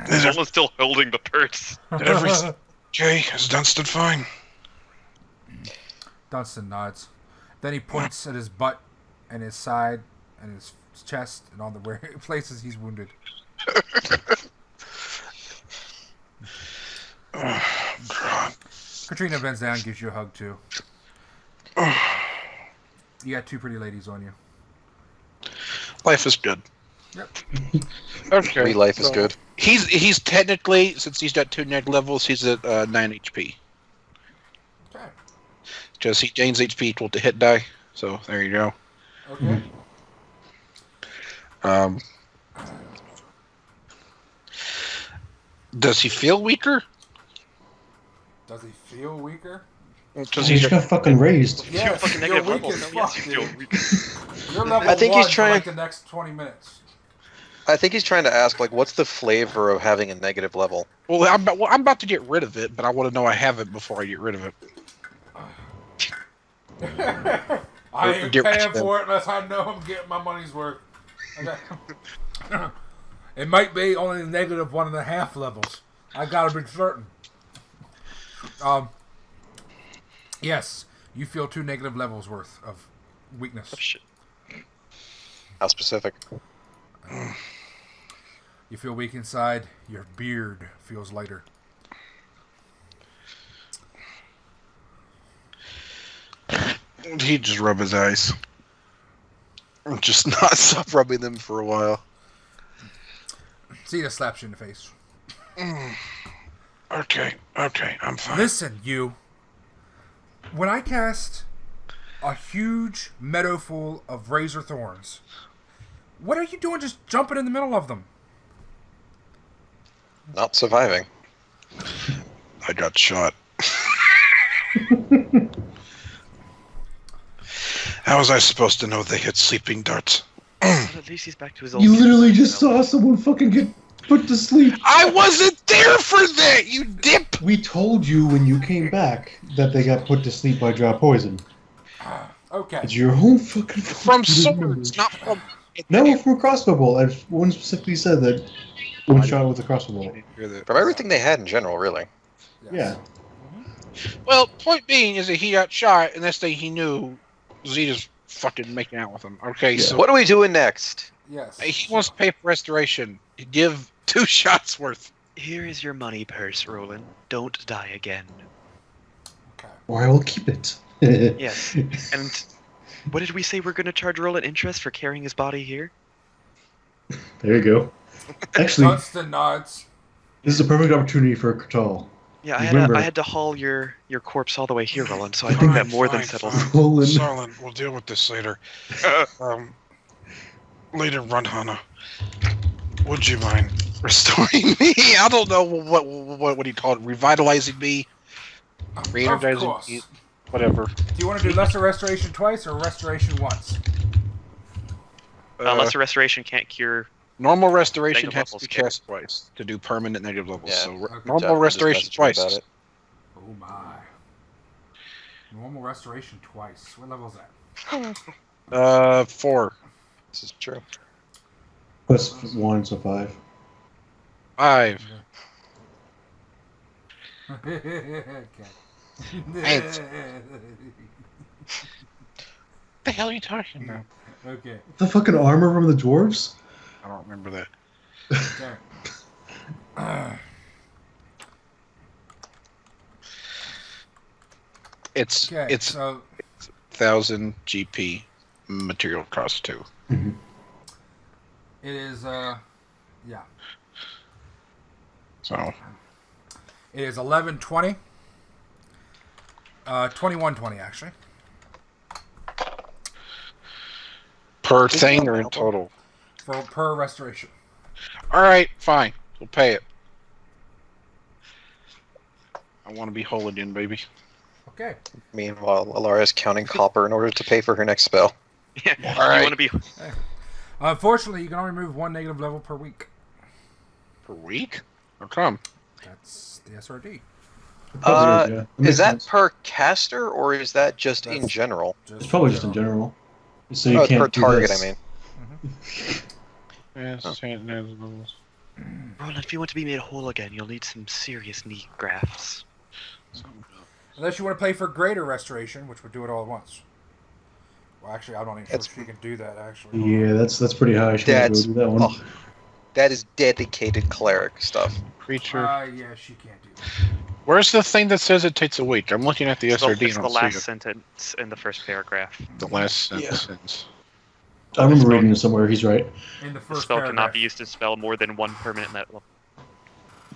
Someone's still holding the purse. Everything okay? Is Dunstan fine? Dunstan nods. Then he points at his butt and his side and his chest and all the places he's wounded. Oh, God. Katrina bends down and gives you a hug too. You got two pretty ladies on you. Life is good. Yep. Okay. Free life is so good. He's technically, since he's got 2 neg levels, he's at 9 HP. Okay. Because he gains HP equal to hit die. So there you go. Okay. Does he feel weaker? Does he feel weaker? Because He he's just got fucking raised. Yes, fucking you're negative weak levels. as No, yes, fuck, you do. dude. You're level I think he's 1 trying- for like the next 20 minutes. I think he's trying to ask, like, what's the flavor of having a negative level? well, I'm about to get rid of it, but I want to know I have it before I get rid of it. I ain't Get paying rid of them. for it unless I know I'm getting my money's worth. Okay. It might be only negative 1.5 levels. I gotta be certain. Yes, you feel 2 negative levels worth of Weakness. Oh, shit. How specific? You feel weak inside. Your beard feels lighter. He'd just rub his eyes. Just not stop rubbing them for a while. Zeta slaps you in the face. Okay, I'm fine. Listen, you. When I cast a huge meadow full of razor thorns, what are you doing just jumping in the middle of them? Not surviving. I got shot. How was I supposed to know they had sleeping darts? Well, at least he's back to his old. You literally just saw someone fucking get put to sleep. I wasn't there for that, you dip! We told you when you came back that they got put to sleep by drow poison. Okay. It's your own fucking From you didn't know swords, this. not from... No, from a crossbow bolt. One specifically said that one shot with a crossbow bolt. From everything they had in general, really. Yeah. Well, point being is that he got shot, and this thing he knew Zeta's fucking making out with him. Okay, Yeah. so What are we doing next? Yes. he wants to pay for restoration. Give 2 shots worth. Here is your money purse, Rolun. Don't die again. Okay. Or I will keep it. Yes. And what did we say we're going to charge Rolun interest for carrying his body here? There you go. Actually, Constant nods. this is a perfect opportunity for Kurtal. Yeah, Remember- I had to haul your corpse all the way here, Rolun, so I think that more than settles. Rolling. Sollyn, we'll deal with this later. Later, Runhana. Would you mind restoring me? I don't know what he called it. Revitalizing me? Of Re-energizing course. me? Whatever. Do you want to do lesser restoration twice or restoration once? Lesser restoration can't cure. Normal restoration Negative has to levels, be okay. cast twice to do permanent negative levels. Yeah. So Okay. normal Jeff, restoration just messaged me twice. Oh my. Normal restoration twice. What level is that? 4. This is true. Plus 1, so 5. 5. Okay. Thanks. The hell are you talking about? Okay. The fucking armor from the dwarves? I don't remember that. Okay. It's Okay. it's So 1,000 GP material cost too. Mm-hmm. it is. Yeah. So It is 11:20. 21:20 actually. per thing or in total? Per restoration. All right, fine. We'll pay it. I want to be whole again, baby. Okay. Meanwhile, Ilaria's counting copper in order to pay for her next spell. Yeah, All right. you want to be. Unfortunately, you can only remove 1 negative level per week. Per week? How come? That's the SRD. Probably, yeah. Is that Makes sense. per caster or is that just in That's- general? It's probably just in general. So you Oh, can't per do target, this. I mean. Yes, Rolun, if you want to be made whole again, you'll need some serious knee grafts. Unless you want to play for greater restoration, which would do it all at once. Well, actually, I'm not even sure That's- if you can do that, actually. Yeah, that's pretty high. She can't go That's do that one. oh, that is dedicated cleric stuff. creature. Yeah, she can't do that. Where's the thing that says it takes a week? I'm looking at the It's SRD it's and the I'm last seeing sentence in the first paragraph. the last Yeah. sentence. I remember reading it somewhere. He's right. In the The first spell paragraph. cannot be used to spell more than 1 permanent level.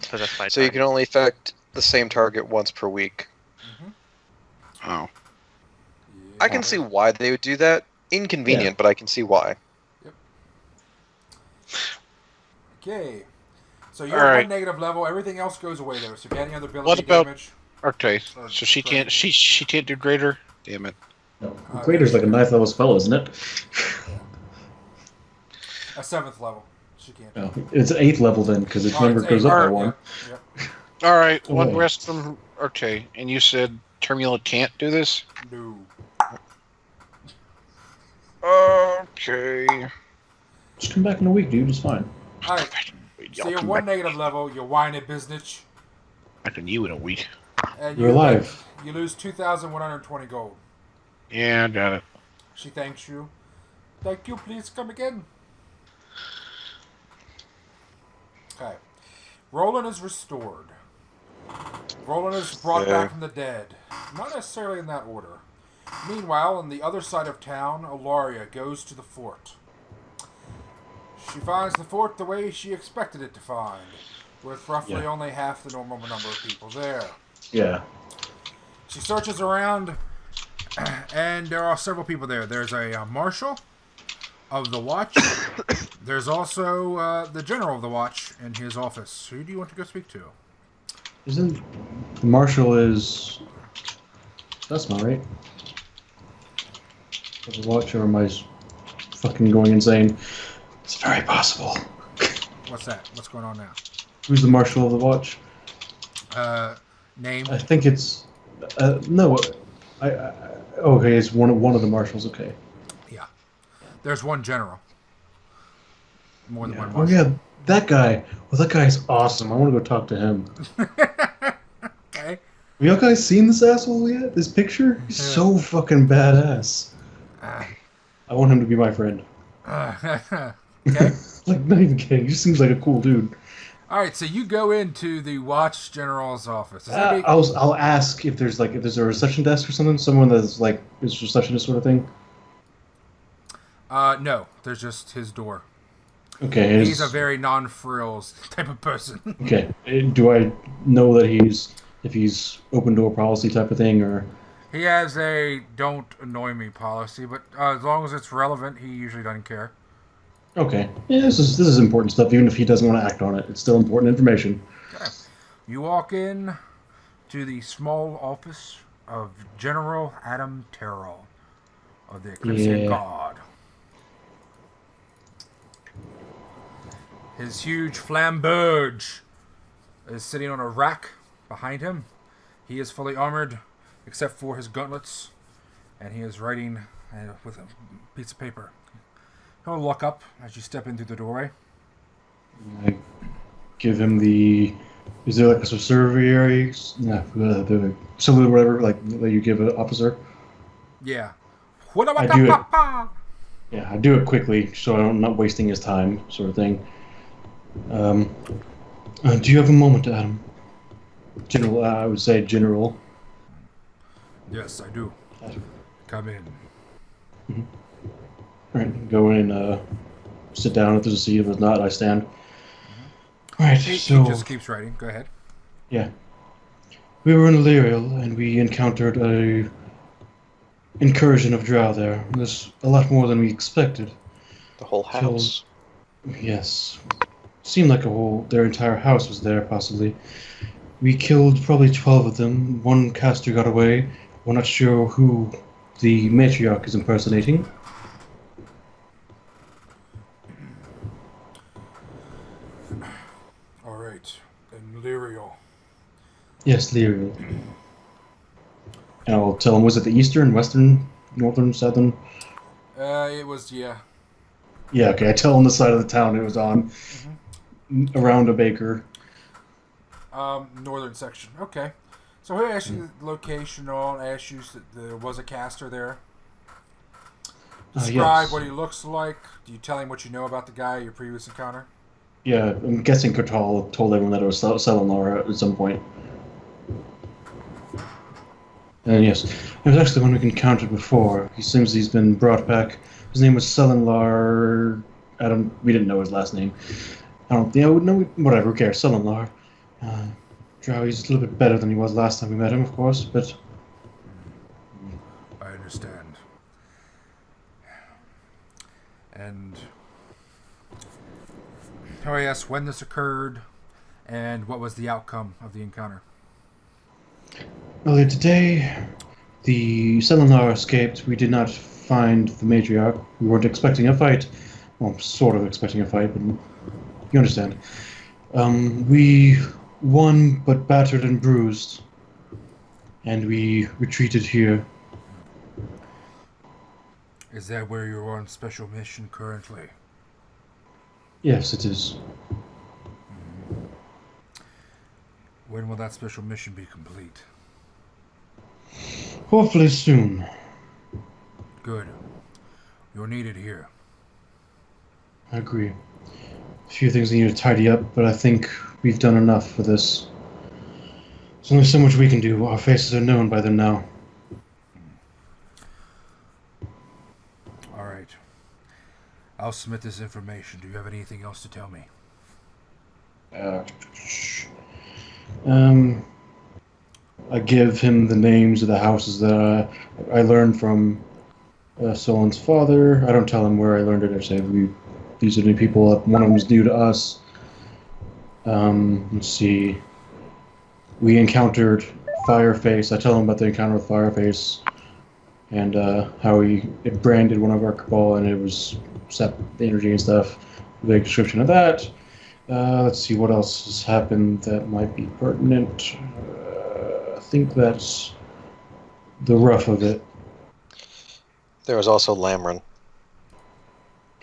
Specified So you time. can only affect the same target once per week. Oh. I can see why they would do that. Inconvenient, but I can see why. Okay. So you're All at right. 1 negative level. Everything else goes away, though. So if you have any other ability What about- damage... Okay, so she can't. She can't do greater. Damn it. No. Greater's like a 9th level spell, isn't it? A 7th level. She can't do No, it's 8th level then, because it Oh, never it's goes 8th. up by Yep, 1. Yep. All right, one Oh. rest from. Okay, and you said Termula can't do this. No. Okay. Just come back in a week, dude. It's fine. Alright. So you're 1 negative level. You're whining business. Back on you in a week. And You're you alive. You lose 2,120 gold. Yeah, I got it. She thanks you. Thank you, please come again. Okay. Rolun is restored. Rolun is brought back from the dead. Not necessarily in that order. Meanwhile, on the other side of town, Ilaria goes to the fort. She finds the fort the way she expected it to find, with roughly only half the normal number of people there. Yeah. She searches around, and there are several people there. There's a marshal of the watch. There's also the general of the watch in his office. Who do you want to go speak to? Isn't the marshal is... That's not right. The watch, or am I fucking going insane? It's very possible. What's that? What's going on now? Who's the marshal of the watch? Name? I think it's... no. Okay, it's one of the marshals, okay. Yeah. There's one general. More than one Oh marshal. yeah, that guy. Well, that guy's awesome. I want to go talk to him. Okay. Have y'all guys seen this asshole yet? This picture? He's so fucking badass. I want him to be my friend. Okay. Like, not even kidding. He just seems like a cool dude. All right, so you go into the watch general's office. I'll ask if there's a reception desk or something. Someone that's like is receptionist sort of thing. No, there's just his door. Okay. He's a very non-frills type of person. Okay. Do I know that if he's open door policy type of thing, or? He has a don't annoy me policy, but as long as it's relevant, he usually doesn't care. Okay. Yeah, this is important stuff. Even if he doesn't want to act on it, it's still important information. Okay. You walk in to the small office of General Adam Terrell of the Eclipsian Guard. His huge flamberge is sitting on a rack behind him. He is fully armored, except for his gauntlets, and he is writing with a piece of paper. He'll look up as you step in through the doorway. I give him the... Is there like a subserviary? No, the salute, whatever, like that you give an officer? Yeah. I do it. Yeah, I do it quickly, so I'm not wasting his time, sort of thing. Do you have a moment, Adam? General, I would say General. Yes, I do. Come in. Mm-hmm. Alright, go in, sit down if there's a seat. If there's not, I stand. Alright, so... He just keeps writing. Go ahead. Yeah. We were in Leriel, and we encountered a incursion of drow there. There's a lot more than we expected. The whole house? Yes. Seemed like their entire house was there, possibly. We killed probably 12 of them. One caster got away. We're not sure who the matriarch is impersonating. Alright. And Leriel. Yes, Leriel. And I'll tell him, was it the eastern, western, northern, southern? It was, yeah. Yeah, okay, I tell him the side of the town it was on. Mm-hmm. Around a baker. Northern section. Okay. So who asked you the location on? Asked you that there was a caster there? Describe yes. what he looks like. Do you tell him what you know about the guy, your previous encounter? Yeah, I'm guessing Kurtal told everyone that it was Sollyn at some point. And yes, it was actually one we encountered before. He seems he's been brought back. His name was Sollyn. We didn't know his last name. Whatever, who cares? Sollyn. Drow, he's a little bit better than he was last time we met him, of course, but... I understand. And... I asked when this occurred, and what was the outcome of the encounter. Earlier today, the Sollyn escaped. We did not find the matriarch. We weren't expecting a fight. Well, sort of expecting a fight, but you understand. We won, but battered and bruised. And we retreated here. Is that where you're on special mission currently? Yes, it is. When will that special mission be complete? Hopefully soon. Good. You're needed here. I agree. A few things need to tidy up, but I think we've done enough for this. There's only so much we can do. Our faces are known by them now. All right. I'll submit this information. Do you have anything else to tell me? I give him the names of the houses that I learned from Sollyn's father. I don't tell him where I learned it. I say these are the people. One of them is new to us. Let's see. We encountered Fireface. I tell him about the encounter with Fireface and how it branded one of our cabal and it was set the energy and stuff. A big description of that. Let's see what else has happened that might be pertinent. I think that's the rough of it. There was also Lamron.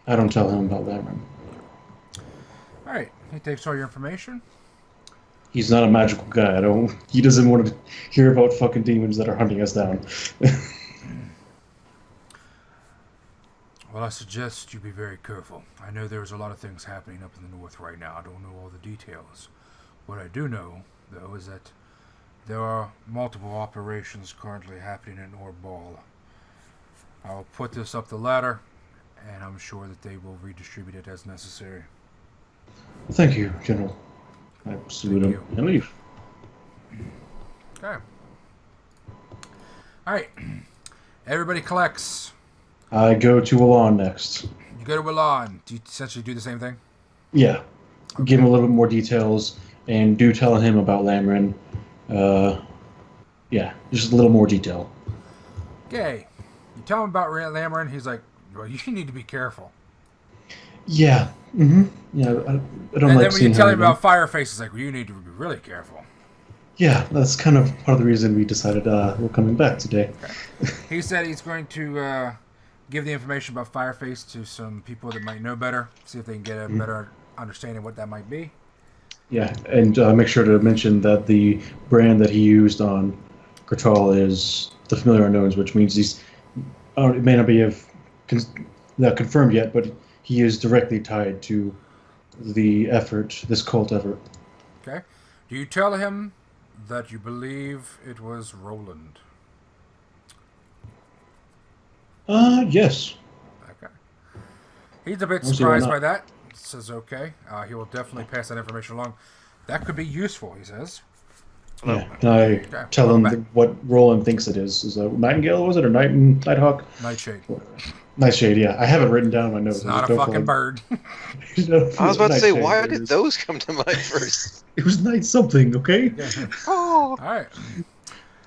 I don't tell him about Lamron. All right. He takes all your information. He's not a magical guy. He doesn't want to hear about fucking demons that are hunting us down. Well, I suggest you be very careful. I know there's a lot of things happening up in the north right now. I don't know all the details. What I do know, though, is that there are multiple operations currently happening in Orbal. I'll put this up the ladder, and I'm sure that they will redistribute it as necessary. Thank you, General. I salute him and leave. Okay. All right. Everybody collects. I go to Alon next. You go to Rolun. Do you essentially do the same thing? Yeah. Okay. Give him a little bit more details, and do tell him about Lamron. Yeah, just a little more detail. Okay. You tell him about Lamron, he's like, well, you need to be careful. Yeah. Mm-hmm. Yeah, I don't and like then when seeing you tell him him about Fireface, it's like, well, you need to be really careful. Yeah, that's kind of part of the reason we decided we're coming back today. Okay. He said he's going to give the information about Fireface to some people that might know better, see if they can get a better understanding of what that might be. Yeah, and make sure to mention that the brand that he used on Kurtal is the Familiar Unknowns, which means it may not be not confirmed yet, but he is directly tied to the effort, this cult effort. Okay. Do you tell him that you believe it was Roland? Yes. Okay. He's a bit surprised by that. Says okay. He will definitely pass that information along. That could be useful, he says. Yeah. Can I tell him what Roland thinks it is? Is it Nightingale, was it, or Nighthawk? Nightshade. Nightshade, yeah. I have it written down in my notes. It's not a fucking bird. I was about to say, why did those come to mind first? It was night something, okay? Oh. All right.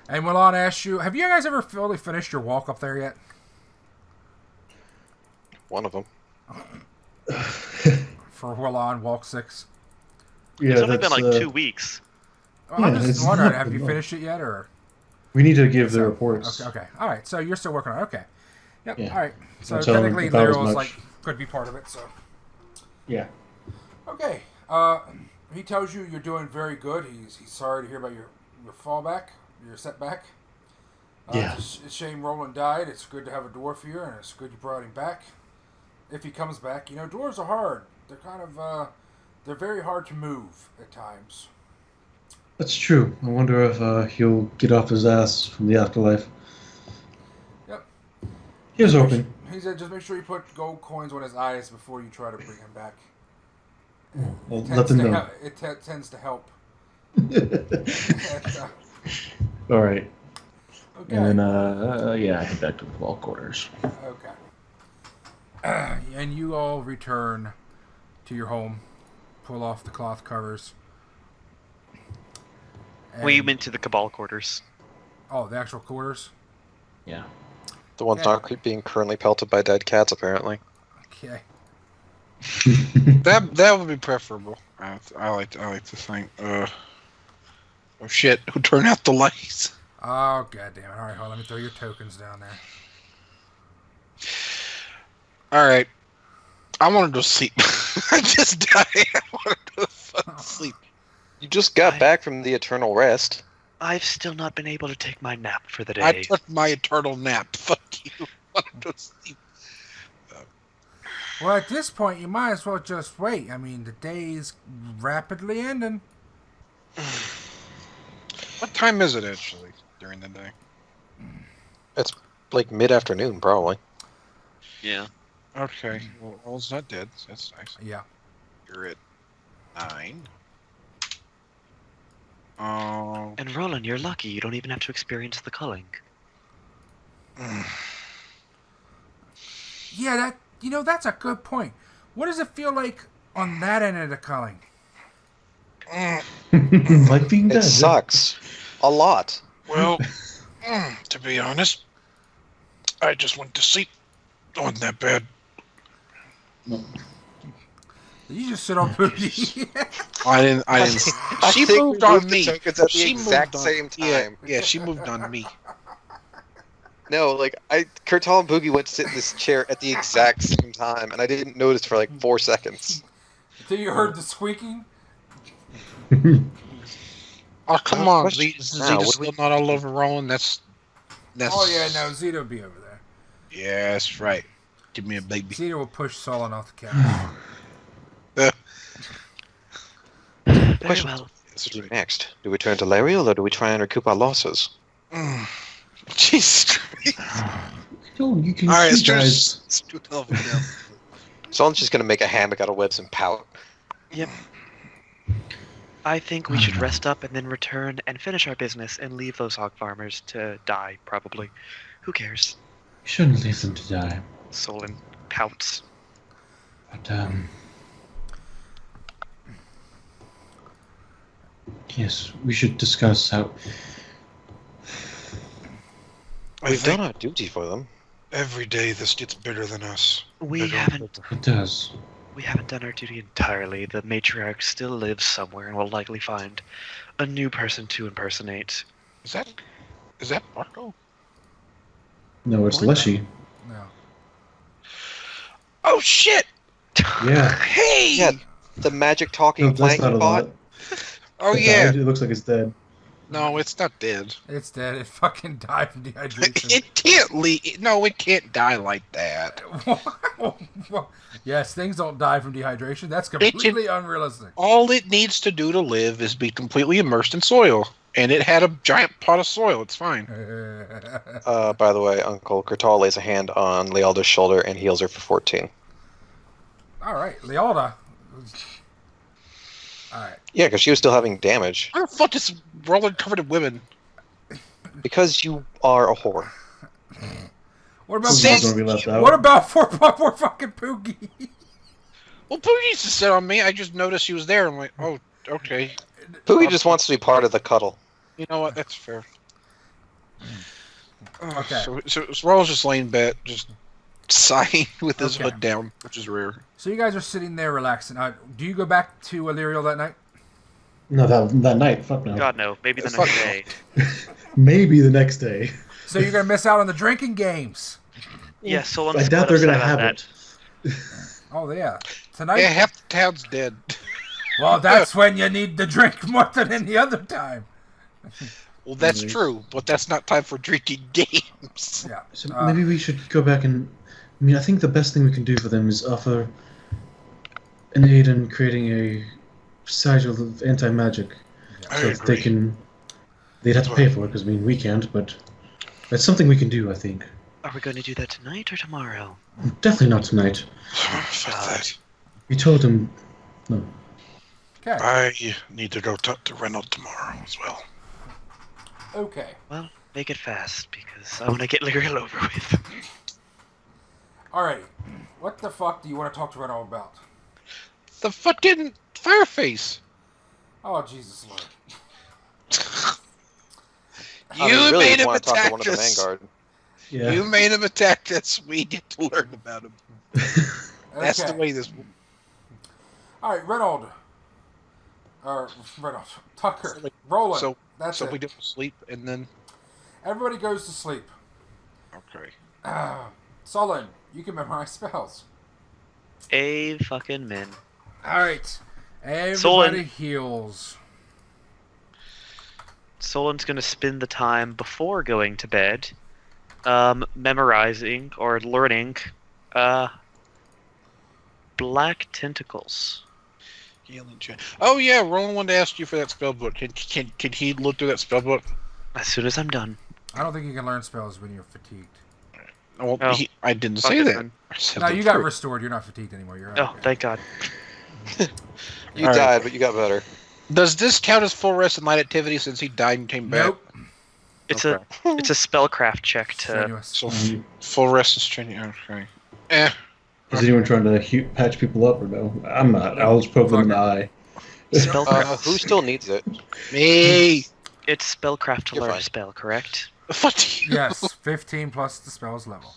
And Milan asked you, have you guys ever fully finished your walk up there yet? One of them. For Milan, walk 6? Yeah, it's only been like 2 weeks. Well, I'm just wondering, have you finished it yet, or? We need to give the reports. Okay. All right. So you're still working on it. Okay. Yep. Yeah. All right. So I'll technically, Leryl's could be part of it. So. Yeah. Okay. He tells you you're doing very good. He's sorry to hear about your fallback, your setback. Yeah. It's a shame Roland died. It's good to have a dwarf here, and it's good you brought him back. If he comes back, dwarves are hard. They're kind of they're very hard to move at times. That's true. I wonder if he'll get off his ass from the afterlife. Yep. Here's hoping. He said just make sure you put gold coins on his eyes before you try to bring him back. Well, let them know. It tends to help. All right. Okay. And then, I head back to the wall quarters. Okay. And you all return to your home, pull off the cloth covers. We went to the cabal quarters. Oh, the actual quarters? Yeah. The ones not being currently pelted by dead cats, apparently. Okay. That would be preferable. I like to think. Oh shit! Who turned out the lights? Oh god damn it! All right, hold on. Let me throw your tokens down there. All right. I want to go sleep. I just died. I want to go fucking sleep. You just got back from the eternal rest. I've still not been able to take my nap for the day. I took my eternal nap. Fuck you. I want to go sleep. Well, at this point, you might as well just wait. I mean, the day is rapidly ending. What time is it actually during the day? It's like mid-afternoon, probably. Yeah. Okay. Well, Roll's not dead. So that's nice. Yeah. You're at 9. Oh. And Rolun, you're lucky. You don't even have to experience the culling. Yeah, that's a good point. What does it feel like on that end of the culling? Like being dead. It sucks. A lot. Well, to be honest, I just went to sleep on that bed. Did you just sit on Booty? I didn't. She moved on me. At the She exact moved on- same time. Yeah, she moved on me. No, like Kurtal and Boogie went to sit in this chair at the exact same time, and I didn't notice for like 4 seconds. Until you heard the squeaking? Oh, come Well, on. question Is now, Zeta what do still not all over Rolling? That's... Oh, yeah, no, Zeta will be over there. Yeah, that's right. Give me a baby. Zeta will push Sollyn off the couch. Very Question. well. What do we do next? Do we turn to Leriel, or do we try and recoup our losses? Jesus Christ. No, you can Alright, see, guys. let's do 12 now. Someone's just gonna make a hammock out of webs and pout. Yep. I think we should rest up and then return and finish our business and leave those hog farmers to die, probably. Who cares? We shouldn't leave them to die. Sollyn pouts. But, yes, we should discuss how... I We've think done our duty for them. every day this gets bigger than us. We I don't- haven't It does. We haven't done our duty entirely. The matriarch still lives somewhere and will likely find a new person to impersonate. Is that Marco? No, it's What? Leshy. No. Oh shit! Yeah. Hey! Yeah, the magic talking No, that's plant not you a bought. lot. Oh It yeah. died. It looks like it's dead. No, it's not dead. It's dead. It fucking died from dehydration. It can't No, it can't die like that. Yes, things don't die from dehydration. That's completely unrealistic. All it needs to do to live is be completely immersed in soil. And it had a giant pot of soil. It's fine. By the way, Uncle Kurtal lays a hand on Lealda's shoulder and heals her for 14. All right, Lealda. All right. Yeah, because she was still having damage. Why the fuck is Rolling covered in women? Because you are a whore. What about Poogie's gonna be left out. What about 4.4 fucking Poogie? Well, Poogie used to sit on me. I just noticed she was there. I'm like, oh, okay. Poogie just wants to be part of the cuddle. You know what? That's fair. Okay. So Roll's just laying back, just sighing with his Okay. hood down, which is rare. So you guys are sitting there relaxing. Do you go back to Illyriel that night? No, that night. Fuck no. God, no. Maybe the Fuck next no. day. Maybe the next day. So you're gonna miss out on the drinking games. Yeah, Sollyn's I doubt quite they're gonna upset have about it. Oh yeah, tonight. Yeah, half the town's dead. Well, that's when you need to drink more than any other time. Well, that's Nice. true, but that's not time for drinking games. Yeah. So maybe we should go back and... I mean, I think the best thing we can do for them is offer an aid in creating a sigil of anti-magic. I So that they agree. can... They'd have to pay for it, because, I mean, we can't, but... That's something we can do, I think. Are we going to do that tonight or tomorrow? Definitely not tonight. Fuck that. We told them... No. Okay. I need to go talk to Reynolds tomorrow as well. Okay. Well, make it fast, because I want to get Leriel over with. Alrighty. What the fuck do you want to talk to Renault about? The fucking Fireface. Oh Jesus Lord. I You mean, really made him want to talk to attack one of the us. Vanguard. Yeah. You made him attack us. We get to learn about him. That's the Okay. way this. Alright, Renault. Or Renault. Tucker. So, like, Rolun. so- That's So it. we don't sleep, and then Everybody goes to sleep. okay. Sollyn, you can memorize spells. A fucking min. Alright. Everybody Sollyn. heals. Sollyn's going to spend the time before going to bed, memorizing or learning black tentacles. Oh yeah, Rolun wanted to ask you for that spell book. Can he look through that spell book? As soon as I'm done. I don't think you can learn spells when you're fatigued. Well, Oh. I didn't Fuck say it that. then. I said No, the you got truth. restored. You're not fatigued anymore. You're Oh, okay. thank God. You All right. died, but you got better. Does this count as full rest and light activity since he died and came back? Nope. It's Okay. a spellcraft check to. Strenuous. So full rest is training. Okay. Is anyone trying to patch people up or no? I'm not. I'll just poke them in the eye. Spellcraft. Who still needs it? Me. It's spellcraft to You're learn fine. a spell, correct? What? Yes, 15 plus the spell's level.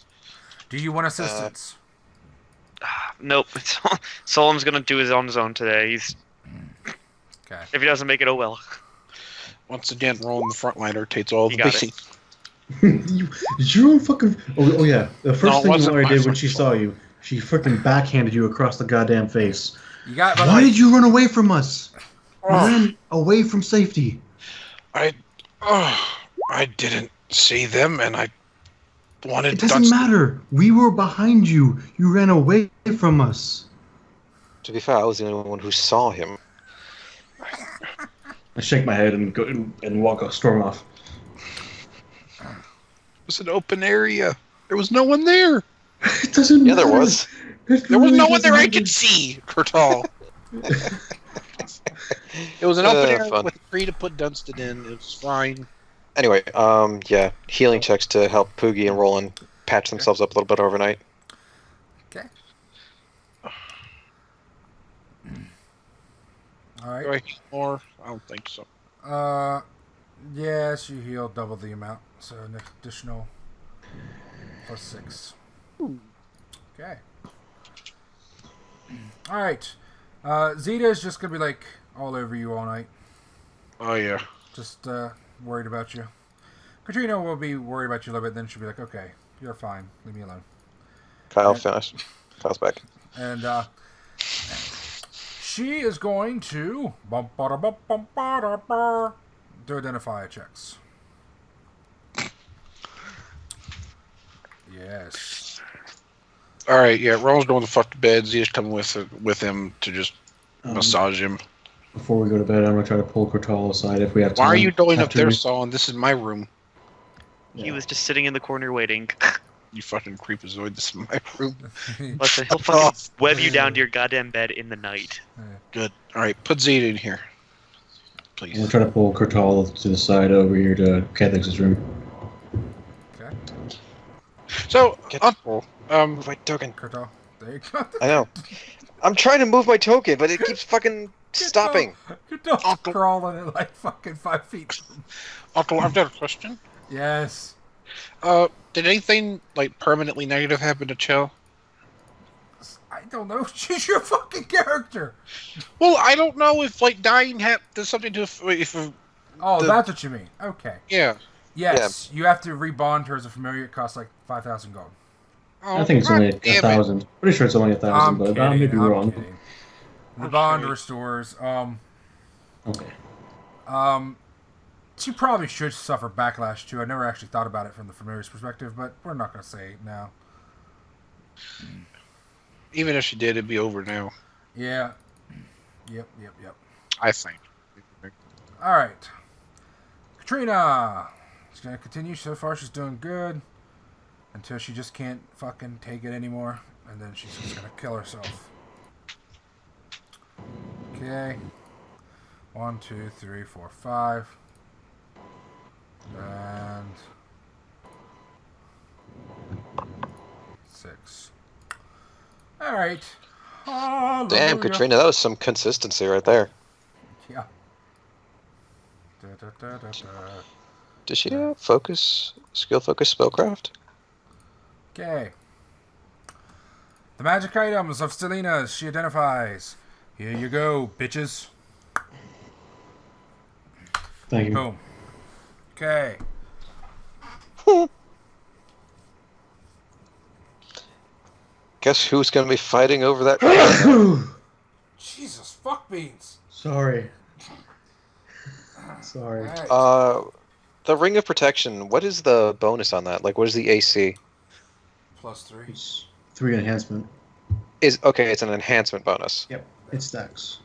Do you want assistance? Nope. Solemn's gonna do his on his own today. Okay. If he doesn't make it, oh well. Once again, Rolun the frontliner takes all the You got beating. Did you fucking? Oh yeah. The No, first it thing wasn't Ilaria my did when she fault. saw you, she freaking backhanded you across the goddamn face. You got my Why did you run away from us? You Oh. ran away from safety. I didn't see them, and I wanted. It doesn't matter. We were behind you. You ran away from us. To be fair, I was the only one who saw him. I shake my head and go and walk storm off. It was an open area. There was no one there. It doesn't Yeah, matter. there was. There was no one there I could see, Kurtal. It was an open area Fun. with a tree to put Dunstan in. It was fine. Anyway, yeah, healing checks to help Poogie and Rolun patch themselves up a little bit overnight. Okay. Do Alright. I heal more? I don't think so. Yes, you heal double the amount. So an additional plus 6. Okay. Alright. Zeta is just gonna be like all over you all night. Oh yeah. Just worried about you. Katrina will be worried about you a little bit, then she'll be like, okay, you're fine. Leave me alone. Kyle finished. Kyle's back. And she is going to do identify checks. Yes. All right. Yeah. Rolun's going to fuck to bed. Zeta's coming with him to just Um, massage him. Before we go to bed, I'm gonna try to pull Kurtal aside if we have time. Why are you going up After there, we- Sollyn? This is my room. He was just sitting in the corner waiting. You fucking creepazoid. This is my room. Listen, he'll fucking web you down to your goddamn bed in the night. Good. All right. Put Zeta in here, I'm gonna please. try to pull Kurtal to the side over here to Cathex's room. Okay. So, Get Uncle, Move my token. Kurtal. There you go. I know. I'm trying to move my token, but it keeps fucking stopping. Kurtal Uncle. crawling at like fucking 5 feet. Uncle, I've got a question. Yes. Did anything like permanently negative happen to Chell? I don't know. She's your fucking character. Well, I don't know if like dying does something to if Oh, The- that's what you mean. Okay. yeah. Yes, you have to rebond her as a familiar. It costs like 5,000 gold. Oh, I think it's God only damn it. 1,000. Pretty sure it's only 1,000, I'm but kidding. I may be I'm wrong. kidding. The bond Okay. restores. Okay. She probably should suffer backlash too. I never actually thought about it from the familiar's perspective, but we're not going to say it now. Even if she did, it'd be over now. Yeah. Yep. I think. All right. Katrina. She's going to continue. So far, she's doing good. Until she just can't fucking take it anymore. And then she's just going to kill herself. Okay. 1, 2, 3, 4, 5. And 6. All right. Damn, Hallelujah. Katrina, that was some consistency right there. Yeah. Da, da, da, da, da. Does she have skill focus spellcraft? Okay. The magic items of Stelina's she identifies. Here you go, bitches. Thank you. Boom. Okay. Guess who's gonna be fighting over that? Jesus, fuck beans. Sorry. Sorry. All right. The Ring of Protection. What is the bonus on that? Like, what is the AC? +3. It's 3 enhancement. It's an enhancement bonus. Yep, it stacks.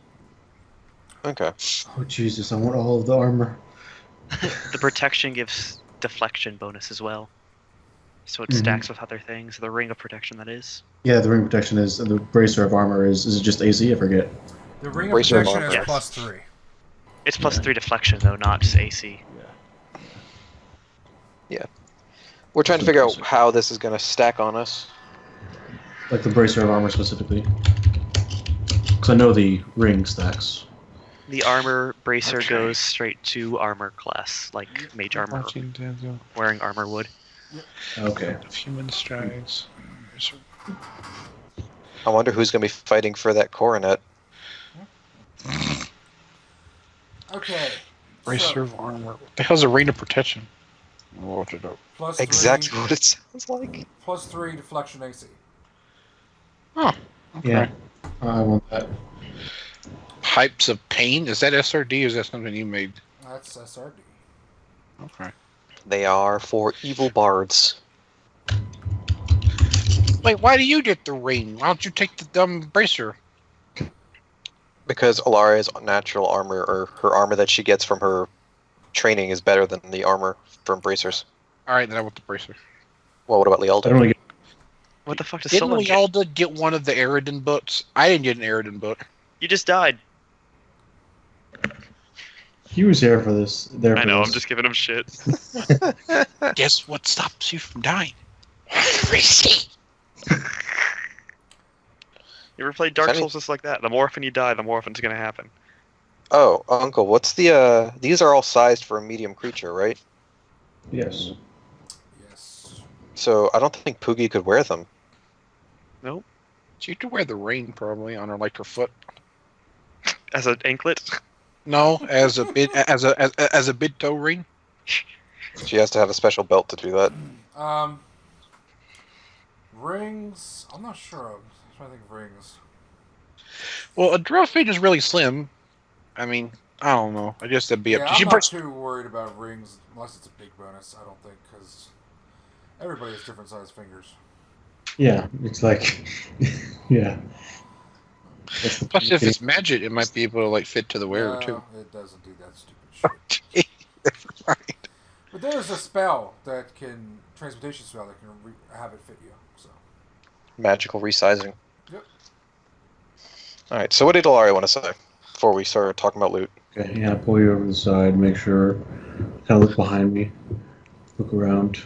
Okay. Oh Jesus, I want all of the armor. The protection gives deflection bonus as well. So it stacks with other things. The ring of protection, that is. Yeah, the ring protection is the bracer of armor is it just AC? I forget. The ring of Bracer of protection is armor. Yes. +3. It's plus 3 deflection though, not just AC. We're trying to figure out how this is going to stack on us. Like the bracer of armor specifically. Because I know the ring stacks. The armor bracer goes straight to armor class, like mage armor. Wearing armor would. Okay. Human strides. I wonder who's going to be fighting for that coronet. Okay. Bracer of armor. What the hell's a ring of protection? I'll look it up. +3, Exactly what it sounds like. +3 deflection AC. Oh, okay. Yeah. I want that. Pipes of Pain? Is that SRD or is that something you made? That's SRD. Okay. They are for evil bards. Wait, why do you get the ring? Why don't you take the dumb bracer? Because Ilaria's natural armor, or her armor that she gets from her training, is better than the armor from bracers. Alright, then I want the bracer. Well, what about I don't Lealda? really get What the fuck does Didn't Sollyn get? Lealda get one of the Eridan books? I didn't get an Eridan book. You just died. he was here for this. I know, I'm just giving him shit. Guess what stops you from dying? Heresy! You ever played Dark Funny. Souls just like that? The more often you die, the more often it's gonna happen. Oh, Uncle, what's the, these are all sized for a medium creature, right? Yes. Yes. So I don't think Poogie could wear them. Nope. She could wear the ring probably on her like her foot. As an anklet? No, as a bid as a bid toe ring. She has to have a special belt to do that. Rings. I'm not sure. I'm trying to think of rings. Well, a drow feet is really slim. I mean, I don't know. I guess that'd be Yeah, up to I'm you. not too worried about rings unless it's a big bonus. I don't think because everybody has different sized fingers. Yeah, it's like, yeah. That's the Plus, if it's magic, it might be able to like fit to the wearer No, too. it doesn't do that stupid shit. Right. But there's a spell that can transmutation spell that can have it fit you. So Magical resizing. Yep. Alright, so what did Ilaria want to say before we start talking about loot? Okay, yeah, I'll pull you over to the side, make sure, kind of look behind me, look around.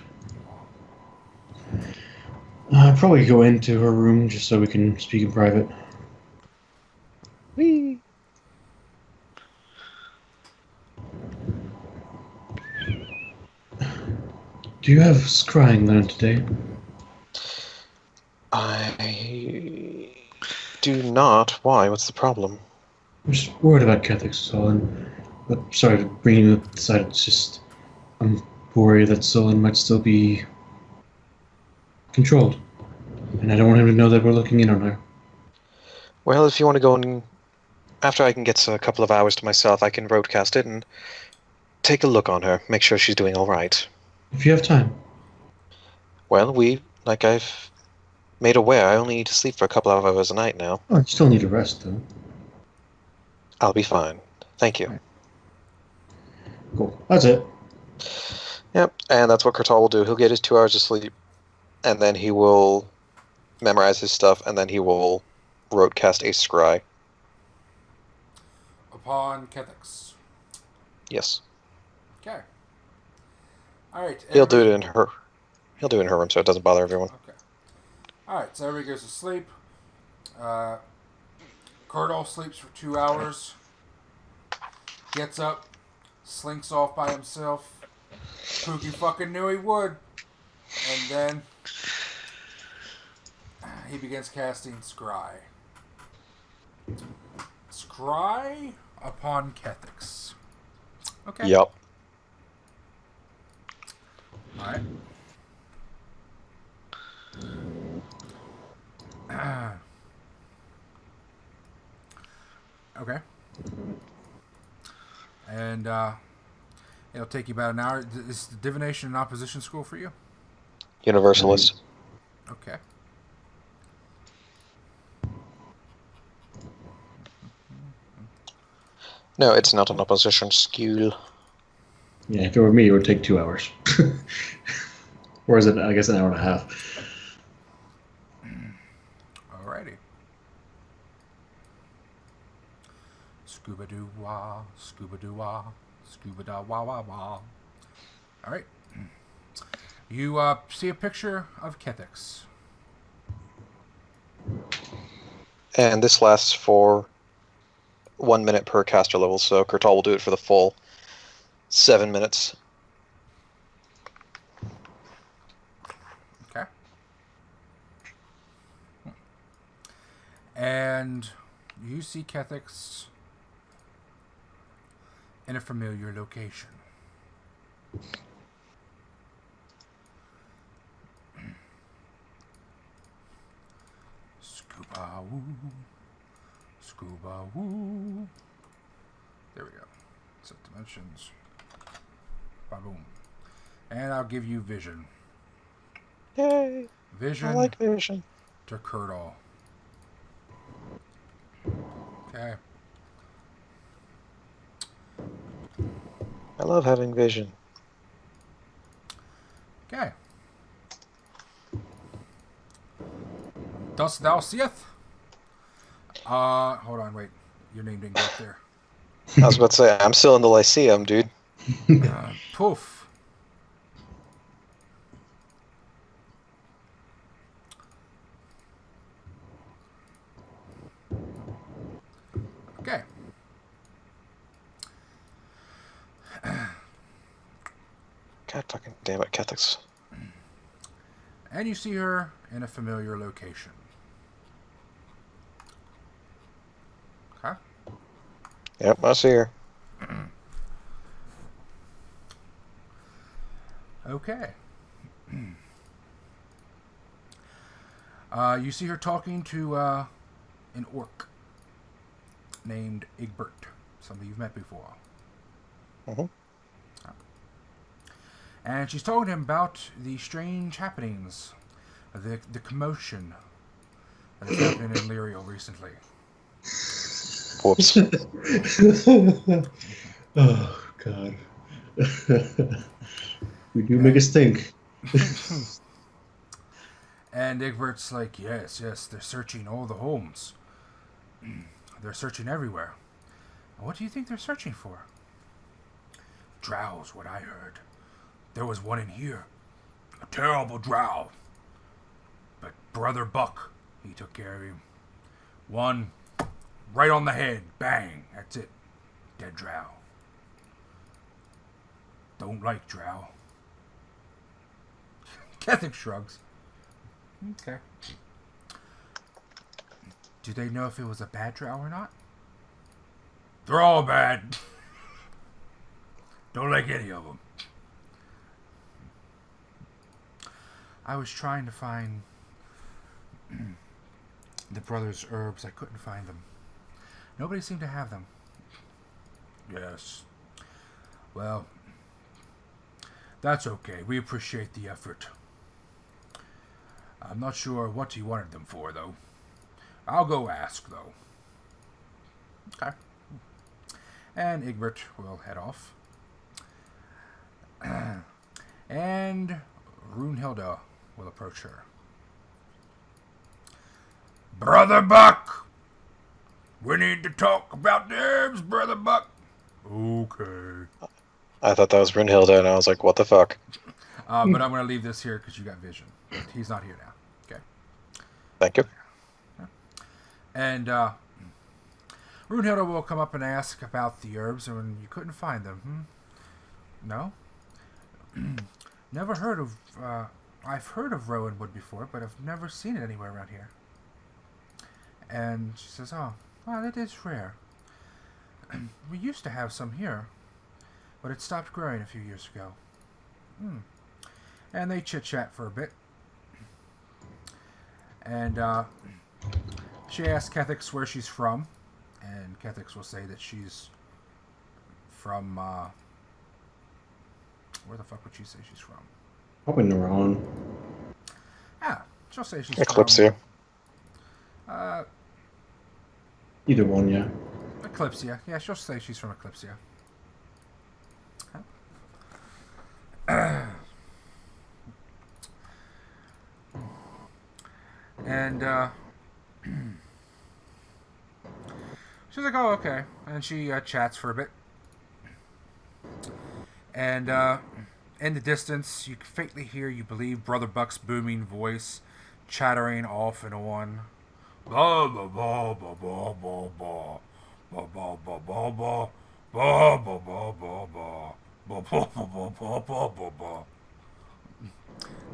I'd probably go into her room just so we can speak in private. Whee! Do you have scrying learned today? I do not. Why? What's the problem? I'm just worried about Catholics, Sollyn. But sorry to bring you to the side, it's just, I'm worried that Sollyn might still be controlled. And I don't want him to know that we're looking in on her. Well, if you want to go and... After I can get a couple of hours to myself, I can roadcast it and take a look on her. Make sure she's doing alright. If you have time. Well, like I've made aware, I only need to sleep for a couple of hours a night now. Oh, you still need a rest, though. I'll be fine. Thank you. Cool. That's it. Yep, and that's what Kurtal will do. He'll get his 2 hours of sleep, and then he will memorize his stuff, and then he will roadcast a scry. upon Kethix. Yes. Okay. All right. He'll do it in her. He'll do it in her room, so it doesn't bother everyone. Okay. All right. So everybody goes to sleep. Kurtal sleeps for 2 hours. Gets up, slinks off by himself. Pookie fucking knew he would. And then he begins casting Scry. Scry upon Kethix. Okay. Yep. Alright. Okay. And it'll take you about an hour. Is the divination and opposition school for you? Universalist. Okay. No, it's not an opposition skill. Yeah, if it were me, it would take 2 hours. Or is it, I guess, an hour and a half. Alrighty. Scuba doo wah, scuba doo wah, scuba da wah wah wah. Alright. You see a picture of Kethix. And this lasts for 1 minute per caster level, so Kurtal will do it for the full 7 minutes. Okay. And you see Kethix in a familiar location. Scuba woo. Scuba woo. There we go. Set dimensions. Ba-boom. And I'll give you vision. Yay! Vision I like vision. to Kurtal. Okay. I love having vision. Okay. Dost thou seeth? Hold on, wait. Your name didn't get there. I was about to say, I'm still in the Lyceum, dude. Poof. Okay. God fucking damn it, Kethix. And you see her in a familiar location. Okay. Yep, I see her. Okay. You see her talking to an orc named Egbert, somebody you've met before. Mm-hmm. And she's talking to him about the strange happenings, the commotion that has happened in Leriel recently. Whoops. Oh, God. We do make us think. And Egbert's like, yes, they're searching all the homes. They're searching everywhere. What do you think they're searching for? Drow's what I heard. There was one in here. A terrible drow. But Brother Buck, he took care of him. One right on the head. Bang. That's it. Dead drow. Don't like drow. Kethix shrugs. Okay. Do they know if it was a bad drow or not? They're all bad. Don't like any of them. I was trying to find the brothers' herbs. I couldn't find them. Nobody seemed to have them. Yes. Well, that's okay. We appreciate the effort. I'm not sure what he wanted them for, though. I'll go ask, though. Okay. And Egbert will head off. And Runhilda will approach her. Brother Buck! We need to talk about the herbs, Brother Buck. Okay. I thought that was Brunhilde, and I was like, what the fuck? But I'm going to leave this here because you got vision. He's not here now. Okay. Thank you. And Runhilda will come up and ask about the herbs when you couldn't find them. No? Never heard of... I've heard of Rowanwood before, but I've never seen it anywhere around here. And she says, oh, well, it is rare. We used to have some here, but it stopped growing a few years ago. And they chit-chat for a bit. And she asks Kethix where she's from, and Kethix will say that she's from... where the fuck would she say she's from? Probably Neuron. Ah, she'll say she's Eclipsia. from... Either one, yeah. Eclipsia. Yeah, she'll say she's from Eclipsia. And she's like, oh, okay. And she chats for a bit. And in the distance, you can faintly hear, you believe, Brother Buck's booming voice chattering off and on. Blah, blah, blah, blah, blah, blah, blah. Blah, blah, blah, blah, blah. Blah, blah, blah, blah, blah. Blah, blah, blah, blah, blah, blah, blah, blah.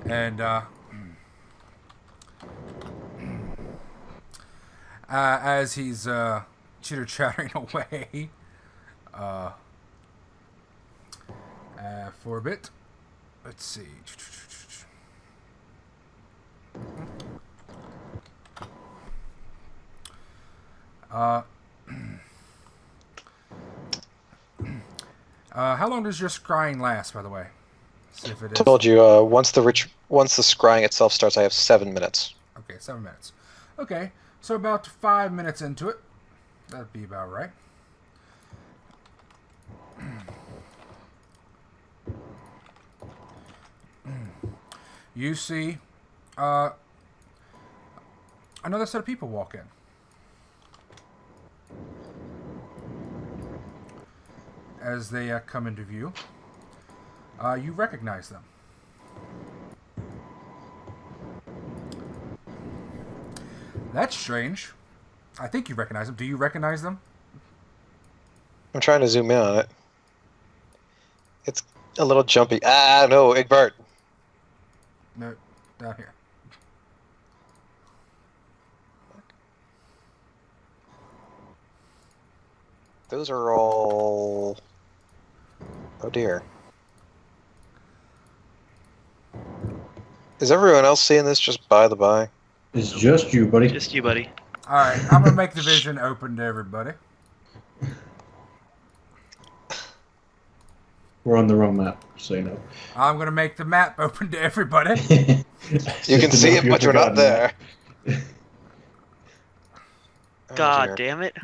And, as he's chitter-chattering away for a bit. Let's see. How long does your scrying last, by the way? See if it is. Told you, once the scrying itself starts, I have 7 minutes. Okay, 7 minutes. Okay, so about 5 minutes into it. That'd be about right. You see another set of people walk in. As they come into view, you recognize them. That's strange. I think you recognize them. Do you recognize them? I'm trying to zoom in on it. It's a little jumpy. Ah, no, Egbert. No, down here. Those are all... Oh dear. Is everyone else seeing this just by the by? It's just you, buddy. Just you, buddy. Alright, I'm going to make the vision open to everybody. We're on the wrong map, so you know. I'm going to make the map open to everybody. You can see it, but you're not there. Oh, God dear. damn it.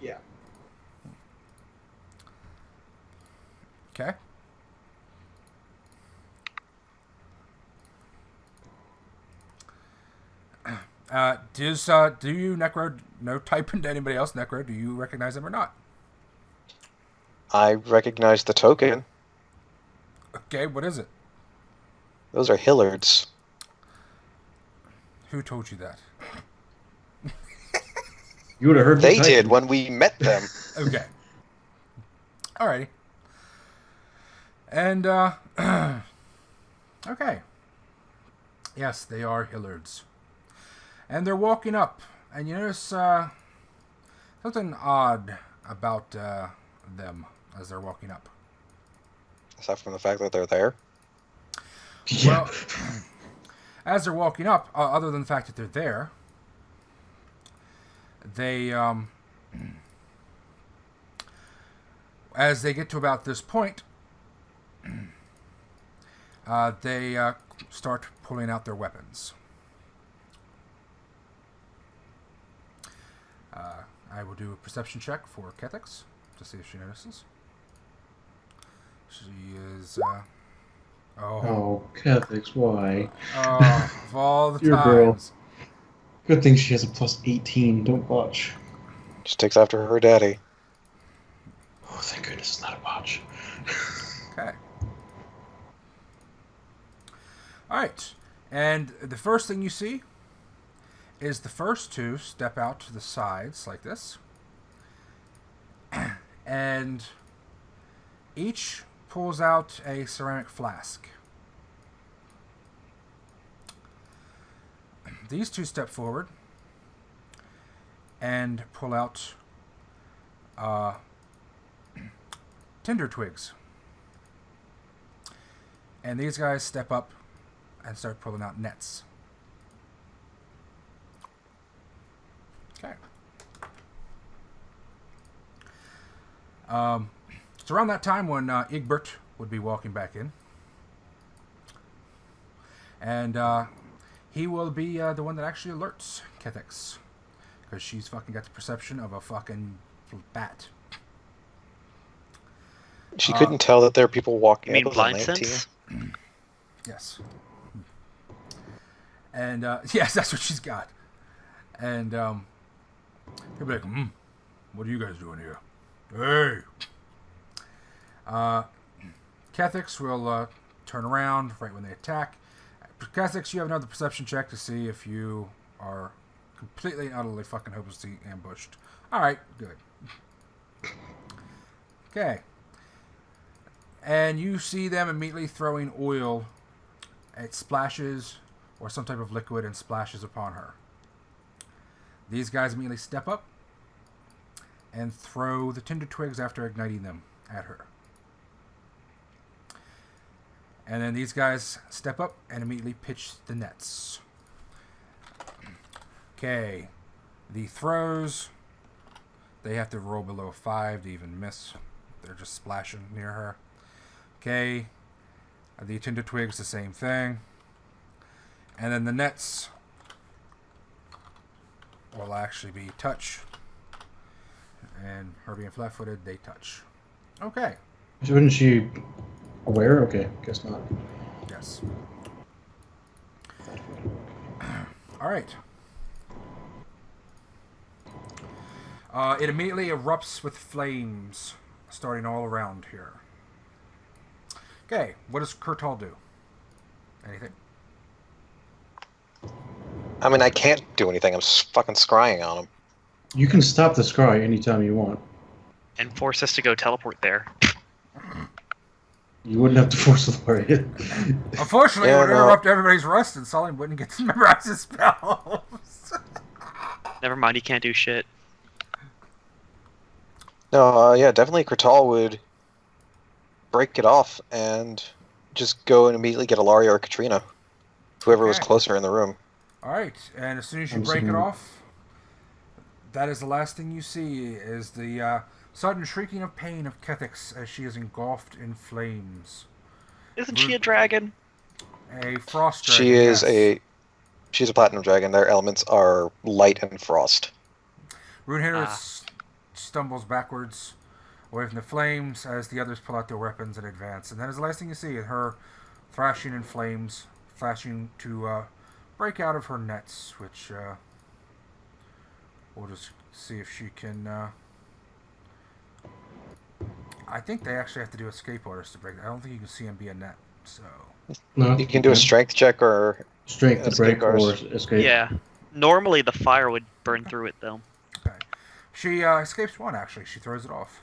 Yeah. Okay. Do you, Necro, no type into anybody else, Necro, do you recognize them or not? I recognize the token. Okay, what is it? Those are Hillards. Who told you that? You would have heard They me did typing. when we met them. Okay. Alrighty. And, okay. Yes, they are Hillards. And they're walking up, and you notice something odd about them as they're walking up. Aside from the fact that they're there. Yeah. Well, as they're walking up, other than the fact that they're there, they, as they get to about this point, they start pulling out their weapons. I will do a perception check for Kethix to see if she notices. She is, Oh, Kethix, why? of all the Your girl. times. Good thing she has a plus 18. Don't botch. Just takes after her daddy. Oh, thank goodness it's not a botch. Okay. Alright. And the first thing you see is the first two step out to the sides like this. And each pulls out a ceramic flask. These two step forward and pull out tinder twigs. And these guys step up and start pulling out nets. Okay. It's around that time when Egbert would be walking back in. And he will be the one that actually alerts Kethix. Because she's fucking got the perception of a fucking bat. She couldn't tell that there are people walking. You mean up with a blind lamp to sense? you? Yes. And, yes, that's what she's got. And, he'll be like, what are you guys doing here? Hey! Kethix will turn around right when they attack. Kethix, you have another perception check to see if you are completely and utterly fucking hopelessly ambushed. Alright, good. Okay. And you see them immediately throwing oil. It splashes, or some type of liquid, and splashes upon her. These guys immediately step up and throw the tinder twigs after igniting them at her. And then these guys step up and immediately pitch the nets. Okay. The throws, they have to roll below 5 to even miss. They're just splashing near her. Okay. The tinder twigs, the same thing. And then the nets will actually be touch. And her being flat-footed, they touch. Okay. Wasn't she aware? Okay, guess not. Yes. All right. It immediately erupts with flames, starting all around here. Okay, what does Kurtal do? Anything? I mean, I can't do anything. I'm fucking scrying on him. You can stop the scry anytime you want. And force us to go teleport there. You wouldn't have to force Ilaria. Unfortunately, Yeah, it would no. interrupt everybody's rest, and Sollyn wouldn't get to memorize his spells. Never mind, he can't do shit. No, yeah, definitely Kurtal would break it off and just go and immediately get Ilaria or Katrina. Whoever was Okay. closer in the room. All right, and as soon as you I'm break it seeing- off, that is the last thing you see is the sudden shrieking of pain of Kethix as she is engulfed in flames. Isn't she a dragon? A frost dragon. She's a platinum dragon. Their elements are light and frost. Runehitter stumbles backwards away from the flames as the others pull out their weapons and advance. And that is the last thing you see, her thrashing in flames, flashing to break out of her nets, which we'll just see if she can... I think they actually have to do escape orders to break it. I don't think you can see him be a net, so... No, You can do a strength check or strength to escape break or bars. escape. Yeah. Normally the fire would burn through it, though. Okay. She escapes one, actually. She throws it off.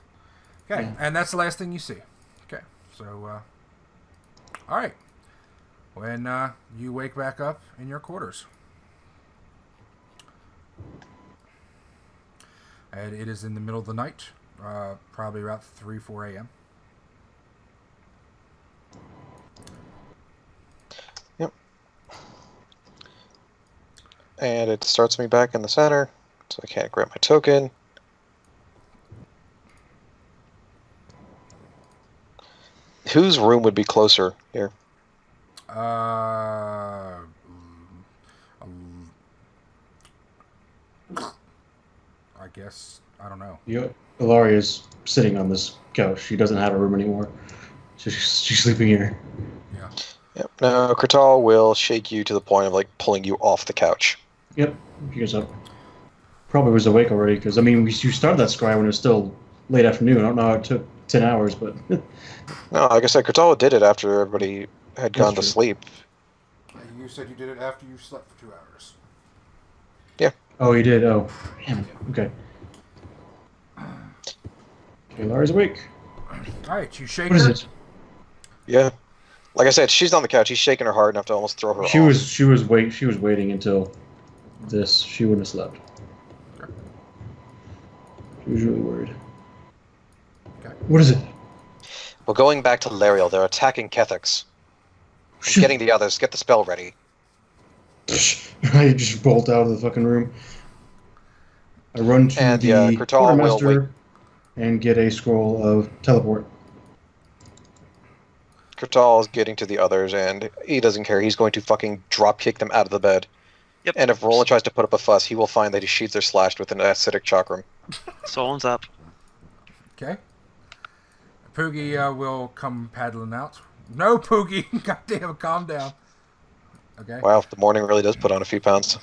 Okay, Yeah. and that's the last thing you see. Okay, so, alright. When you wake back up in your quarters. And it is in the middle of the night, probably about 3, 4 a.m. Yep. And it starts me back in the center, so I can't grab my token. Whose room would be closer here? I guess, I don't know. Ilaria's sitting on this couch. She doesn't have a room anymore. She's sleeping here. Yeah. Yep. No, Kurtal will shake you to the point of like pulling you off the couch. Yep, she gets up. Probably was awake already, because, I mean, you started that scry when it was still late afternoon. I don't know how it took 10 hours, but... No, like I said, Kurtal did it after everybody had That's gone to true. sleep. You said you did it after you slept for 2 hours. Oh, you did? Oh, damn it. Okay. Okay, Ilaria's awake. Alright, you shake What is her. it? Yeah. Like I said, she's on the couch. He's shaking her hard enough to almost throw her She off. was waiting until this. She wouldn't have slept. Okay. She was really worried. Okay. What is it? Well, going back to Leriel, they're attacking Kethix. I'm getting the others. Get the spell ready. I just bolt out of the fucking room. I run to And, the yeah, Kurtal will quartermaster and get a scroll of teleport. Kurtal's getting to the others, and he doesn't care. He's going to fucking drop kick them out of the bed. Yep. And if Rolun tries to put up a fuss, he will find that his sheets are slashed with an acidic chakram. Sollyn's up. Okay. Poogie will come paddling out. No, Poogie! Goddamn, calm down. Okay. Wow, the morning really does put on a few pounds.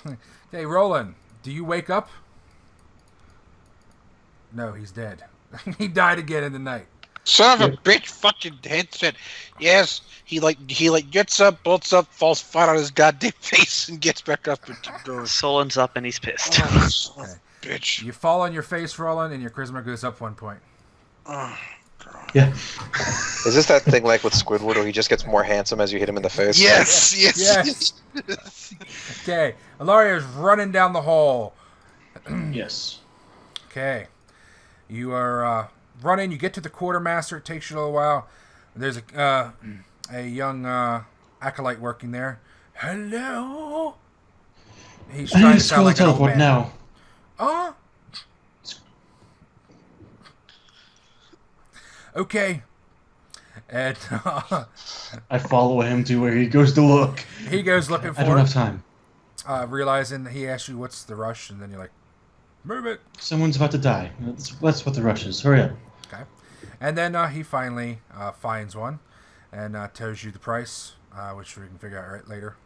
Hey, Rolun, do you wake up? No, he's dead. He died again in the night. Son of a bitch, fucking headset. Yes, he gets up, bolts up, falls flat on his goddamn face, and gets back up and goes. Sollyn's up and he's pissed. Oh, son of a bitch. You fall on your face, Rolun, and your charisma goes up 1 point. Oh, God. Yeah. Is this that thing like with Squidward where he just gets more handsome as you hit him in the face? Yes. Okay, Ilaria is running down the hall. Yes. Okay. You are running, you get to the quartermaster, it takes you a little while. There's a young acolyte working there. Hello? He's trying to sound like an old man. now. Okay. And I follow him to where he goes to look. he goes looking for I don't it, have time. realizing he asks you what's the rush, and then you're like, move it. Someone's about to die. That's what the rush is. Hurry up. Okay. And then he finally finds one and tells you the price, which we can figure out right later.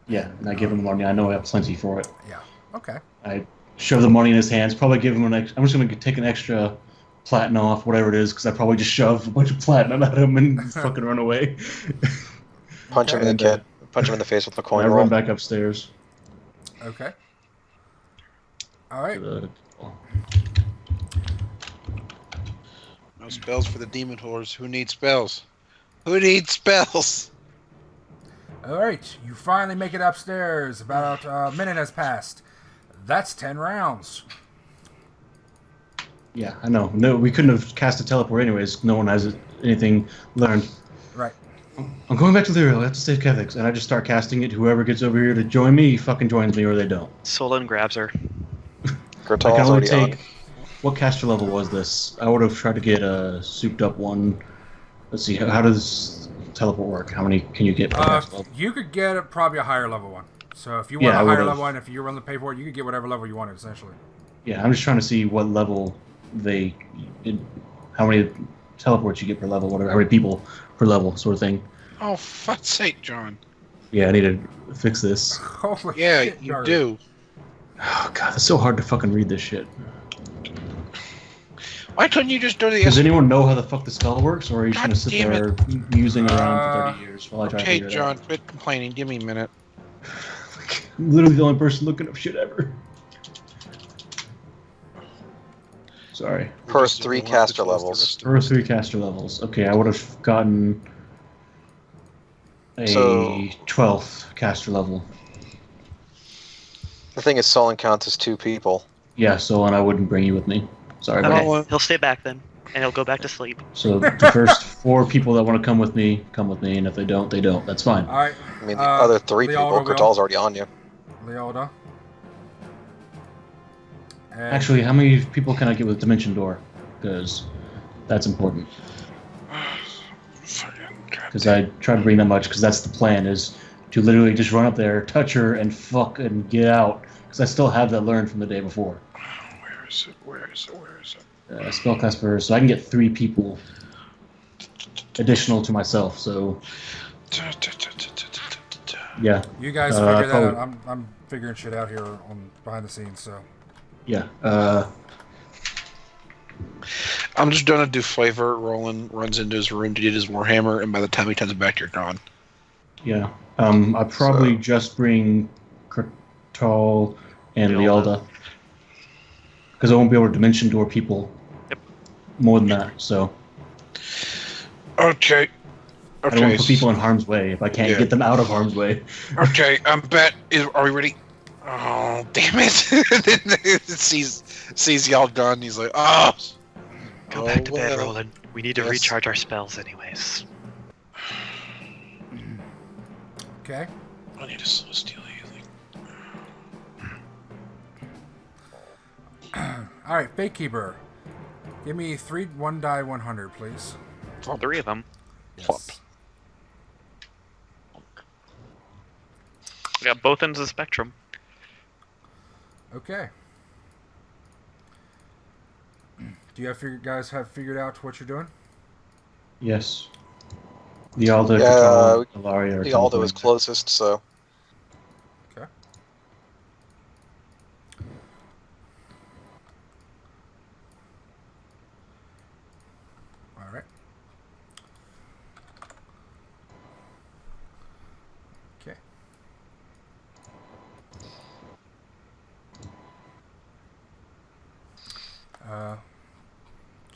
Yeah, and I give him money. I know I have plenty for it. Yeah. Okay. I shove the money in his hands. Probably give him I'm just going to take an extra platinum off, whatever it is, because I probably just shoved a bunch of platinum at him and fucking run away. Punch him in the face with a coin I roll. run back upstairs. Okay. All right. No spells for the demon whores. Who needs spells? Who needs spells? All right. You finally make it upstairs. About a minute has passed. That's 10 rounds. Yeah, I know. No, we couldn't have cast a teleport anyways. No one has anything learned. Right. I'm going back to Leriel. I have to save Kethix. And I just start casting it. Whoever gets over here to join me, fucking joins me, or they don't. Sollyn grabs her. Kurtal's already on. What caster level was this? I would have tried to get a souped up one. Let's see. How does teleport work? How many can you get per caster level? You could get probably a higher level one. So if you want Yeah, a I higher would've. level one, if you're willing to pay for it, you could get whatever level you wanted, essentially. Yeah, I'm just trying to see what level how many teleports you get per level, whatever, how many people per level, sort of thing. Oh, fuck's sake, John. Yeah, I need to fix this. Holy Yeah, shit, you Jarvis. do. Oh god, it's so hard to fucking read this shit. Why couldn't you just do the... Does anyone know how the fuck the spell works, or are you just God gonna sit damn there musing around for 30 years while I try to Okay, figure it John, out? quit complaining. Give me a minute. I'm literally the only person looking up shit ever. Sorry. First 3 caster levels. First 3 caster levels. Okay, I would have gotten a So- 12th caster level. The thing is, Sollyn counts as 2 people. Yeah, so and I wouldn't bring you with me. Sorry about Okay, that. he'll stay back then, and he'll go back to sleep. So the first 4 people that want to come with me, and if they don't, they don't. That's fine. All right. I mean, the other 3 people, Lealda will. Kurtal's already on you. Lealda. And Actually, how many people can I get with Dimension Door? Because that's important. Because I try to bring that much, because that's the plan, is to literally just run up there, touch her, and fuck and get out. Because I still have that learned from the day before. Where is it? Where is it? Where is it? Spellcast first, so I can get 3 people additional to myself. So yeah, you guys figure that probably- out. I'm figuring shit out here on behind the scenes. So yeah. I'm just gonna do flavor. Rolun runs into his room to get his warhammer, and by the time he comes back, you're gone. Yeah. I probably just bring Kurtal and Lealda. Lealda. Because I won't be able to Dimension Door people more than that, so Okay. I don't want to put people in harm's way if I can't Yeah. get them out of harm's way. Okay, I'm bet. Are we ready? Oh, damn it! sees y'all done. He's like, oh. Go back to bed, well. Rolun. We need to Yes. recharge our spells anyways. okay. I need to slow steal healing. All right, Fakekeeper. Give me 3 1 die 100, please. All 3 of them. Yes. We got both ends of the spectrum. Okay. Do you guys have figured out what you're doing? Yes. The Aldo, Yeah, Kurtal, Ilaria are The Aldo is teleporting. closest, so Okay. All right. Okay.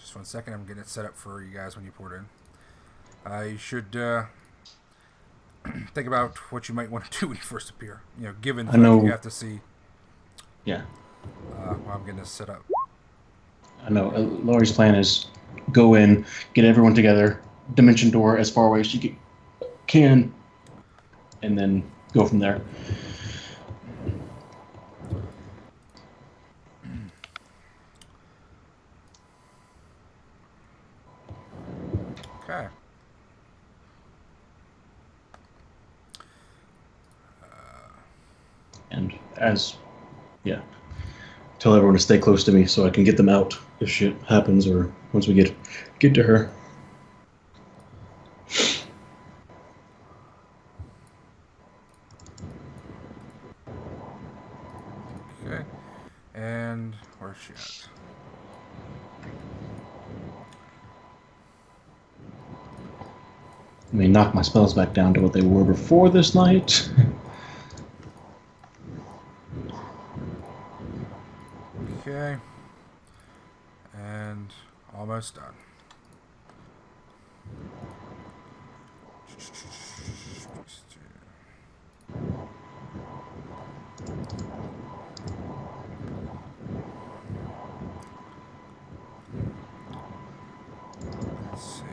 Just 1 second. I'm getting it set up for you guys when you port in. You should think about what you might want to do when you first appear. Given the I fact that know- you have to see Yeah. while I'm getting this set up. I know. Laurie's plan is go in, get everyone together, dimension door as far away as she can, and then go from there. Okay. And tell everyone to stay close to me so I can get them out if shit happens or once we get to her. Okay. And where's she at? I mean, knock my spells back down to what they were before this night. Okay. And almost done. Let's see.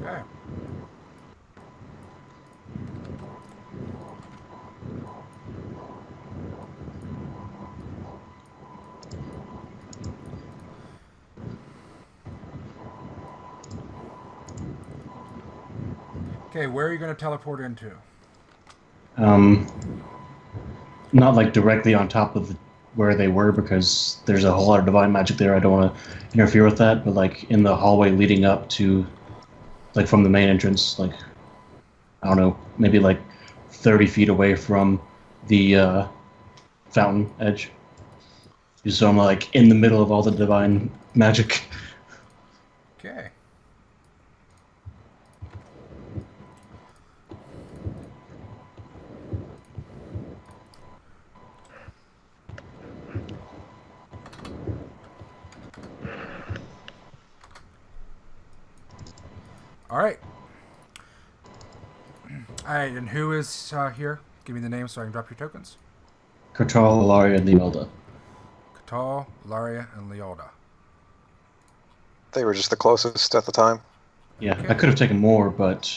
Okay. Okay, where are you going to teleport into? Not like directly on top of where they were because there's a whole lot of divine magic there. I don't want to interfere with that, but like in the hallway leading up to, like from the main entrance, like I don't know, maybe like 30 feet away from the fountain edge. So I'm like in the middle of all the divine magic. Okay. All right. All right, and who is here? Give me the name so I can drop your tokens. Kurtal, Ilaria, and Leolda. Kurtal, Ilaria, and Leolda. they were just the closest at the time. Yeah, Okay. I could have taken more, but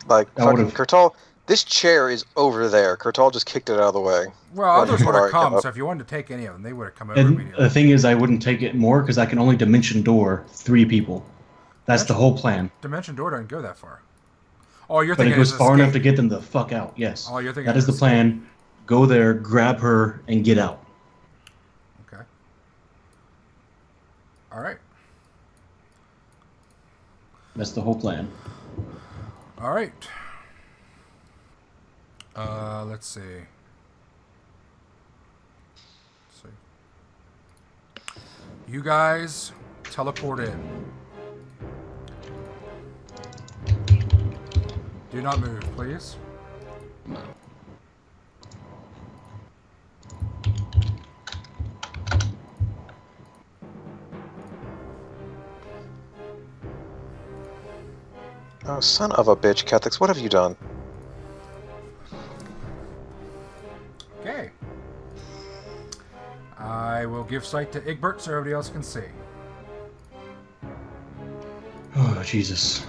Like, I fucking would've- Kurtal, this chair is over there. Kurtal just kicked it out of the way. Well, Well, others before would I have give come, up. so if you wanted to take any of them, they would have come over and immediately. the thing is, I wouldn't take it more because I can only dimension door 3 people. That's the whole plan. Dimension door doesn't go that far. Oh, you're But thinking it goes it's far enough to escape. get them the fuck out. Yes, Oh, you're thinking that is the it's plan. Go there, grab her, and get out. Okay. All right. That's the whole plan. All right. Let's see. You guys teleport in. Do not move, please. Oh, son of a bitch, Catholics, what have you done? I will give sight to Egbert so everybody else can see. Oh, Jesus.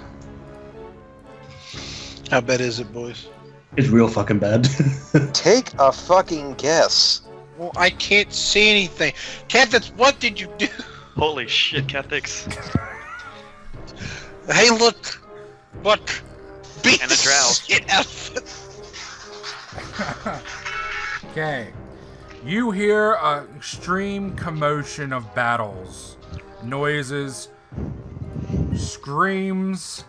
How bad is it, boys? It's real fucking bad. Take a fucking guess. Well, I can't see anything. Catholics, what did you do? Holy shit, Catholics. Hey, look! What? Beat And a drow. shit out of Okay. You hear an extreme commotion of battles. Noises. Screams.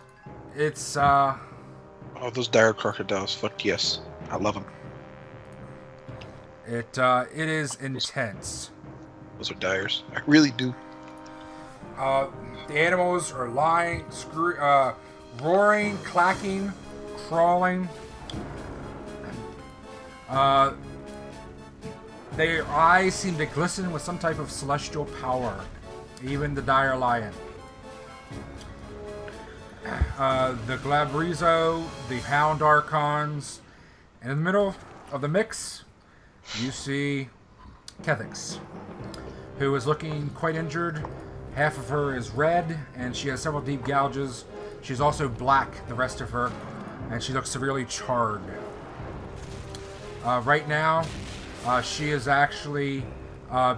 It's, Oh, those dire crocodiles. Fuck yes. I love them. It is intense. Those are dyers. I really do. The animals are lying, roaring, clacking, crawling. Their eyes seem to glisten with some type of celestial power. Even the dire lion. The Glabrizo, the Hound Archons. In the middle of the mix, you see Kethix, who is looking quite injured. Half of her is red, and she has several deep gouges. She's also black, the rest of her, and she looks severely charred. Right now, she is actually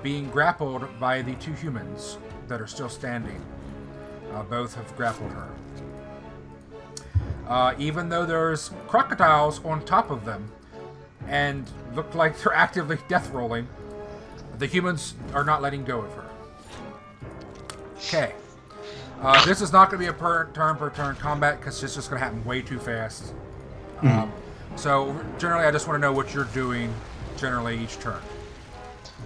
being grappled by the two humans that are still standing. Both have grappled her. Even though there's crocodiles on top of them, and look like they're actively death rolling, the humans are not letting go of her. Okay. This is not going to be a turn-per-turn combat, because it's just going to happen way too fast. So, generally, I just want to know what you're doing, generally, each turn.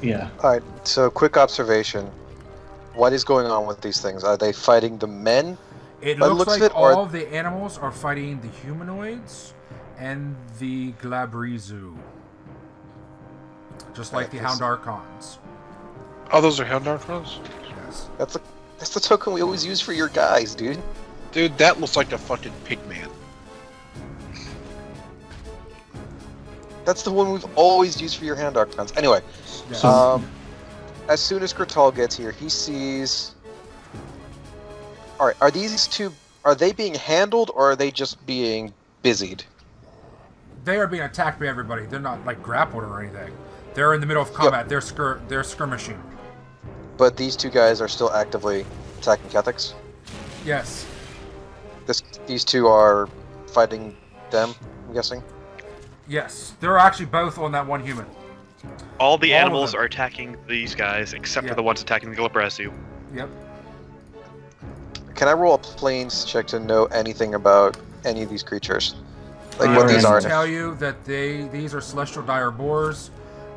Yeah. Alright, so quick observation. What is going on with these things? Are they fighting the men? It By the looks looks like of it, or- all of the animals are fighting the humanoids and the Glabrizu. Just like the Hound Archons. Oh, those are Hound Archons? Yes. That's the token we always use for your guys, dude. Dude, that looks like a fucking pigman. That's the one we've always used for your Hound Archons. Anyway, Yeah. as soon as Kurtal gets here, he sees... Alright, are these two... Are they being handled, or are they just being busied? They are being attacked by everybody. They're not, like, grappled or anything. They're in the middle of combat. Yep. They're skirmishing. But these two guys are still actively attacking Kethix? Yes. These two are fighting them, I'm guessing? Yes. They're actually both on that one human. All the All of animals them. are attacking these guys, except Yeah. for the ones attacking the Glabrazu. Yep. Can I roll a planes check to know anything about any of these creatures? Like I what these can are? tell you that these are celestial dire boars.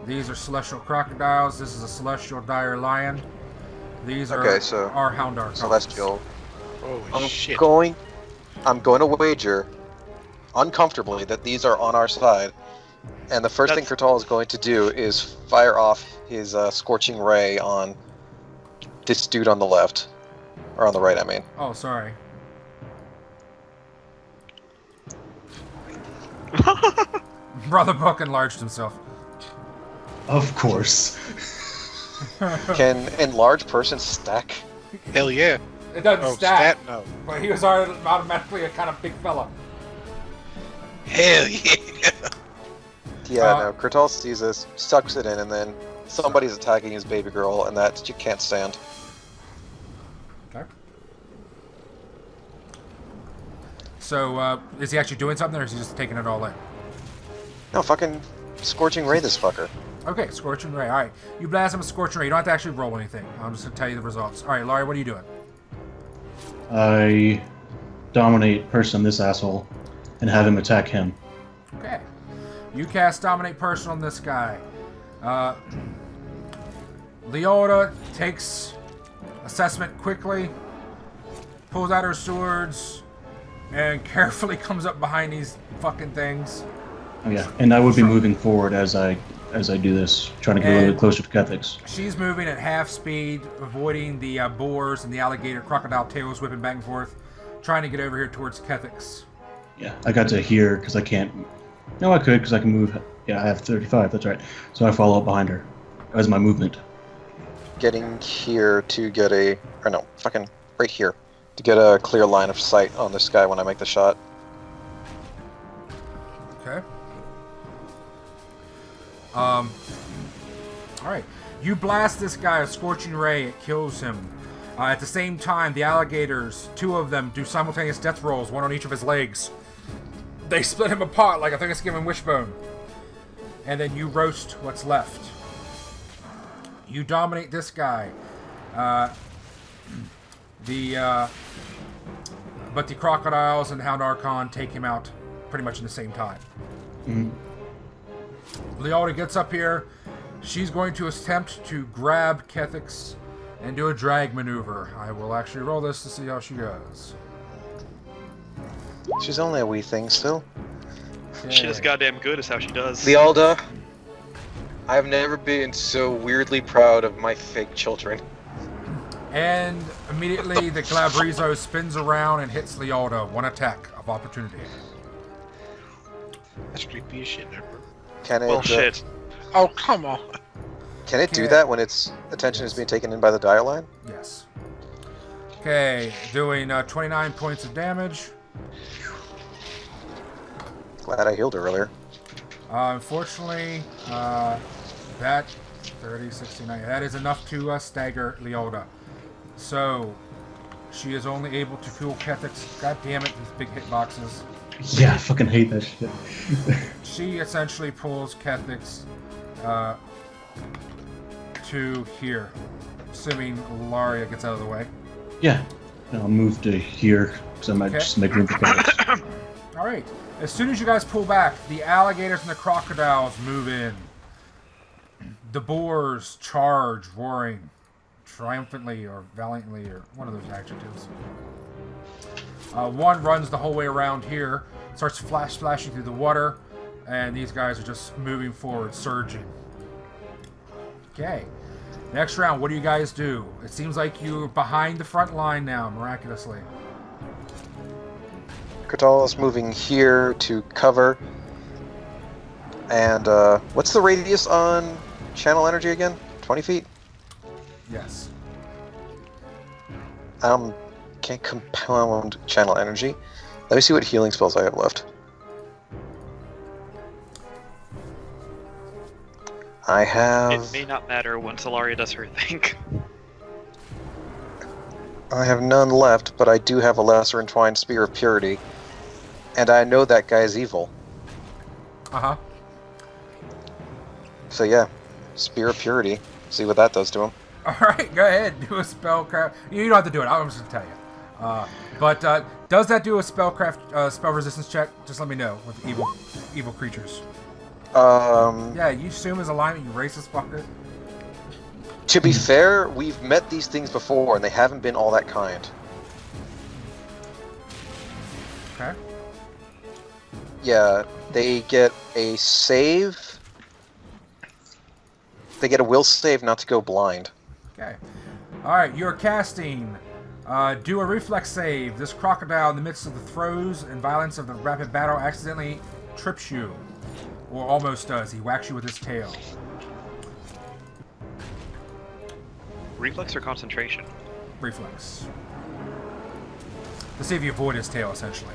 These are celestial crocodiles. This is a celestial dire lion. These are Okay, so our Hound Archons. Celestial. Holy shit. I'm going to wager, uncomfortably, that these are on our side. And the first thing Kurtal is going to do is fire off his scorching ray on this dude on the left. Or on the right, I mean. Oh, sorry. Brother Buck enlarged himself. Of course. Can enlarged person stack? Hell yeah. It doesn't Oh, stack, stat? No. but he was already automatically a kind of big fella. Hell yeah. Yeah, no. Kurtal sees this, sucks it in, and then somebody's attacking his baby girl, and that you can't stand. Okay. So, is he actually doing something, or is he just taking it all in? No, fucking scorching ray this fucker. Okay, Scorching Ray. Alright, you blast him with Scorching Ray. You don't have to actually roll anything. I'm just going to tell you the results. Alright, Laurie, what are you doing? I dominate person this asshole and have him attack him. Okay. You cast Dominate Person on this guy. Leota takes assessment quickly, pulls out her swords, and carefully comes up behind these fucking things. Oh yeah, and I would be moving forward as I do this, trying to get a little bit closer to Kethix. She's moving at half speed, avoiding the boars and the alligator crocodile tails whipping back and forth, trying to get over here towards Kethix. Yeah, I got to here because I can't. No, I could because I can move. Yeah, I have 35. That's right. So I follow up behind her as my movement. getting here to get right here, to get a clear line of sight on this guy when I make the shot. Okay. Alright. You blast this guy, a scorching ray, it kills him. At the same time, the alligators, 2 of them, do simultaneous death rolls, 1 on each of his legs. They split him apart like a Thanksgiving wishbone. And then you roast what's left. You dominate this guy. But the crocodiles and Hound Archon take him out pretty much in the same time. Lealda gets up here. She's going to attempt to grab Kethix and do a drag maneuver. I will actually roll this to see how she goes. She's only a wee thing still. Okay. She does goddamn good is how she does. Lealda, I've never been so weirdly proud of my fake children. And immediately the Glabrizo spins around and hits Lealda. 1 attack of opportunity. That's creepy as shit, Necro. Can it? Bullshit. Oh, come on. Can it do that when its attention is being taken in by the dial line? Yes. Okay, doing 29 points of damage. Glad I healed her earlier. Unfortunately, that 30, 69, that is enough to stagger Lealda. So, she is only able to fool Kethix. God damn it, these big hitboxes. Yeah, I fucking hate that shit. She essentially pulls Kethix to here, assuming Ilaria gets out of the way. Yeah. I'll move to here, because I might just make room for Kethix. Alright, as soon as you guys pull back, the alligators and the crocodiles move in. The boars charge, roaring, triumphantly or valiantly, or one of those adjectives. One runs the whole way around here, starts flashing through the water, and these guys are just moving forward, surging. Okay. Next round, what do you guys do? It seems like you're behind the front line now, miraculously. Kurtal is moving here to cover. And what's the radius on channel energy again? 20 feet? Yes. Can't compound channel energy. Let me see what healing spells I have left. I have... It may not matter once Ilaria does her thing. I have none left, but I do have a Lesser Entwined Spear of Purity. And I know that guy's evil. Uh-huh. So yeah, Spear of Purity. See what that does to him. Alright, go ahead. Do a spellcraft. You don't have to do it. I'm just going to tell you. But does that do a spellcraft spell resistance check? Just let me know with evil creatures. Yeah, you assume his alignment, you racist fucker. To be fair, we've met these things before, and they haven't been all that kind. Okay. Yeah, they get a save. They get a will save not to go blind. Okay. Alright, you're casting. Do a reflex save. This crocodile, in the midst of the throes and violence of the rapid battle, accidentally trips you. Or almost does. He whacks you with his tail. Reflex or concentration? Reflex. To see if you avoid his tail, essentially.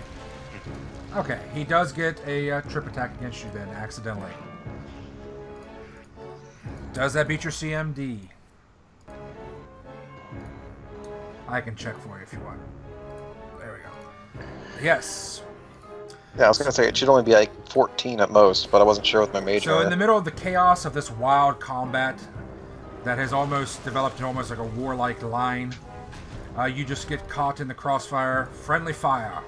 Okay, he does get a trip attack against you then, accidentally. Does that beat your CMD? I can check for you if you want. There we go. Yes. Yeah, I was going to say, it should only be like 14 at most, but I wasn't sure with my mage. So in the middle of the chaos of this wild combat that has almost developed into almost like a warlike line, you just get caught in the crossfire. Friendly fire.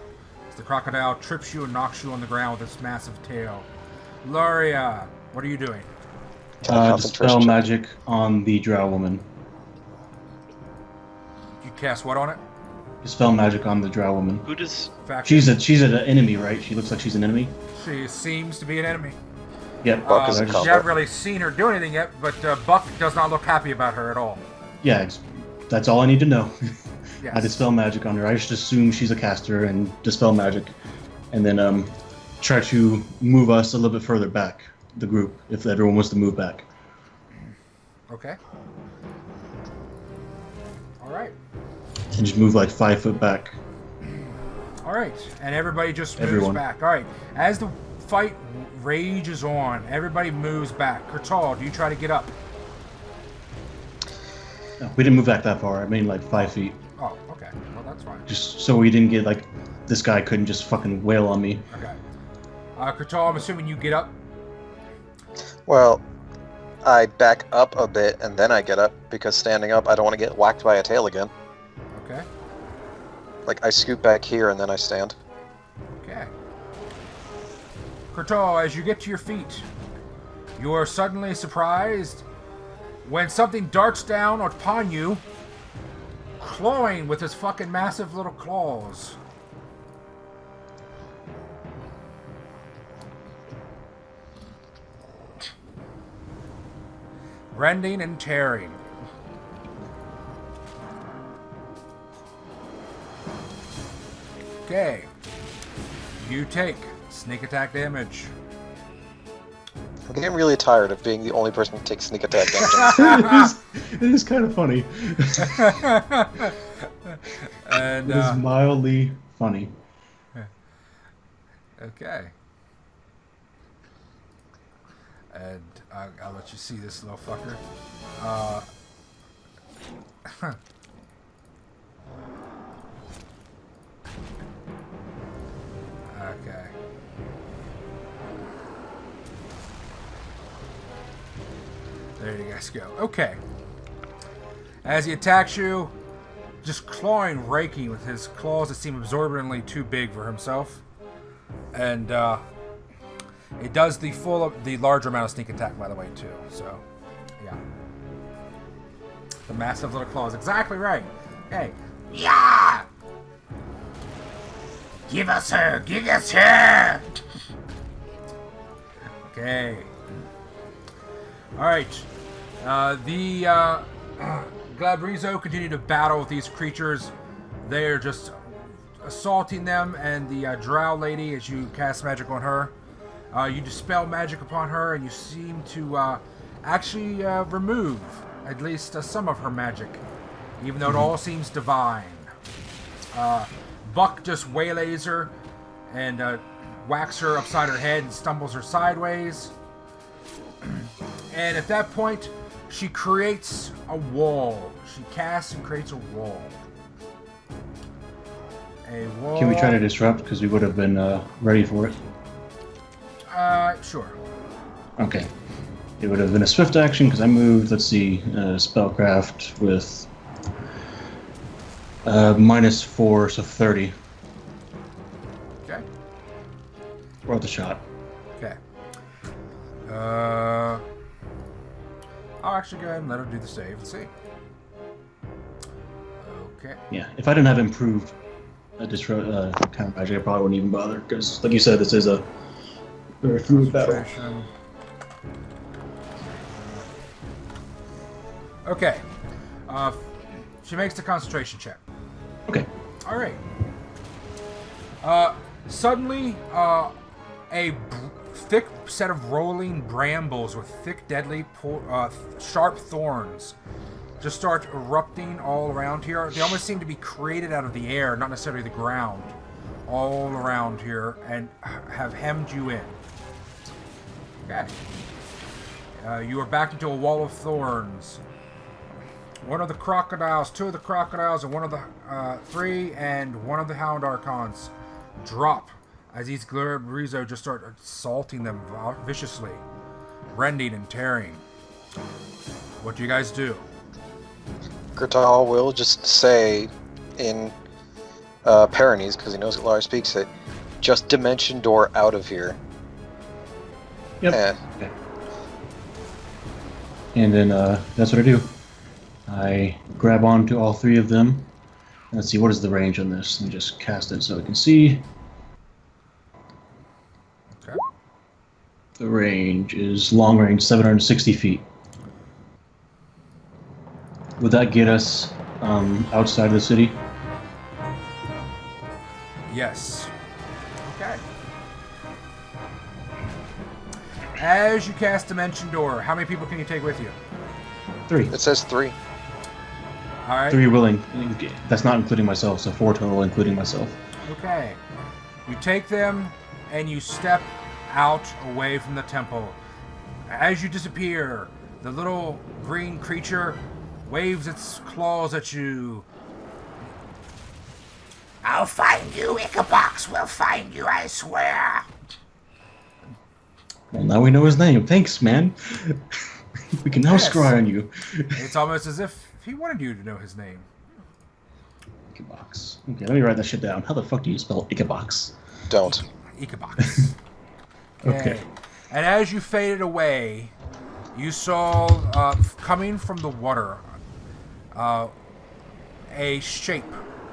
As the crocodile trips you and knocks you on the ground with its massive tail. Ilaria, what are you doing? Dispel magic on the drow woman. You cast what on it? Dispel magic on the drow woman. Who does... She's an enemy, right? She looks like she's an enemy? She seems to be an enemy. Yep. Buck is a You combo. haven't really seen her do anything yet, but Buck does not look happy about her at all. Yeah, that's all I need to know. Yes. I dispel magic on her. I just assume she's a caster and dispel magic. And then try to move us a little bit further back, the group, if everyone wants to move back. Okay. All right. And just move like 5 foot back. All right, and everybody just moves Everyone. back. All right, as the fight rages on, everybody moves back. Kurtal, do you try to get up? No, we didn't move back that far. I mean, like 5 feet. Oh, okay. Well, that's fine. Just so we didn't get like this guy couldn't just fucking wail on me. Okay. Kurtal, I'm assuming you get up. Well, I back up a bit and then I get up because standing up, I don't want to get whacked by a tail again. Okay. Like, I scoot back here and then I stand. Okay. Kurtal, as you get to your feet, you are suddenly surprised when something darts down upon you, clawing with his fucking massive little claws. Rending and tearing. Okay. You take sneak attack damage. I'm getting really tired of being the only person who takes sneak attack damage. it is kind of funny. And It is mildly funny. okay. And I'll let you see this little fucker. Okay. There you guys go. Okay. As he attacks you, just clawing, raking with his claws that seem absorbently too big for himself. And it does the larger amount of sneak attack, by the way, too. So, yeah. The massive little claws. Exactly right. Okay. Yeah! Give us her! Give us her! Okay. Alright. The Glabrizo continue to battle with these creatures. They're just assaulting them, and the drow lady, as you cast magic on her, you dispel magic upon her, and you seem to actually remove at least some of her magic, even though it all seems divine. Buck just waylays her and whacks her upside her head and stumbles her sideways. And at that point, she creates a wall. She casts and creates a wall. A wall. Can we try to disrupt? Because we would have been ready for it. Sure. Okay. It would have been a swift action because I moved, let's see, spellcraft with -4, so 30. Okay. Worth a shot. Okay. I'll actually go ahead and let her do the save. Let's see. Okay. Yeah, if I didn't have improved counter magic, I probably wouldn't even bother. Because, like you said, this is a very fluid battle. Concentration. Okay. She makes the concentration check. Okay. All right. Suddenly, a thick set of rolling brambles with thick, deadly, sharp thorns just start erupting all around here. They almost seem to be created out of the air, not necessarily the ground, all around here, and have hemmed you in. Okay. You are backed into a wall of thorns. One of the crocodiles, 2 of the crocodiles, and one of the 3, and one of the Hound Archons drop as these Glabrizo just start assaulting them viciously, rending and tearing. What do you guys do? Kurtal will just say in Pyrenees, because he knows that Lara speaks it, just dimension door out of here. Yep. Okay. And then that's what I do. I grab onto all 3 of them. Let's see, what is the range on this? And just cast it so we can see. Okay. The range is long range, 760 feet. Would that get us outside of the city? Yes. Okay. As you cast Dimension Door, how many people can you take with you? 3. It says 3. All right. 3 willing. That's not including myself, so 4 total, including myself. Okay. You take them and you step out away from the temple. As you disappear, the little green creature waves its claws at you. I'll find you, Ickabox will find you, I swear. Well, now we know his name. Thanks, man. We can now scry on you. It's almost as if he wanted you to know his name. Ickabox. Okay, let me write that shit down. How the fuck do you spell Ickabox? Don't. Ickabox. Okay. And as you faded away, you saw, coming from the water, a shape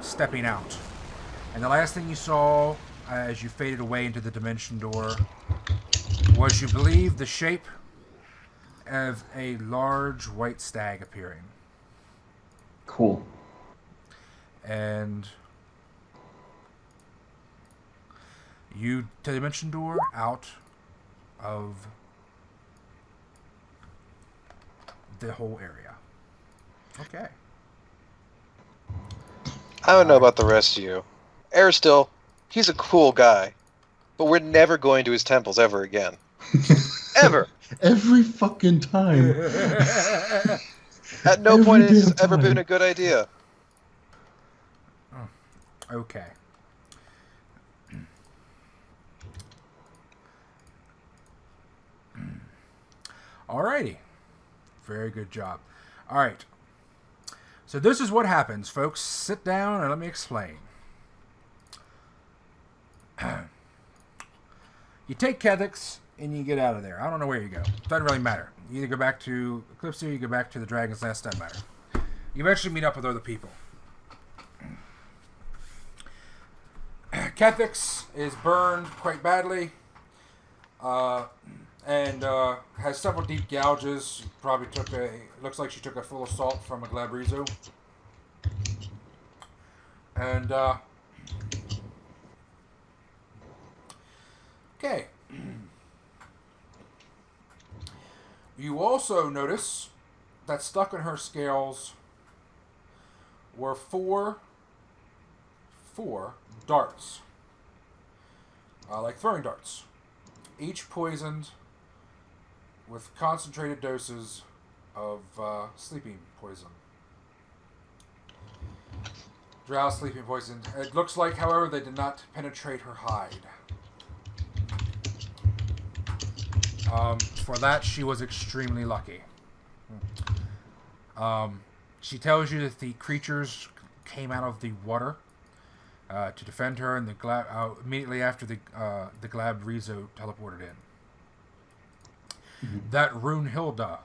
stepping out. And the last thing you saw, as you faded away into the dimension door, was, you believe, the shape of a large white stag appearing. Cool. And you dimension door out of the whole area. Okay. I don't know about the rest of you. Aristil, he's a cool guy. But we're never going to his temples ever again. Ever! Every fucking time. At no point has this ever been a good idea. Okay. Alrighty. Very good job. Alright. So this is what happens, folks. Sit down and let me explain. You take Kethix and you get out of there. I don't know where you go. Doesn't really matter. You either go back to Eclipsia or you go back to the Dragon's Nest. Doesn't matter. You eventually meet up with other people. Kethix is burned quite badly. And has several deep gouges. Probably looks like she took a full assault from a Glabrizo. And, okay. You also notice that stuck in her scales were four darts. Like throwing darts. Each poisoned with concentrated doses of sleeping poison. Drow sleeping poison. It looks like, however, they did not penetrate her hide. For that, she was extremely lucky. She tells you that the creatures came out of the water to defend her, and immediately after the Glabrizo teleported in. Mm-hmm. That Runhilda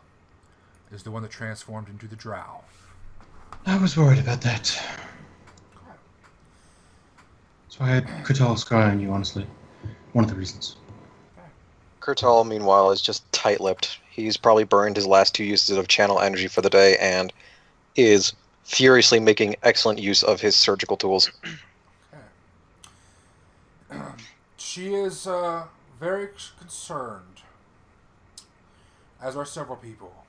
is the one that transformed into the drow. I was worried about that. So I had Kurtal scry on you, honestly. One of the reasons. Kurtal, meanwhile, is just tight-lipped. He's probably burned his last 2 uses of channel energy for the day and is furiously making excellent use of his surgical tools. Okay. She is very concerned, as are several people,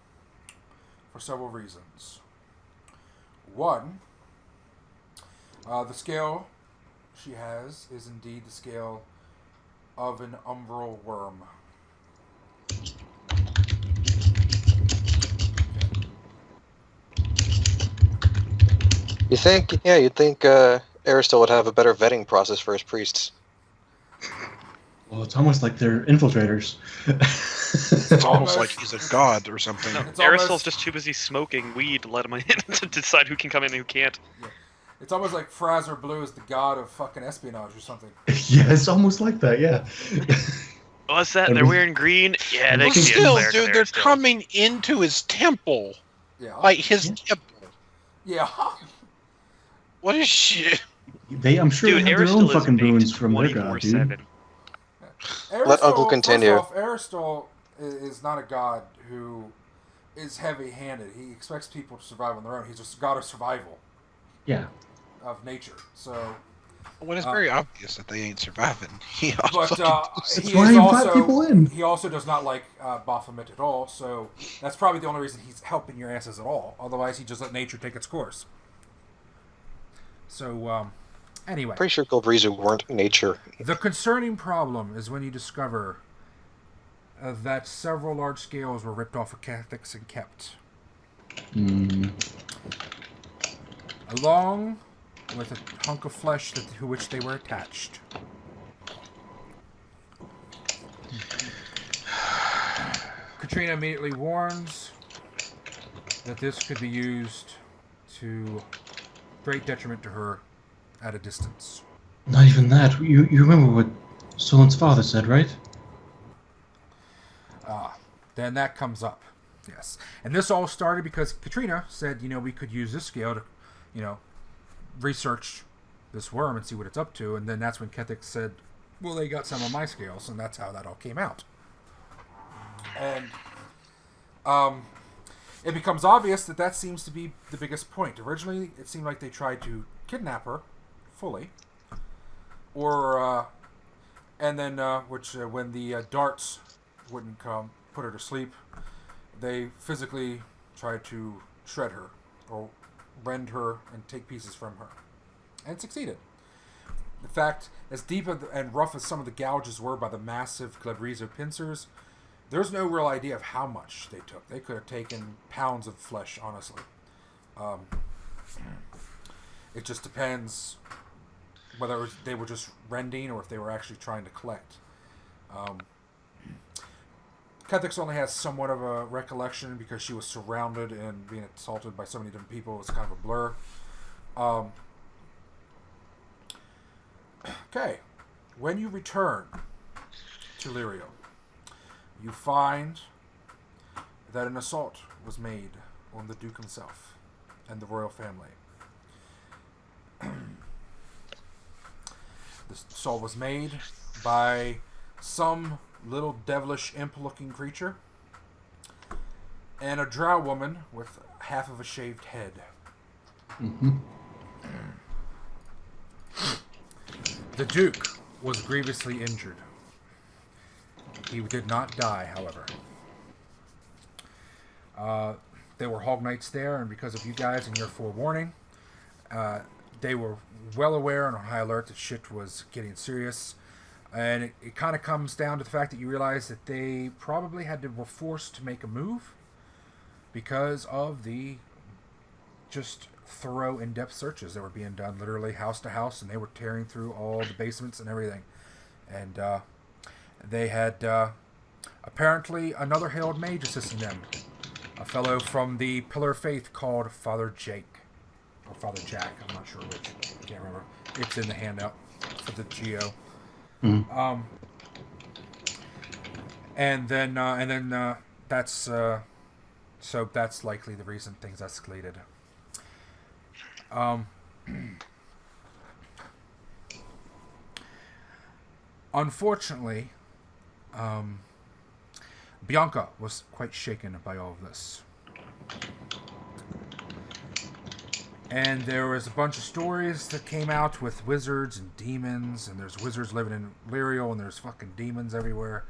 for several reasons. One, the scale she has is indeed the scale of an umbral worm. You'd think Aristil would have a better vetting process for his priests. Well, it's almost like they're infiltrators. It's almost like he's a god or something. No, Aristil's just too busy smoking weed to let him in to decide who can come in and who can't. Yeah. It's almost like Fraser Blue is the god of fucking espionage or something. Yeah, it's almost like that, yeah. What's that? They're wearing green? Yeah, they Well, can still, get dude, they're coming into his temple. Yeah. Like, his temple. Yeah. What is shit? I'm sure Dude, they have their own Aristil fucking is boons from their god, dude. 24/7. Let Uncle continue. First off, Aristil is not a god who is heavy-handed. He expects people to survive on their own. He's a god of survival. Yeah. Of nature. So, When it's very obvious that they ain't surviving. He But That's why he brought people in. He also does not like Baphomet at all, so that's probably the only reason he's helping your asses at all. Otherwise, he just let nature take its course. So, anyway. Pretty sure Gulbrizu weren't nature. The concerning problem is when you discover that several large scales were ripped off of Catholics and kept. Along with a hunk of flesh to which they were attached. Katrina immediately warns that this could be used to great detriment to her at a distance. Not even that. You remember what Sollyn's father said, right? Then that comes up. Yes. And this all started because Katrina said, we could use this scale to, research this worm and see what it's up to. And then that's when Kethix said, well, they got some of my scales. And that's how that all came out. And it becomes obvious that seems to be the biggest point. Originally, it seemed like they tried to kidnap her fully. Or, and then, when the darts wouldn't come, put her to sleep, they physically tried to shred her or rend her and take pieces from her, and succeeded. In fact, as deep and rough as some of the gouges were by the massive Glabrezo pincers, there's no real idea of how much they took. They could have taken pounds of flesh, honestly. It just depends whether they were just rending or if they were actually trying to collect. Kethix only has somewhat of a recollection because she was surrounded and being assaulted by so many different people. It was kind of a blur. Okay. When you return to Leriel, you find that an assault was made on the Duke himself and the royal family. This assault was made by some little devilish imp-looking creature and a drow woman with half of a shaved head. Mm-hmm. The Duke was grievously injured. He did not die, however. There were Hog Knights there, and because of you guys and your forewarning, they were well aware and on high alert that shit was getting serious. And it kind of comes down to the fact that you realize that they probably were forced to make a move because of the just thorough, in-depth searches that were being done, literally house to house, and they were tearing through all the basements and everything. And they had apparently another hailed mage assisting them, a fellow from the Pillar of Faith called Father Jake, or Father Jack, I'm not sure which, I can't remember. It's in the handout for the Geo. Mm. And then that's so that's likely the reason things escalated. Unfortunately, Bianca was quite shaken by all of this. And there was a bunch of stories that came out with wizards and demons, and there's wizards living in Leriel, and there's fucking demons everywhere.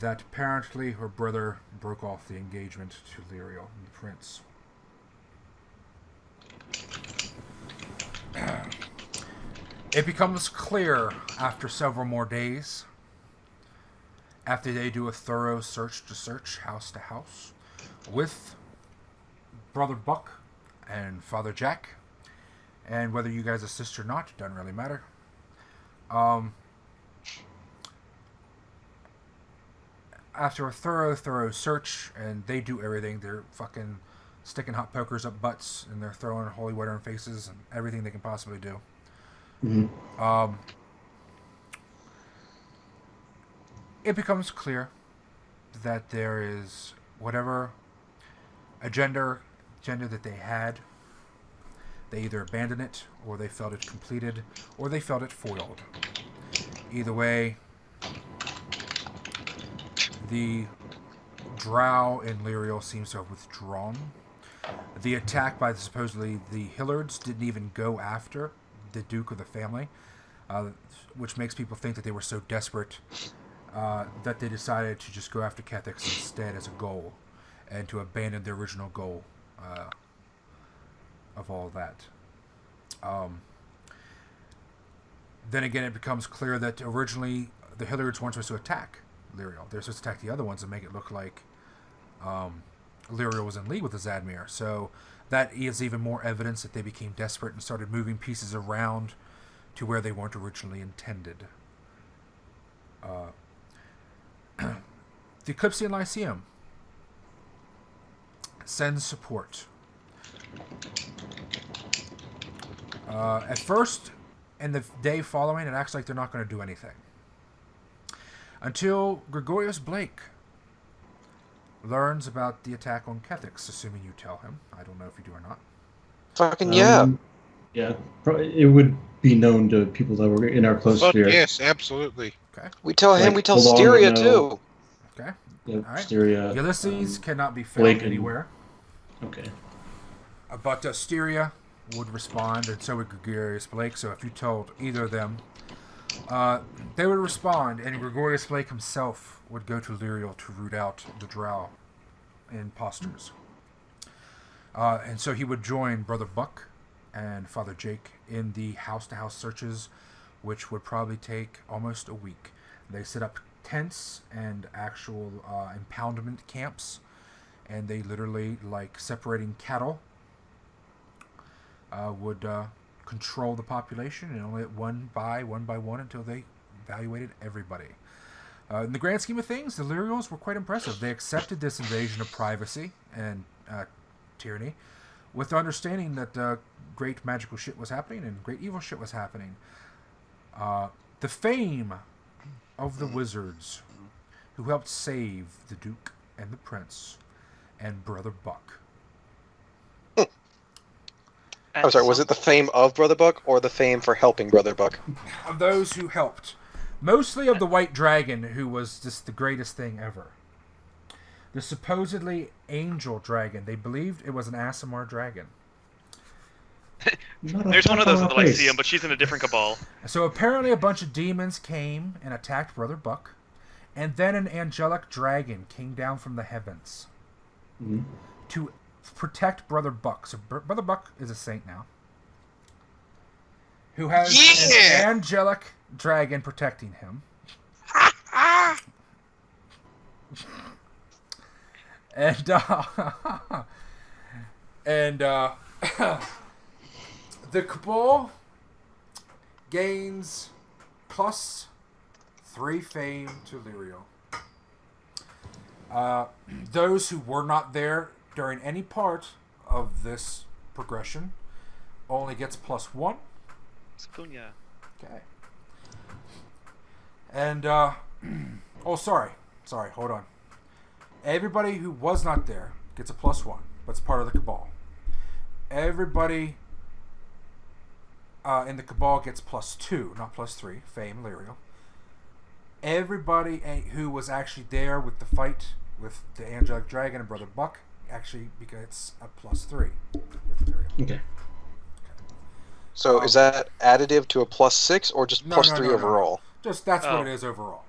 That apparently her brother broke off the engagement to Leriel and the prince. It becomes clear after several more days, after they do a thorough search house to house, with Brother Buck and Father Jack, and whether you guys assist or not, doesn't really matter. After a thorough search, and they do everything, they're fucking sticking hot pokers up butts, and they're throwing holy water in faces, and everything they can possibly do. Mm-hmm. It becomes clear that there is whatever agenda that they had, they either abandoned it, or they felt it completed, or they felt it foiled. Either way, the drow in Leriel seems to have withdrawn. The attack by supposedly the Hillards didn't even go after the Duke of the family, which makes people think that they were so desperate that they decided to just go after Catholics instead as a goal, and to abandon their original goal of all that. Then again, it becomes clear that originally the Hilliards weren't supposed to attack Leriel. They're supposed to attack the other ones and make it look like Leriel was in league with the Zadmir. So that is even more evidence that they became desperate and started moving pieces around to where they weren't originally intended. The Eclipsian Lyceum sends support. At first, in the day following, it acts like they're not going to do anything. Until Gregorius Blake learns about the attack on Catholics, assuming you tell him. I don't know if you do or not. Fucking yeah. Yeah, it would be known to people that were in our close sphere. Yes, absolutely. Okay. We tell him, Like, we tell Rolun Styria would know. too. Okay. Yeah, All right. Styria, Ulysses cannot be found Blake and- anywhere. Okay. But Styria would respond, and so would Gregorius Blake. So if you told either of them, they would respond, and Gregorius Blake himself would go to Leriel to root out the drow imposters. And so he would join Brother Buck and Father Jake in the house-to-house searches, which would probably take almost a week. They set up tents and actual impoundment camps, and they literally, like separating cattle, would control the population, and only one by one until they evaluated everybody. In the grand scheme of things, the Leriels were quite impressive. They accepted this invasion of privacy and tyranny with the understanding that great magical shit was happening and great evil shit was happening. The fame of the wizards who helped save the Duke and the Prince and Brother Buck. I'm sorry, was it the fame of Brother Buck or the fame for helping Brother Buck? Of those who helped. Mostly of the White Dragon, who was just the greatest thing ever. The supposedly angel dragon. They believed it was an Aasimar dragon. There's one of those in the Lyceum, but she's in a different cabal. So apparently a bunch of demons came and attacked Brother Buck. And then an angelic dragon came down from the heavens to protect Brother Buck. So Brother Buck is a saint now, who has an angelic dragon protecting him. And the cabal gains +3 fame to Leriel. Those who were not there during any part of this progression only gets +1. Spunya. Okay. And, sorry, hold on. Everybody who was not there gets a +1, but it's part of the cabal. Everybody in the cabal gets +2, not +3, fame, Leriel. Everybody who was actually there with the fight with the angelic dragon and Brother Buck actually gets a +3 with Leriel. Okay. So is that additive to a +6 or just +3 overall? Just that's what it is overall.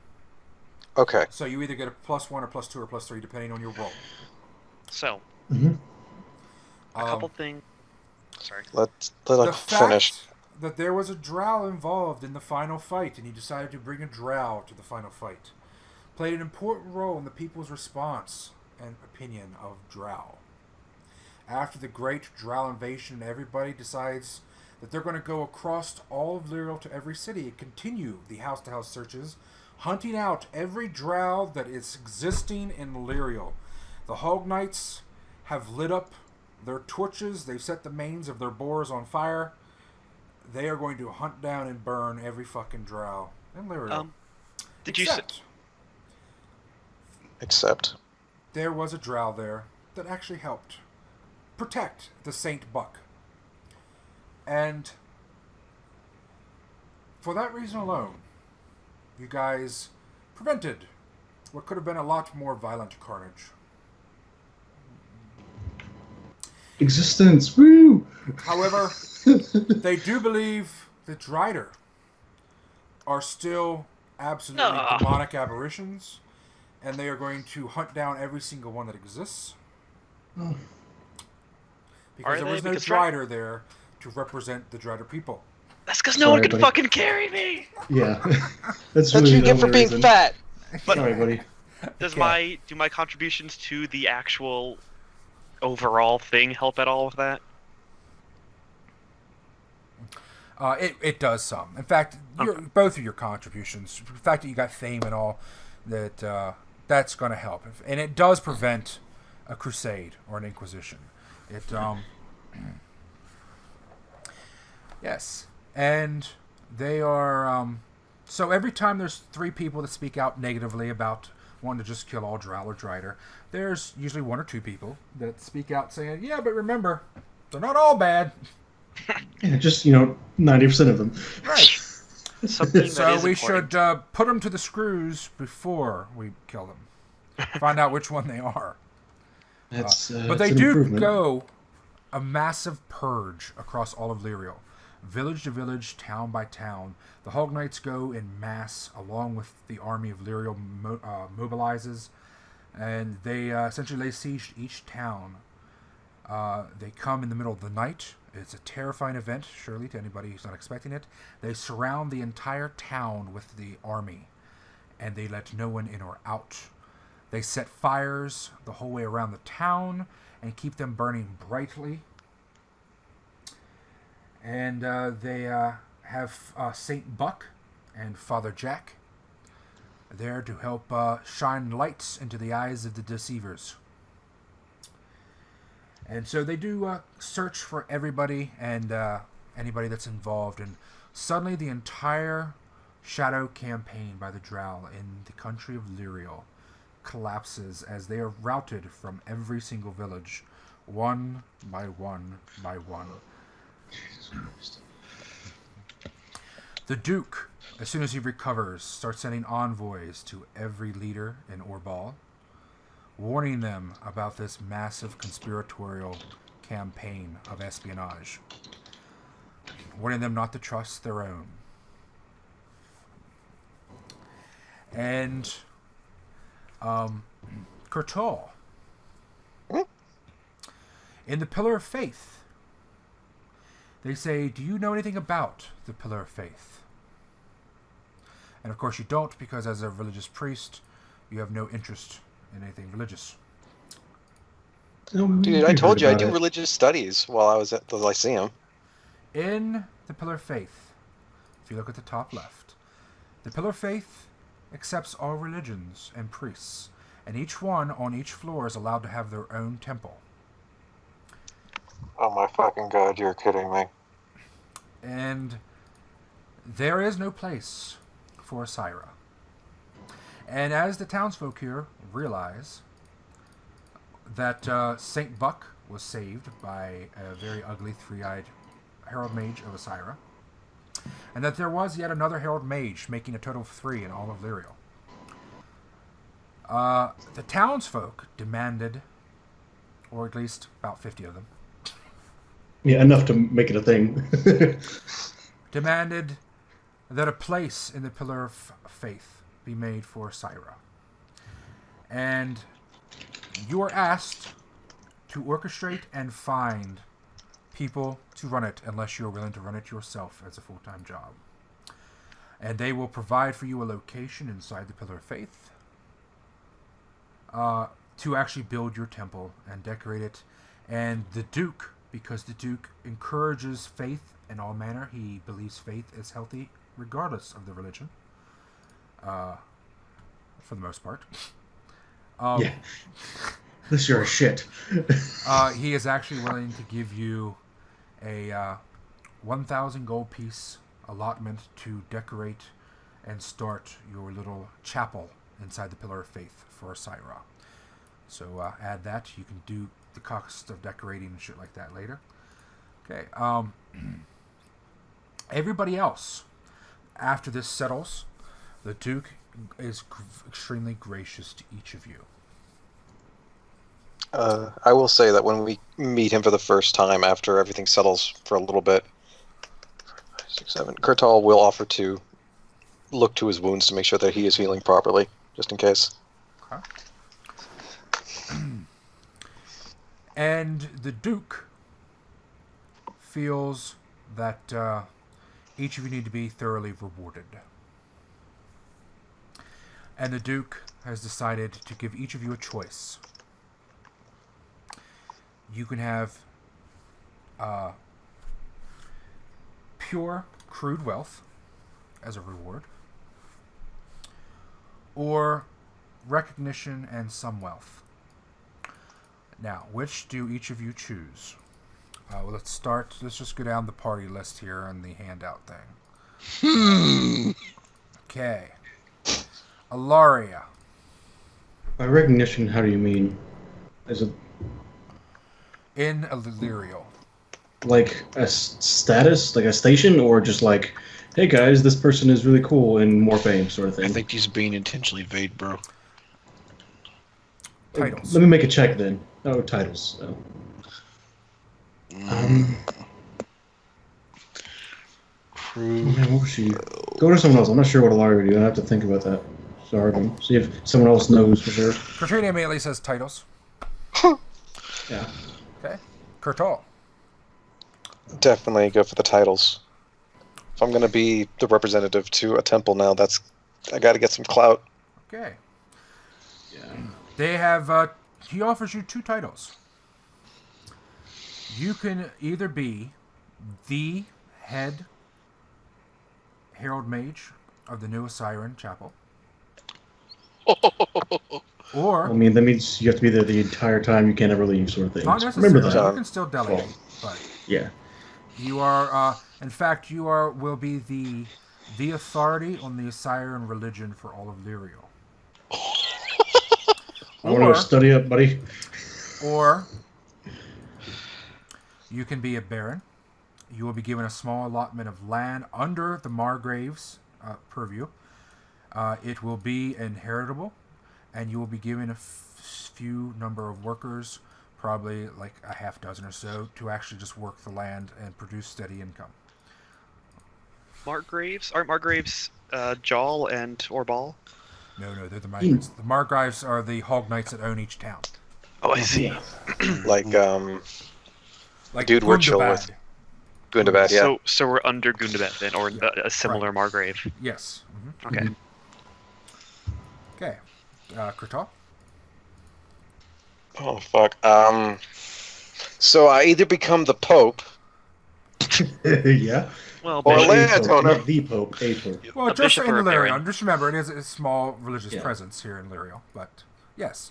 Okay. So you either get a +1 or +2 or +3 depending on your roll. So, Mm-hmm. a couple things. Sorry. Let The us finish. fact that there was a drow involved in the final fight, and he decided to bring a drow to the final fight, played an important role in the people's response and opinion of drow. After the great drow invasion, everybody decides that they're going to go across all of Leriel to every city and continue the house-to-house searches, hunting out every drow that is existing in Leriel. The Hog Knights have lit up their torches. They've set the manes of their boars on fire. They are going to hunt down and burn every fucking drow in Leriel. Did you say... Except there was a drow there that actually helped protect the Saint Buck. And for that reason alone, you guys prevented what could have been a lot more violent carnage. Existence, woo! However, they do believe the Drider are still absolutely demonic aberrations, and they are going to hunt down every single one that exists. Because there was no Drider there to represent the Drider people. That's because no one could fucking carry me. Yeah, that's What really you the get for only being reason. fat? But Sorry, buddy. do my contributions to the actual overall thing help at all with that? It does some. In fact, both of your contributions, the fact that you got fame and all, that's going to help. And it does prevent a crusade or an inquisition. It yes. And they are so every time there's 3 people that speak out negatively about wanting to just kill all drow or drider, there's usually 1 or 2 people that speak out saying, yeah, but remember, they're not all bad. Yeah, just 90% of them. Right. Something So we should put them to the screws before we kill them. Find out which one they are. But they do go a massive purge across all of Leriel. Village to village, town by town. The Hog Knights go in mass along with the army of Leriel mobilizes. And they essentially lay siege to each town. They come in the middle of the night. It's a terrifying event, surely, to anybody who's not expecting it. They surround the entire town with the army, and they let no one in or out. They set fires the whole way around the town and keep them burning brightly. And they have Saint Buck and Father Jack there to help shine lights into the eyes of the deceivers. And so they do search for everybody and anybody that's involved. And suddenly the entire shadow campaign by the drow in the country of Leriel collapses as they are routed from every single village, one by one by one. Jesus Christ. The Duke, as soon as he recovers, starts sending envoys to every leader in Orbal, warning them about this massive conspiratorial campaign of espionage, warning them not to trust their own. And Kurtal, in the Pillar of Faith, they say, do you know anything about the Pillar of Faith? And of course you don't, because as a religious priest, you have no interest in anything religious. Dude, I told you I do religious studies while I was at the Lyceum. In the Pillar of Faith, if you look at the top left, the Pillar of Faith accepts all religions and priests, and each one on each floor is allowed to have their own temple. Oh my fucking god, you're kidding me. And there is no place for Syra. And as the townsfolk here realize that Saint Buck was saved by a very ugly 3-eyed Herald Mage of Asira, and that there was yet another Herald Mage, making a total of 3 in all of Leriel, the townsfolk demanded, or at least about 50 of them, yeah, enough to make it a thing. demanded that a place in the Pillar of Faith be made for Syra. And you are asked to orchestrate and find people to run it, unless you're willing to run it yourself as a full-time job. And they will provide for you a location inside the Pillar of Faith to actually build your temple and decorate it. And the Duke, because the Duke encourages faith in all manner, he believes faith is healthy regardless of the religion, for the most part. Yeah. Unless you're a shit. He is actually willing to give you a 1,000 gold piece allotment to decorate and start your little chapel inside the Pillar of Faith for Syra. So add that. You can do the cost of decorating and shit like that later. Okay. Everybody else, after this settles, the Duke is extremely gracious to each of you. I will say that when we meet him for the first time after everything settles for a little bit, 6, 7. Kurtal will offer to look to his wounds to make sure that he is healing properly, just in case. Okay. And the Duke feels that each of you need to be thoroughly rewarded. And the Duke has decided to give each of you a choice. You can have pure, crude wealth as a reward, or recognition and some wealth. Now, which do each of you choose? Well, let's just go down the party list here on the handout thing. Okay. Ilaria. By recognition, how do you mean? Is it In Leriel. like a status, like a station, or just like, hey guys, this person is really cool and more fame sort of thing? I think he's being intentionally vague, bro. Titles. Let me make a check then. Oh, titles. Oh. Crew. Man, what was she? Go to someone else. I'm not sure what Ilaria would do. I have to think about that. Sorry. See if someone else knows for sure. Katrina immediately says titles. Yeah. Okay. Kurtal. Definitely go for the titles. If I'm going to be the representative to a temple now, I got to get some clout. Okay. Yeah. They have, he offers you 2 titles. You can either be the head Herald Mage of the new Siren Chapel. Or... I mean, that means you have to be there the entire time. You can't ever leave, sort of thing. Not necessarily. Remember that. You can still delegate, but Yeah. you are, in fact, will be the authority on the Siren religion for all of Leriel. I want to study up, buddy. Or you can be a baron. You will be given a small allotment of land under the Margrave's purview. It will be inheritable, and you will be given a few number of workers, probably like a half dozen or so, to actually just work the land and produce steady income. Margraves? Aren't Margraves Jawl and Orbal? No, they're the Margraves. The Margraves are the Hog Knights that own each town. Oh, I see. Like Dude Gundabad. Witchell with Gundabad, yeah. So we're under Gundabad then, or a similar Right. Margrave. Yes. Mm-hmm. Okay. Okay. Kurtal? Oh, fuck. So I either become the Pope Yeah. Well, or a Bishop, land owner. Not the Pope, a Pope. Well, A just in bishop or a Leriel. baron. Just remember, it is a small religious Yeah. presence here in Leriel. But, yes.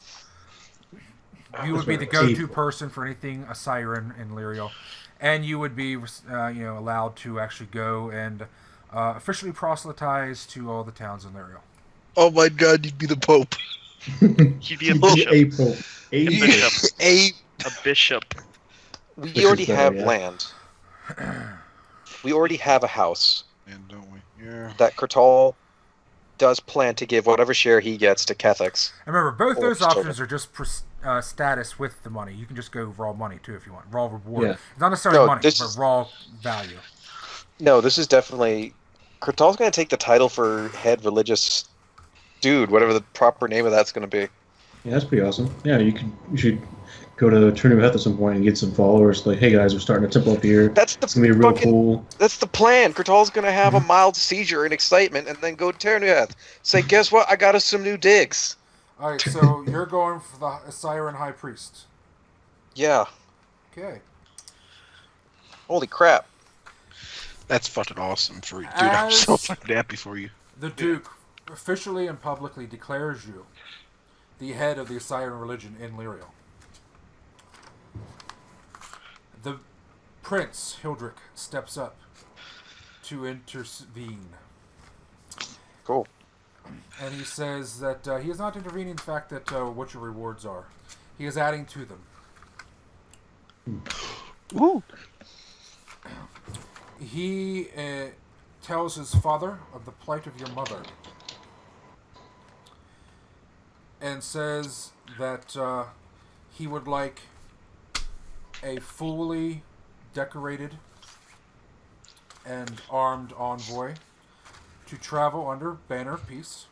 You would That's be right. the go-to Chief. person for anything a siren in Leriel. And you would be allowed to actually go and officially proselytize to all the towns in Leriel. Oh my god, you'd be the Pope. he'd be a bishop. A Pope. A bishop. A A bishop. We already better, have yeah. land. We already have a house and don't we? Yeah. that Kurtal does plan to give whatever share he gets to Catholics. And remember, both Or those children. options are just status with the money. You can just go raw money, too, if you want. Raw reward. Yeah. It's not necessarily No, money, this but is- raw value. No, this is definitely... Kurtal's going to take the title for head religious dude, whatever the proper name of that's going to be. Yeah, that's pretty awesome. Yeah, you should go to Trinity Heth at some point and get some followers. Like, hey guys, we're starting a temple up here. That's the It's gonna be real fucking... cool. That's the plan. Kurtal's going to have a mild seizure and excitement and then go to Ternueth. Say, guess what? I got us some new digs. All right, so you're going for the Siren High Priest. Yeah. Okay. Holy crap. That's fucking awesome for you. Dude, I'm so As- fucking happy for you. The Duke officially and publicly declares you the head of the Siren religion in Leriel. The Prince, Hildrick, steps up to intervene. Cool. And he says that he is not intervening in the fact that what your rewards are. He is adding to them. Woo! He tells his father of the plight of your mother. And says that he would like a fully decorated and armed envoy to travel under banner of peace,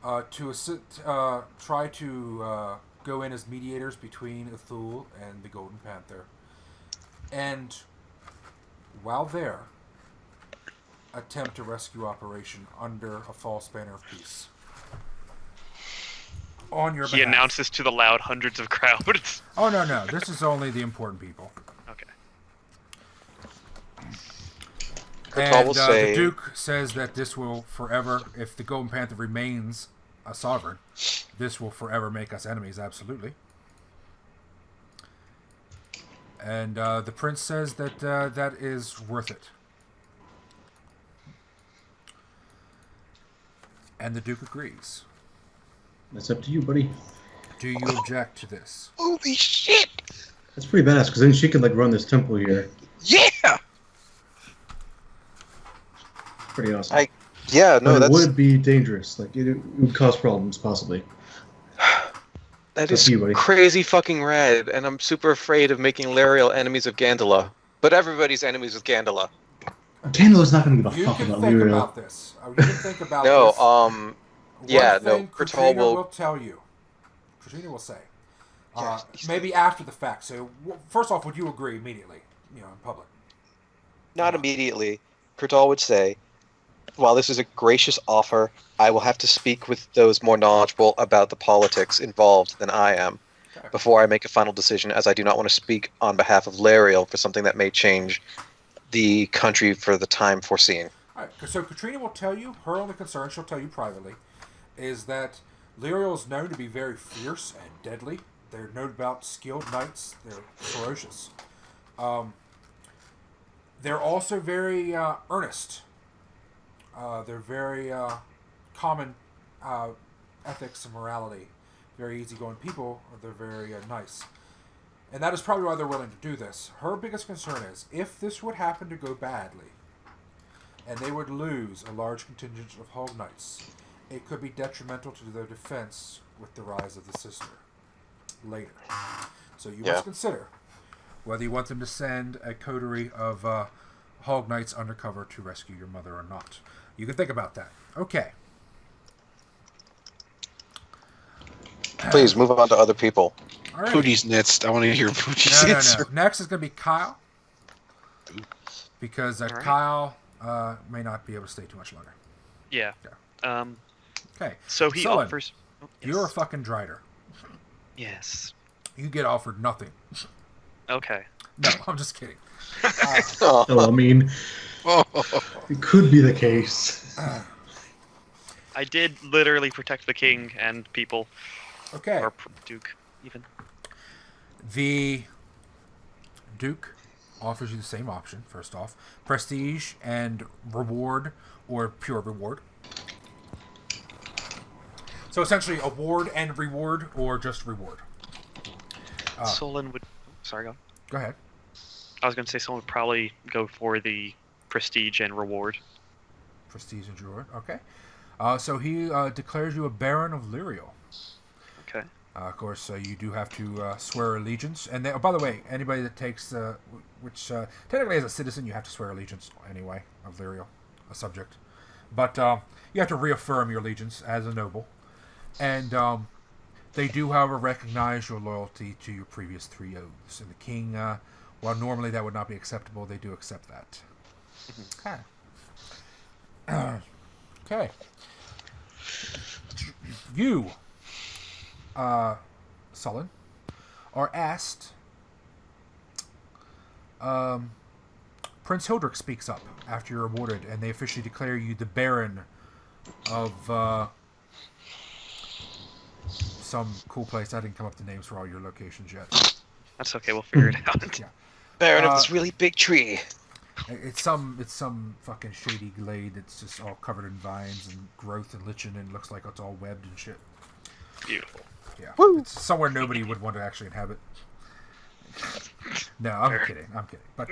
try to go in as mediators between Ithul and the Golden Panther, and while there, attempt a rescue operation under a false banner of peace. On your He behalf. announces to the loud hundreds of crowds. Oh, no. This is only the important people. Okay. Kurtal will say... The Duke says that this will forever, if the Golden Panther remains a sovereign, this will forever make us enemies, absolutely. And the Prince says that that is worth it. And the Duke agrees. That's up to you, buddy. Do you object to this? Holy shit! That's pretty badass, because then she could like run this temple here. Yeah! Pretty awesome. Yeah, no, but it that's... would be dangerous. Like it would cause problems, possibly. That is crazy fucking rad, and I'm super afraid of making Leriel enemies of Gandala. But everybody's enemies with Gandala. Gandala's not going to give a You fuck can about think Leriel. about this. You can think about No, this. yeah, no, Kurtal Kurtal will tell you. Katrina will say. Maybe after the fact. So, first off, would you agree immediately, in public? Not immediately. Kurtal would say, while this is a gracious offer, I will have to speak with those more knowledgeable about the politics involved than I am before I make a final decision, as I do not want to speak on behalf of Leriel for something that may change the country for the time foreseen. All right, so Katrina will tell you, her only concern, she'll tell you privately, is that Leriel is known to be very fierce and deadly. They're known about skilled knights. They're ferocious. They're also very earnest. They're very common ethics and morality. Very easygoing people. They're very nice. And that is probably why they're willing to do this. Her biggest concern is, if this would happen to go badly, and they would lose a large contingent of Hog Knights, it could be detrimental to their defense with the rise of the sister later. So you must consider whether you want them to send a coterie of Hog Knights undercover to rescue your mother or not. You can think about that. Okay. Please move on to other people. All right. Pootie's next. I want to hear Pootie's answer. No. Next is going to be Kyle. Because Kyle may not be able to stay too much longer. Yeah. Okay. So he Sollyn, offers... You're a fucking Drider. Yes. You get offered nothing. Okay. No, I'm just kidding. So, I mean, it could be the case. I did literally protect the king and people. Okay. Or Duke, even. The Duke offers you the same option, first off. Prestige and reward, or pure reward. So essentially, award and reward, or just reward. Sollyn would... Sorry, go. Go ahead. I was going to say Sollyn would probably go for the prestige and reward. Prestige and reward, okay. So he declares you a Baron of Leriel. Okay. Of course, you do have to swear allegiance. And they, by the way, anybody that takes, which technically as a citizen, you have to swear allegiance anyway of Leriel, a subject. But you have to reaffirm your allegiance as a noble. And they do, however, recognize your loyalty to your previous 3 oaths. And the king, while normally that would not be acceptable, they do accept that. Okay. Okay. You, Sollyn, are asked... Prince Hildrick speaks up after you're awarded, and they officially declare you the Baron of... some cool place. I didn't come up with the names for all your locations yet. That's okay. We'll figure it out. Yeah. Baron of this really big tree. It's some fucking shady glade that's just all covered in vines and growth and lichen, and looks like it's all webbed and shit. Beautiful. Yeah. Woo! It's somewhere nobody would want to actually inhabit. No, I'm kidding. But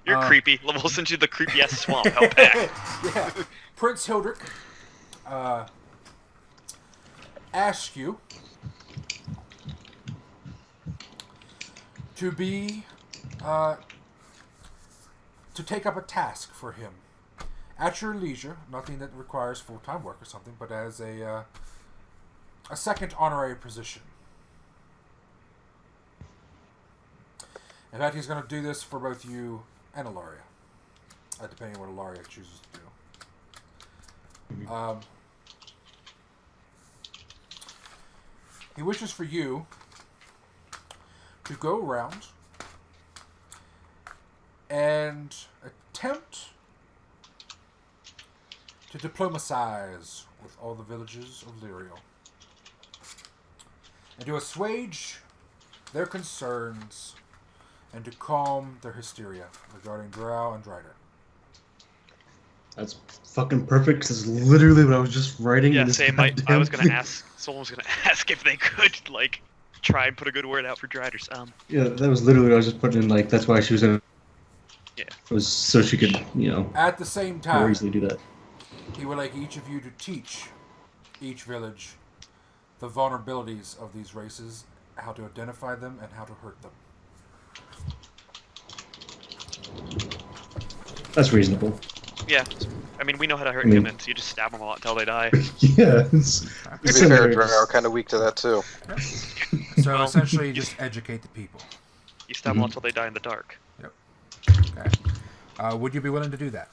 you're creepy. We'll send you to the creepy ass swamp out back. Yeah. Prince Hildrick asks you to be to take up a task for him at your leisure, nothing that requires full-time work or something, but as a second honorary position. In fact, he's going to do this for both you and Ilaria, depending on what Ilaria chooses to do. He wishes for you to go around and attempt to diplomatize with all the villages of Leriel and to assuage their concerns and to calm their hysteria regarding drow and drider. That's fucking perfect, because it's literally what I was just writing. Yeah, in this same. I goddamn was gonna thing. ask. Someone was gonna ask if they could like try and put a good word out for Driders. Yeah, that was literally what I was just putting in. Like, that's why she was in. Yeah. It was so she could, At the same more time, easily do that. he would like each of you to teach each village the vulnerabilities of these races, how to identify them, and how to hurt them. That's reasonable. Yeah. I mean, we know how to hurt I mean- humans. You just stab them a lot until they die. Yeah. To be fair, drow are kind of weak to that too. So essentially, just educate the people. You stab them until they die in the dark. Okay. Would you be willing to do that?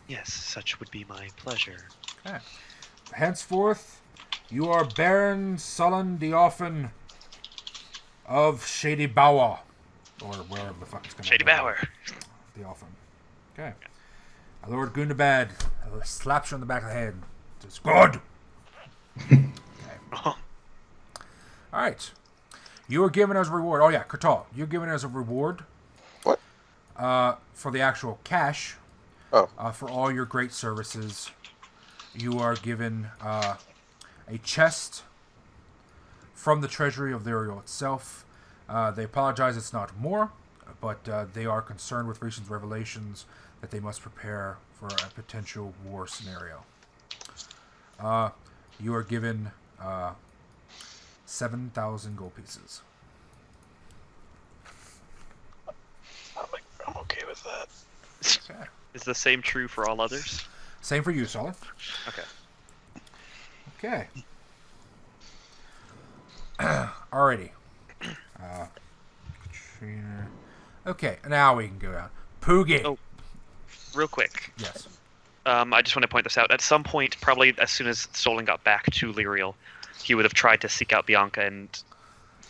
Yes, such would be my pleasure. Okay. Henceforth, you are Baron Sollyn the Orphan of Shady Bower, or wherever the fuck it's going to be. Shady Bower. The Orphan. Okay. Lord Gundabad slaps you on the back of the head. Says, "Good." Okay. Oh, All right. You are given as a reward. Oh yeah, Kurtal. You're given as a reward. What? For the actual cash. Oh. For all your great services, you are given a chest from the treasury of Leriel itself. They apologize it's not more, but they are concerned with recent revelations that they must prepare for a potential war scenario. You are given 7,000 gold pieces. I'm okay with that. Okay. is the same true for all others? Same for you, Sollyn. Okay. Okay. Alrighty. Katrina. Okay, now we can go down. Poogie. Oh. Real quick. Yes. I just want to point this out. At some point, probably as soon as Sollyn got back to Leriel, he would have tried to seek out Bianca, and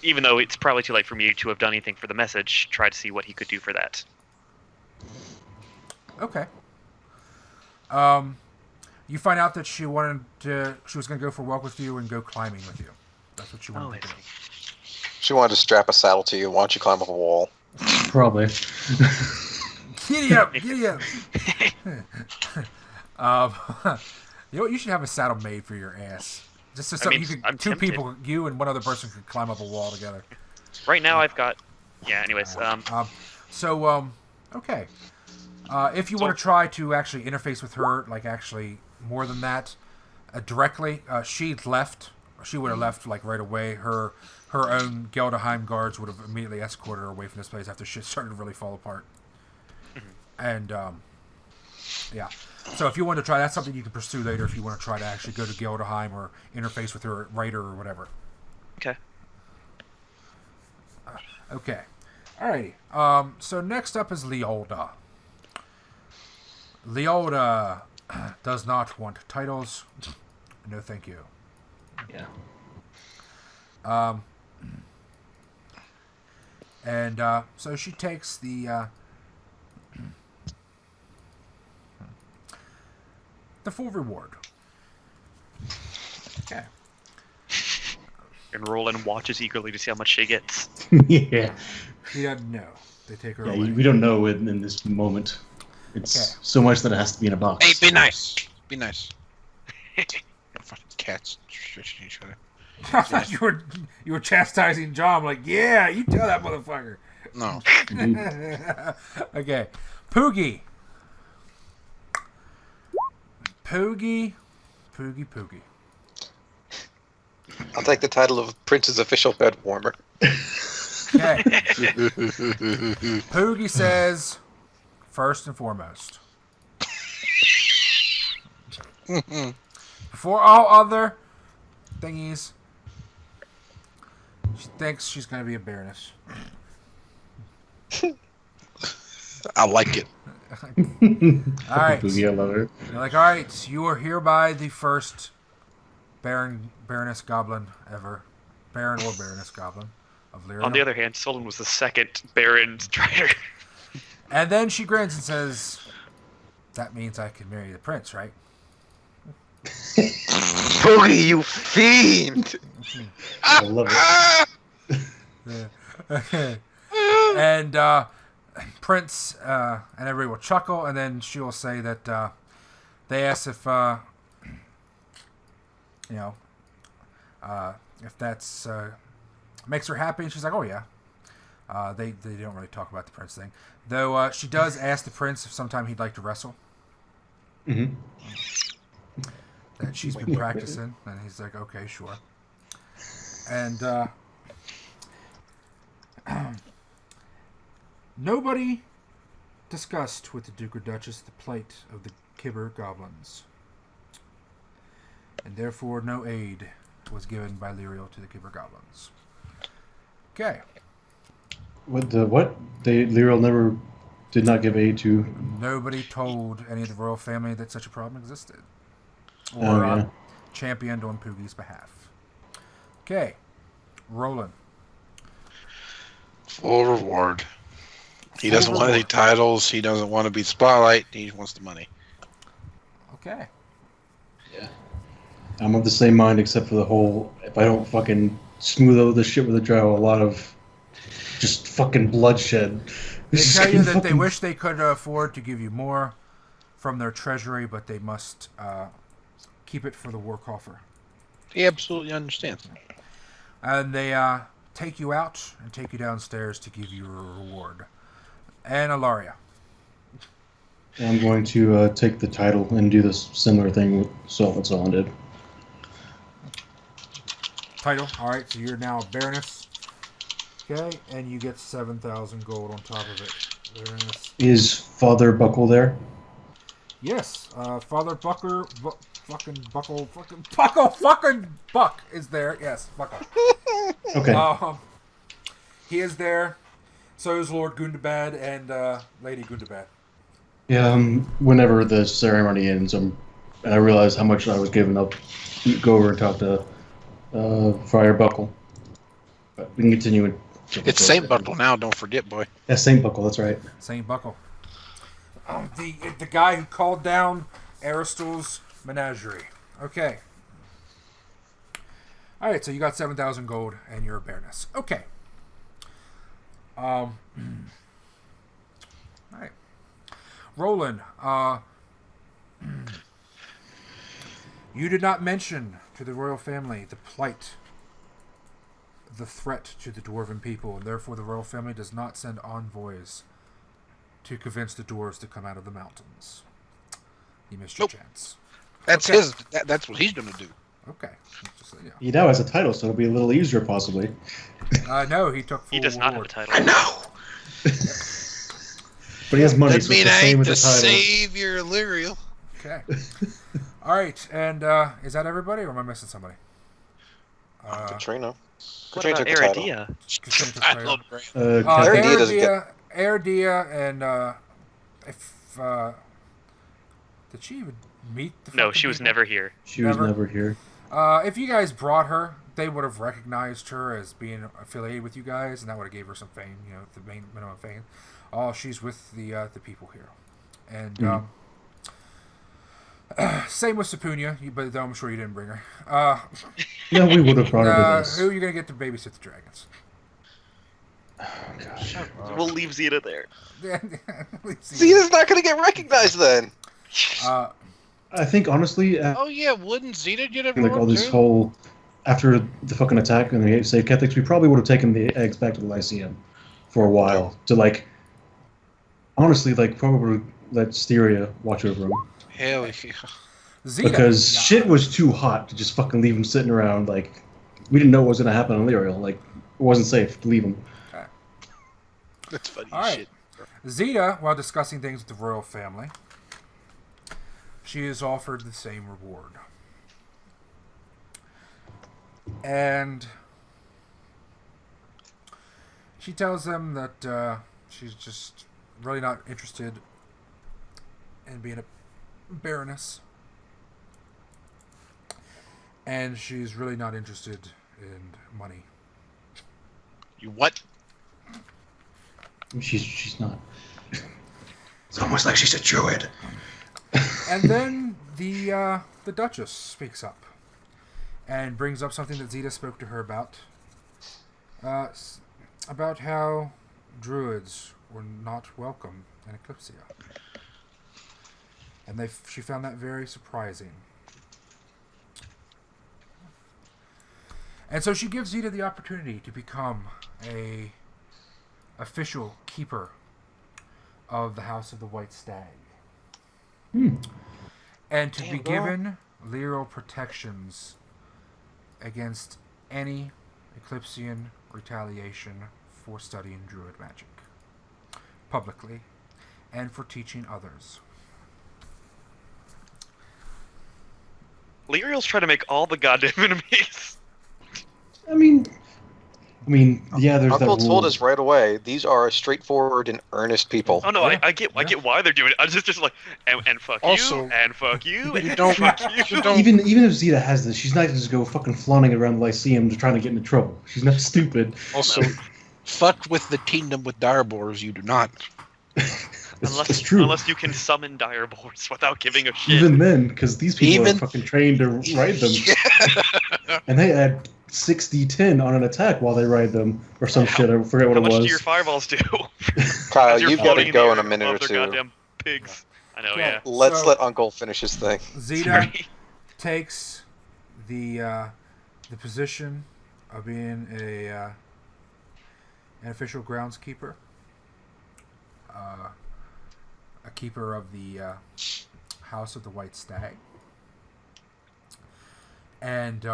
even though it's probably too late for me to have done anything for the message, try to see what he could do for that. Okay. You find out that she was going to go for a walk with you and go climbing with you. That's what she wanted to do. She wanted to strap a saddle to you. Why don't you climb up a wall? Probably. Giddy up, giddy up. You know what? You should have a saddle made for your ass. Just so mean, you could, I'm two tempted. people, you and one other person, could climb up a wall together. Right now, I've got. Yeah. Anyways. Okay. If you want to try to actually interface with her, like actually more than that, directly, she left. She would have left like right away. Her own Gelderheim guards would have immediately escorted her away from this place after shit started to really fall apart. And yeah. So if you want to try, that's something you can pursue later. If you want to try to actually go to Gelderheim or interface with her writer or whatever. Okay. Okay. Alrighty. So next up is Leolda. Leolda does not want titles. No, thank you. Yeah. And so she takes the full reward. Okay. And Rolun watches eagerly to see how much she gets. Yeah. He doesn't know. They take her Yeah, away. we don't know in this moment. It's Okay. so much that it has to be in a box. Hey, be nice. Be nice. Fucking cats stretching each other. I thought you were chastising John. I'm like, yeah, you tell that motherfucker. No. Okay. Poogie. Poogie. I'll take the title of Prince's official bed warmer. Okay. Poogie says, first and foremost. Before all other thingies, she thinks she's going to be a baroness. I like it. All right. Boogie, I love it. You're like, all right, you are hereby the first Baroness Goblin ever. Baron or Baroness Goblin of Leriel. On the other hand, Sollyn was the second Baron Strider. And then she grins and says, that means I can marry the prince, right? Boogie, you fiend! I love it. Yeah. And Prince and everybody will chuckle, and then she will say that they asked if if that's makes her happy, and she's like, oh yeah. They don't really talk about the prince thing, though. She does ask the prince if sometime he'd like to wrestle. Mm-hmm. That she's been practicing, and he's like, okay, sure. And nobody discussed with the Duke or Duchess the plight of the Kibber goblins, and therefore no aid was given by Leriel to the Kibber goblins. Okay. What? Leriel never did not give aid to. Nobody told any of the royal family that such a problem existed, or championed on Poogie's behalf. Okay, Rolun. Full reward. He doesn't want any titles. He doesn't want to be spotlight. He wants the money. Okay. Yeah. I'm of the same mind, except for the whole, if I don't fucking smooth over this shit with a drow, a lot of just fucking bloodshed. They tell you that they wish they could afford to give you more from their treasury, but they must keep it for the war coffer. He absolutely understands. And they take you out and take you downstairs to give you a reward. And Ilaria. I'm going to take the title and do this similar thing with Sollyn did. Title. All right, so you're now a baroness. Okay, and you get 7,000 gold on top of it. Baroness. Is Father Buckle there? Yes, Father Buck is there. Yes, Buckle. Okay. He is there. So is Lord Gundabad and Lady Gundabad. Yeah, whenever the ceremony ends, and I realize how much I was giving up, go over and talk to Friar Buckle. But we can continue. It's Saint Buckle now, don't forget, boy. Yeah, Saint Buckle, that's right. Saint Buckle. The guy who called down Aristole's menagerie. Okay. Alright, so you got 7,000 gold and you're a baroness. Okay. Alright. Rolun, you did not mention to the royal family the plight, the threat to the dwarven people, and therefore the royal family does not send envoys to convince the dwarves to come out of the mountains. You missed your chance. That's okay. his. That's what he's going to do. Okay. Just, He now has a title, so it'll be a little easier, possibly. No, he took full He does not have a reward. title. I know. But he has money, That so mean it's the I same ain't as the the title. savior, Leriel. Okay. All right, and is that everybody, or am I missing somebody? Katrina. What Katrina about took the title. Aridia? I love Brand. Aridia doesn't get- Aridia, and if did she even meet the? No, fucking she was people? never here. She was never here. If you guys brought her, they would have recognized her as being affiliated with you guys, and that would have gave her some fame. You know, the main minimum fame. Oh, she's with the people here, and same with Sapunia, but I'm sure you didn't bring her. No, we would have brought her to this. Who are you gonna get to babysit the dragons? Oh, gosh. We'll leave Zeta there. Zena's not going to get recognized then. I think, honestly, Oh yeah, wouldn't Zeta get a like all this whole, after the fucking attack and the saved Catholics, we probably would have taken the eggs back to the Lyceum for a while to, like, honestly, like, probably let Styria watch over them. Hell yeah. Zeta, Because shit was too hot to just fucking leave them sitting around. Like, we didn't know what was going to happen on Leriel. Like, it wasn't safe to leave them. That's funny All right. shit. Zeta, while discussing things with the royal family, she is offered the same reward. And she tells them that she's just really not interested in being a baroness. And she's really not interested in money. You what? She's not. It's almost like she's a druid. And then the Duchess speaks up and brings up something that Zeta spoke to her about how druids were not welcome in Eclipsia. And she found that very surprising. And so she gives Zeta the opportunity to become a official keeper of the House of the White Stag. And to be given Leriel protections against any Eclipsian retaliation for studying druid magic publicly and for teaching others. Leriel's trying to make all the goddamn enemies. I mean, yeah. There's Uncle that rule. told us right away. These are straightforward and earnest people. Oh no, Yeah. I get why they're doing it. I just like and fuck Also, you and fuck you you and don't- fuck you. you don't- Even if Zeta has this, she's not going to just go fucking flaunting it around the Lyceum to trying to get into trouble. She's not stupid. Also, fuck with the kingdom with direboars. You do not. It's true. Unless you can summon direboars without giving a shit. Even then, because these people Even- are fucking trained to ride them, and they add 6d10 on an attack while they ride them, or some shit. I forget what How it much was. do your fireballs do? Kyle, As you're you've got floating to go the in a air minute or above the two. goddamn pigs. I know, yeah. Let's So- let Uncle finish his thing. Zeta Sorry. takes the position of being an official groundskeeper, a keeper of the House of the White Stag, and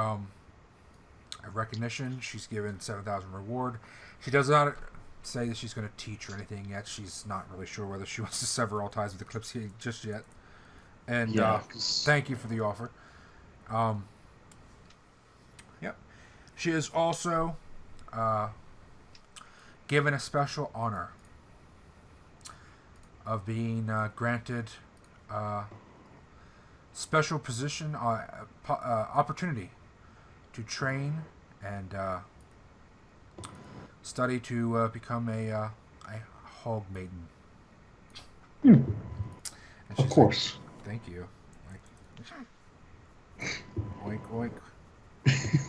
a recognition. She's given 7,000 reward. She does not say that she's going to teach or anything yet. She's not really sure whether she wants to sever all ties with Eclipsia just yet. And Yeah, 'cause- thank you for the offer. Yep. She is also given a special honor of being granted special position opportunity to train and study to become a hog maiden. And Of she's course. like, thank you. Like, oink oink.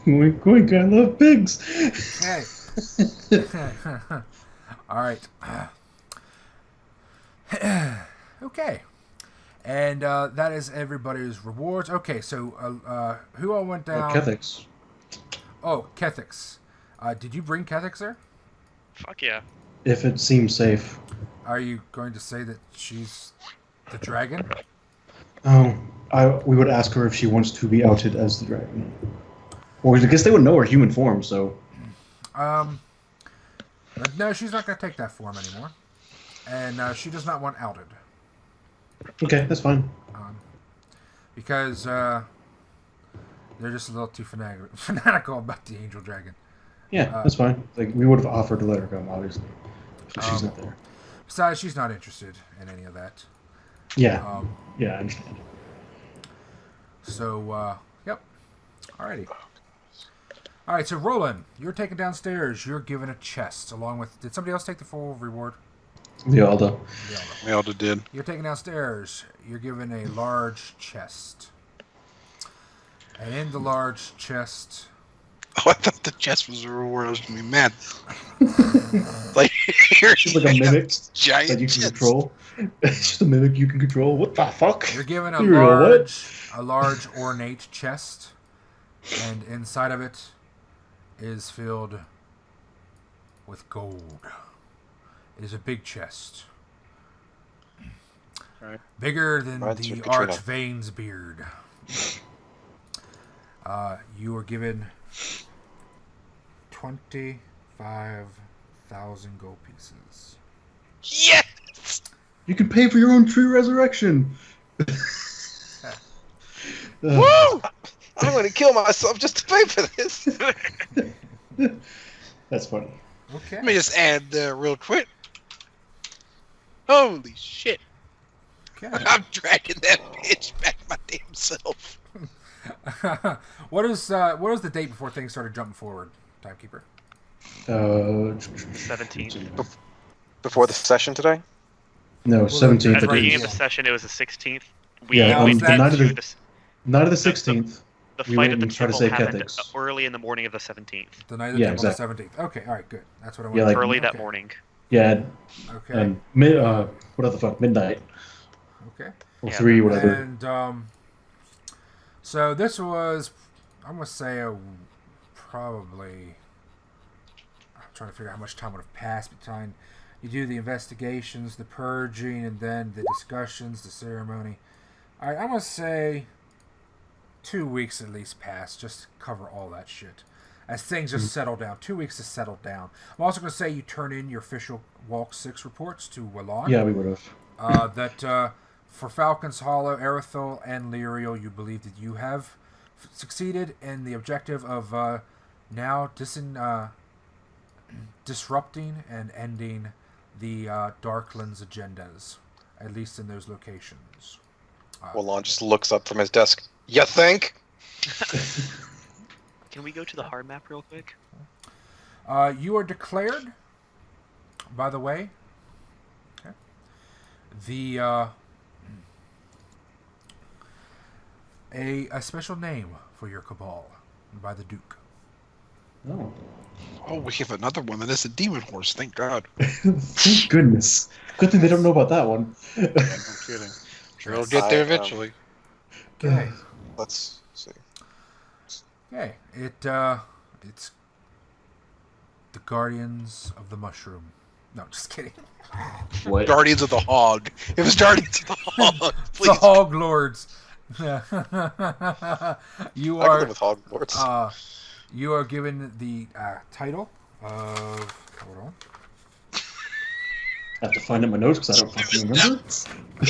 Wink, wink, I love pigs. Hey. All right. Okay. And that is everybody's rewards. Okay, so who all went down? Kethics. Oh, Kethix. Did you bring Kethix there? Fuck yeah. If it seems safe. Are you going to say that she's the dragon? Oh, we would ask her if she wants to be outed as the dragon. Or I guess they would know her human form, so... But no, she's not going to take that form anymore. And she does not want outed. Okay, that's fine. Because they're just a little too fanatical about the angel dragon. Yeah, that's fine. Like, we would have offered to let her come, obviously. If she's not there. Besides, she's not interested in any of that. Yeah. Yeah, I understand. So, yep. Alrighty. Alright, so Rolun, you're taken downstairs. You're given a chest along with... Did somebody else take the full reward? Vialda. Yeah. Melda did. You're taken downstairs. You're given a large chest. And in the large chest... Oh, I thought the chest was a reward. I was gonna be mad. Like here's She's like a mimic giant that you can chest. control. It's just a mimic you can control. What the fuck? You're given a You're a large ornate chest. And inside of it is filled with gold. It is a big chest. Right. Bigger than Reminds you the of Katrina. Archvane's beard. You were given 25,000 gold pieces. Yes! You can pay for your own tree resurrection. Woo! I'm going to kill myself just to pay for this. That's funny. Okay. Let me just add real quick. Holy shit. Okay. I'm dragging that bitch back my damn self. What is the date before things started jumping forward, Timekeeper? 17th. Before the session today? No, Well, 17th. At the I beginning think. of the session, it was the 16th. Yeah, went the into night of the- the Night of the 16th. the we fight went at the and tried to temple save happened Catholics. early in the morning of the 17th. The night of the Yeah, temple, exactly. the 17th. Okay, all right, good. That's what I Yeah, wanted. like- Early that Okay. morning. Yeah, Okay. and what the fuck, midnight Okay. or Yeah, 3, whatever. And so this was, I'm gonna say, probably. I'm trying to figure out how much time would have passed between you do the investigations, the purging, and then the discussions, the ceremony. All right, I'm gonna say 2 weeks at least passed, just to cover all that shit. As things just settle down. 2 weeks to settle down. I'm also going to say you turn in your official Walk 6 reports to Walon. Yeah, we would have. That for Falcon's Hollow, Erithel, and Leriel, you believe that you have succeeded in the objective of now disrupting and ending the Darklands agendas, at least in those locations. Walon just looks up from his desk. You think? Can we go to the hard map real quick? You are declared, by the way, the a special name for your cabal by the Duke. Oh, Oh, we have another one, and it's a demon horse. Thank God. thank goodness. Good thing they don't know about that one. Yeah, no kidding. Sure, we'll get there eventually. Okay. Let's see. Okay. It's the Guardians of the Mushroom. No, just kidding. What? Guardians of the Hog. It was Guardians of the Hog. Please. The Hog Lords. You I can are live with Hogwarts. you are given the title of. Hold on. I have to find it in my notes because I don't fucking remember.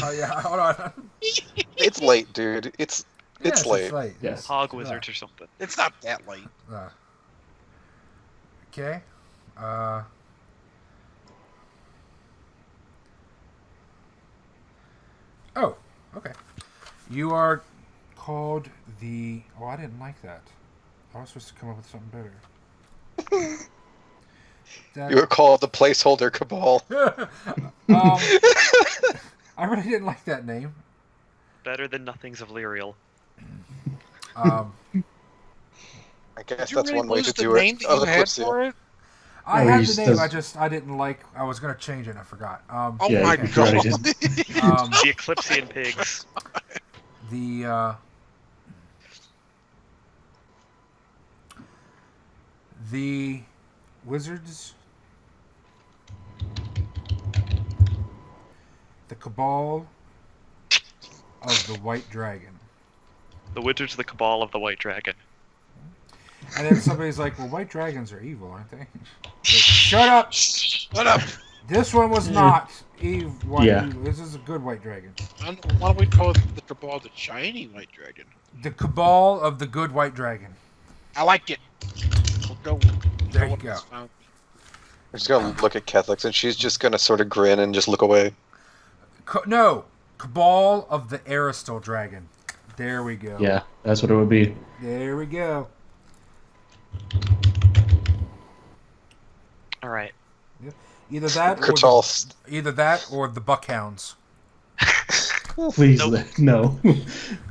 Oh yeah, hold on. It's late, dude. It's Yes, late. Yes. Hog wizards or something. It's not that late. Okay. Oh, okay. You are called the. Oh, I didn't like that. I was supposed to come up with something better. You were called the placeholder cabal. I really didn't like that name. Better than nothings of Leriel. I guess Did you that's really one way lose to the do name it. that you had Eclipsia. for it? I Oh, had he the name. says- I didn't like. I was gonna change it and I forgot. Oh Yeah, my you God. already did. The Eclipsian pigs. The wizards, the cabal of the White Dragon. The wizards of the cabal of the White Dragon. And then somebody's like, well, white dragons are evil, aren't they? Like, shut up! Shut up. This one was not evil. Yeah. This is a good white dragon. Why don't we call it the Cabal the Shiny White Dragon? The cabal of the good white dragon. I like it. We'll go. There you go. I'm just gonna look at Catholics, and she's just gonna sort of grin and just look away. No! Cabal of the Aristal dragon. There we go. Yeah, that's what it would be. There we go. All right. Either that, Kurtal. or the Buckhounds. Please, Nope. no.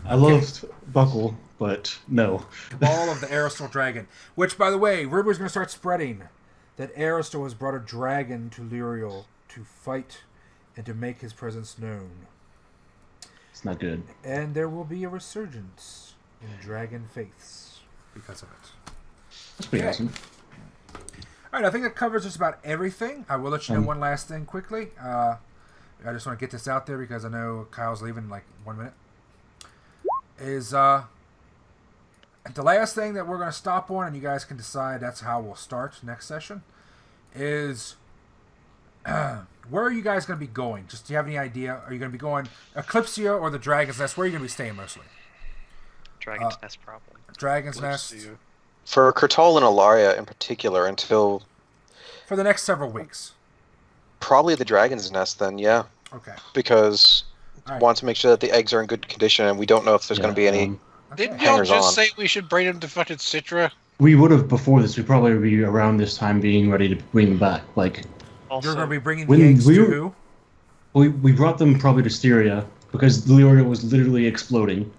I loved Buckle, but no. Cabal of the Aristal dragon. Which, by the way, rumors going to start spreading that Aristal has brought a dragon to Leriel to fight and to make his presence known. It's not good. And there will be a resurgence in dragon faiths because of it. That's pretty Okay. awesome. All right, I think that covers just about everything. I will let you know one last thing quickly. I just want to get this out there because I know Kyle's leaving in like 1 minute. The last thing that we're going to stop on, and you guys can decide that's how we'll start next session, is where are you guys going to be going? Just do you have any idea? Are you going to be going Eclipsia or the Dragon's Nest? Where are you going to be staying mostly? Dragon's Nest, probably. Dragon's Let's Nest see. For Kurtal and Ilaria in particular, until for the next several weeks. probably the Dragon's Nest, then, yeah. Okay. Because All right. want to make sure that the eggs are in good condition, and we don't know if there's going to be any. Didn't Okay. y'all Hangers just on. say we should bring him to fucking Citra? We would have before this. We probably would be around this time being ready to bring them back. Like, Also, You're going to be bringing When the eggs we to were- who? we brought them probably to Styria because Leriel was literally exploding.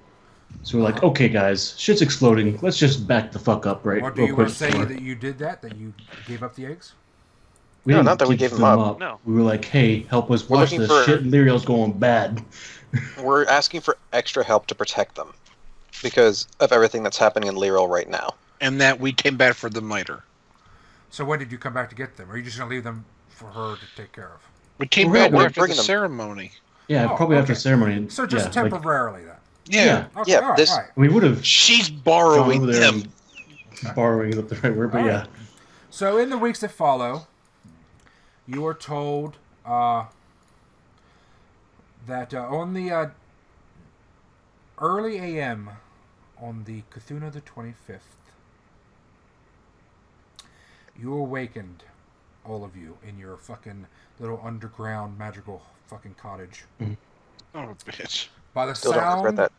So we're like, okay, guys, shit's exploding. Let's just back the fuck up, right? Or do real you quick. want to say before- that you did that? That you gave up the eggs? We No, didn't not that we give gave them up. No. We were like, hey, help us We're watch looking this. for- Shit, Leriel's going bad. We're asking for extra help to protect them because of everything that's happening in Leriel right now. And that we came back for them later. So when did you come back to get them? Or are you just going to leave them for her to take care of? We came We're back gonna- after the bringing them. ceremony. Yeah, Oh, probably after okay. ceremony. So just yeah, like, temporarily then? Yeah. Okay, Yeah, all right, this- all right. we would have She's gone borrowing over there them. and borrowing is not the right word, but All yeah. right. So in the weeks that follow, you are told that on the early AM on the Cthulhu the 25th, you awakened, all of you, in your fucking little underground magical fucking cottage Oh, bitch. Still by the don't regret sound that.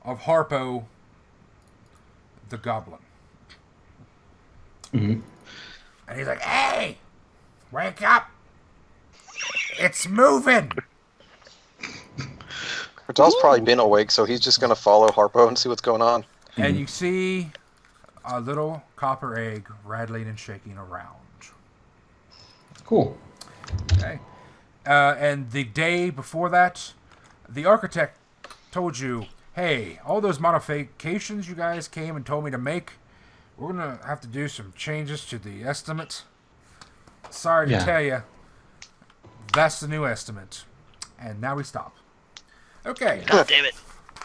of Harpo the goblin. Mhm. And he's like, hey, wake up. It's moving. Kurtal's probably been awake, so he's just going to follow Harpo and see what's going on. And you see a little copper egg rattling and shaking around. Cool. Okay. And the day before that, the architect told you, hey, all those modifications you guys came and told me to make, we're going to have to do some changes to the estimate. Sorry to Yeah. tell you, that's the new estimate. And now we stop. Okay. God damn it.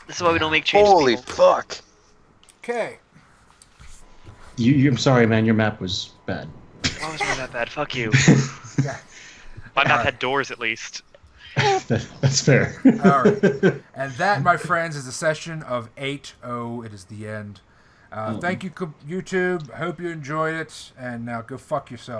This is why we don't make changes. Holy people. fuck. Okay. I'm sorry, man. Your map was bad. Why was mine that bad? Fuck you. Yeah. My map had doors at least. That's fair. All right. And that, my friends, is a session of 8-0. It is the end. Thank you, YouTube. Hope you enjoyed it. And now go fuck yourself.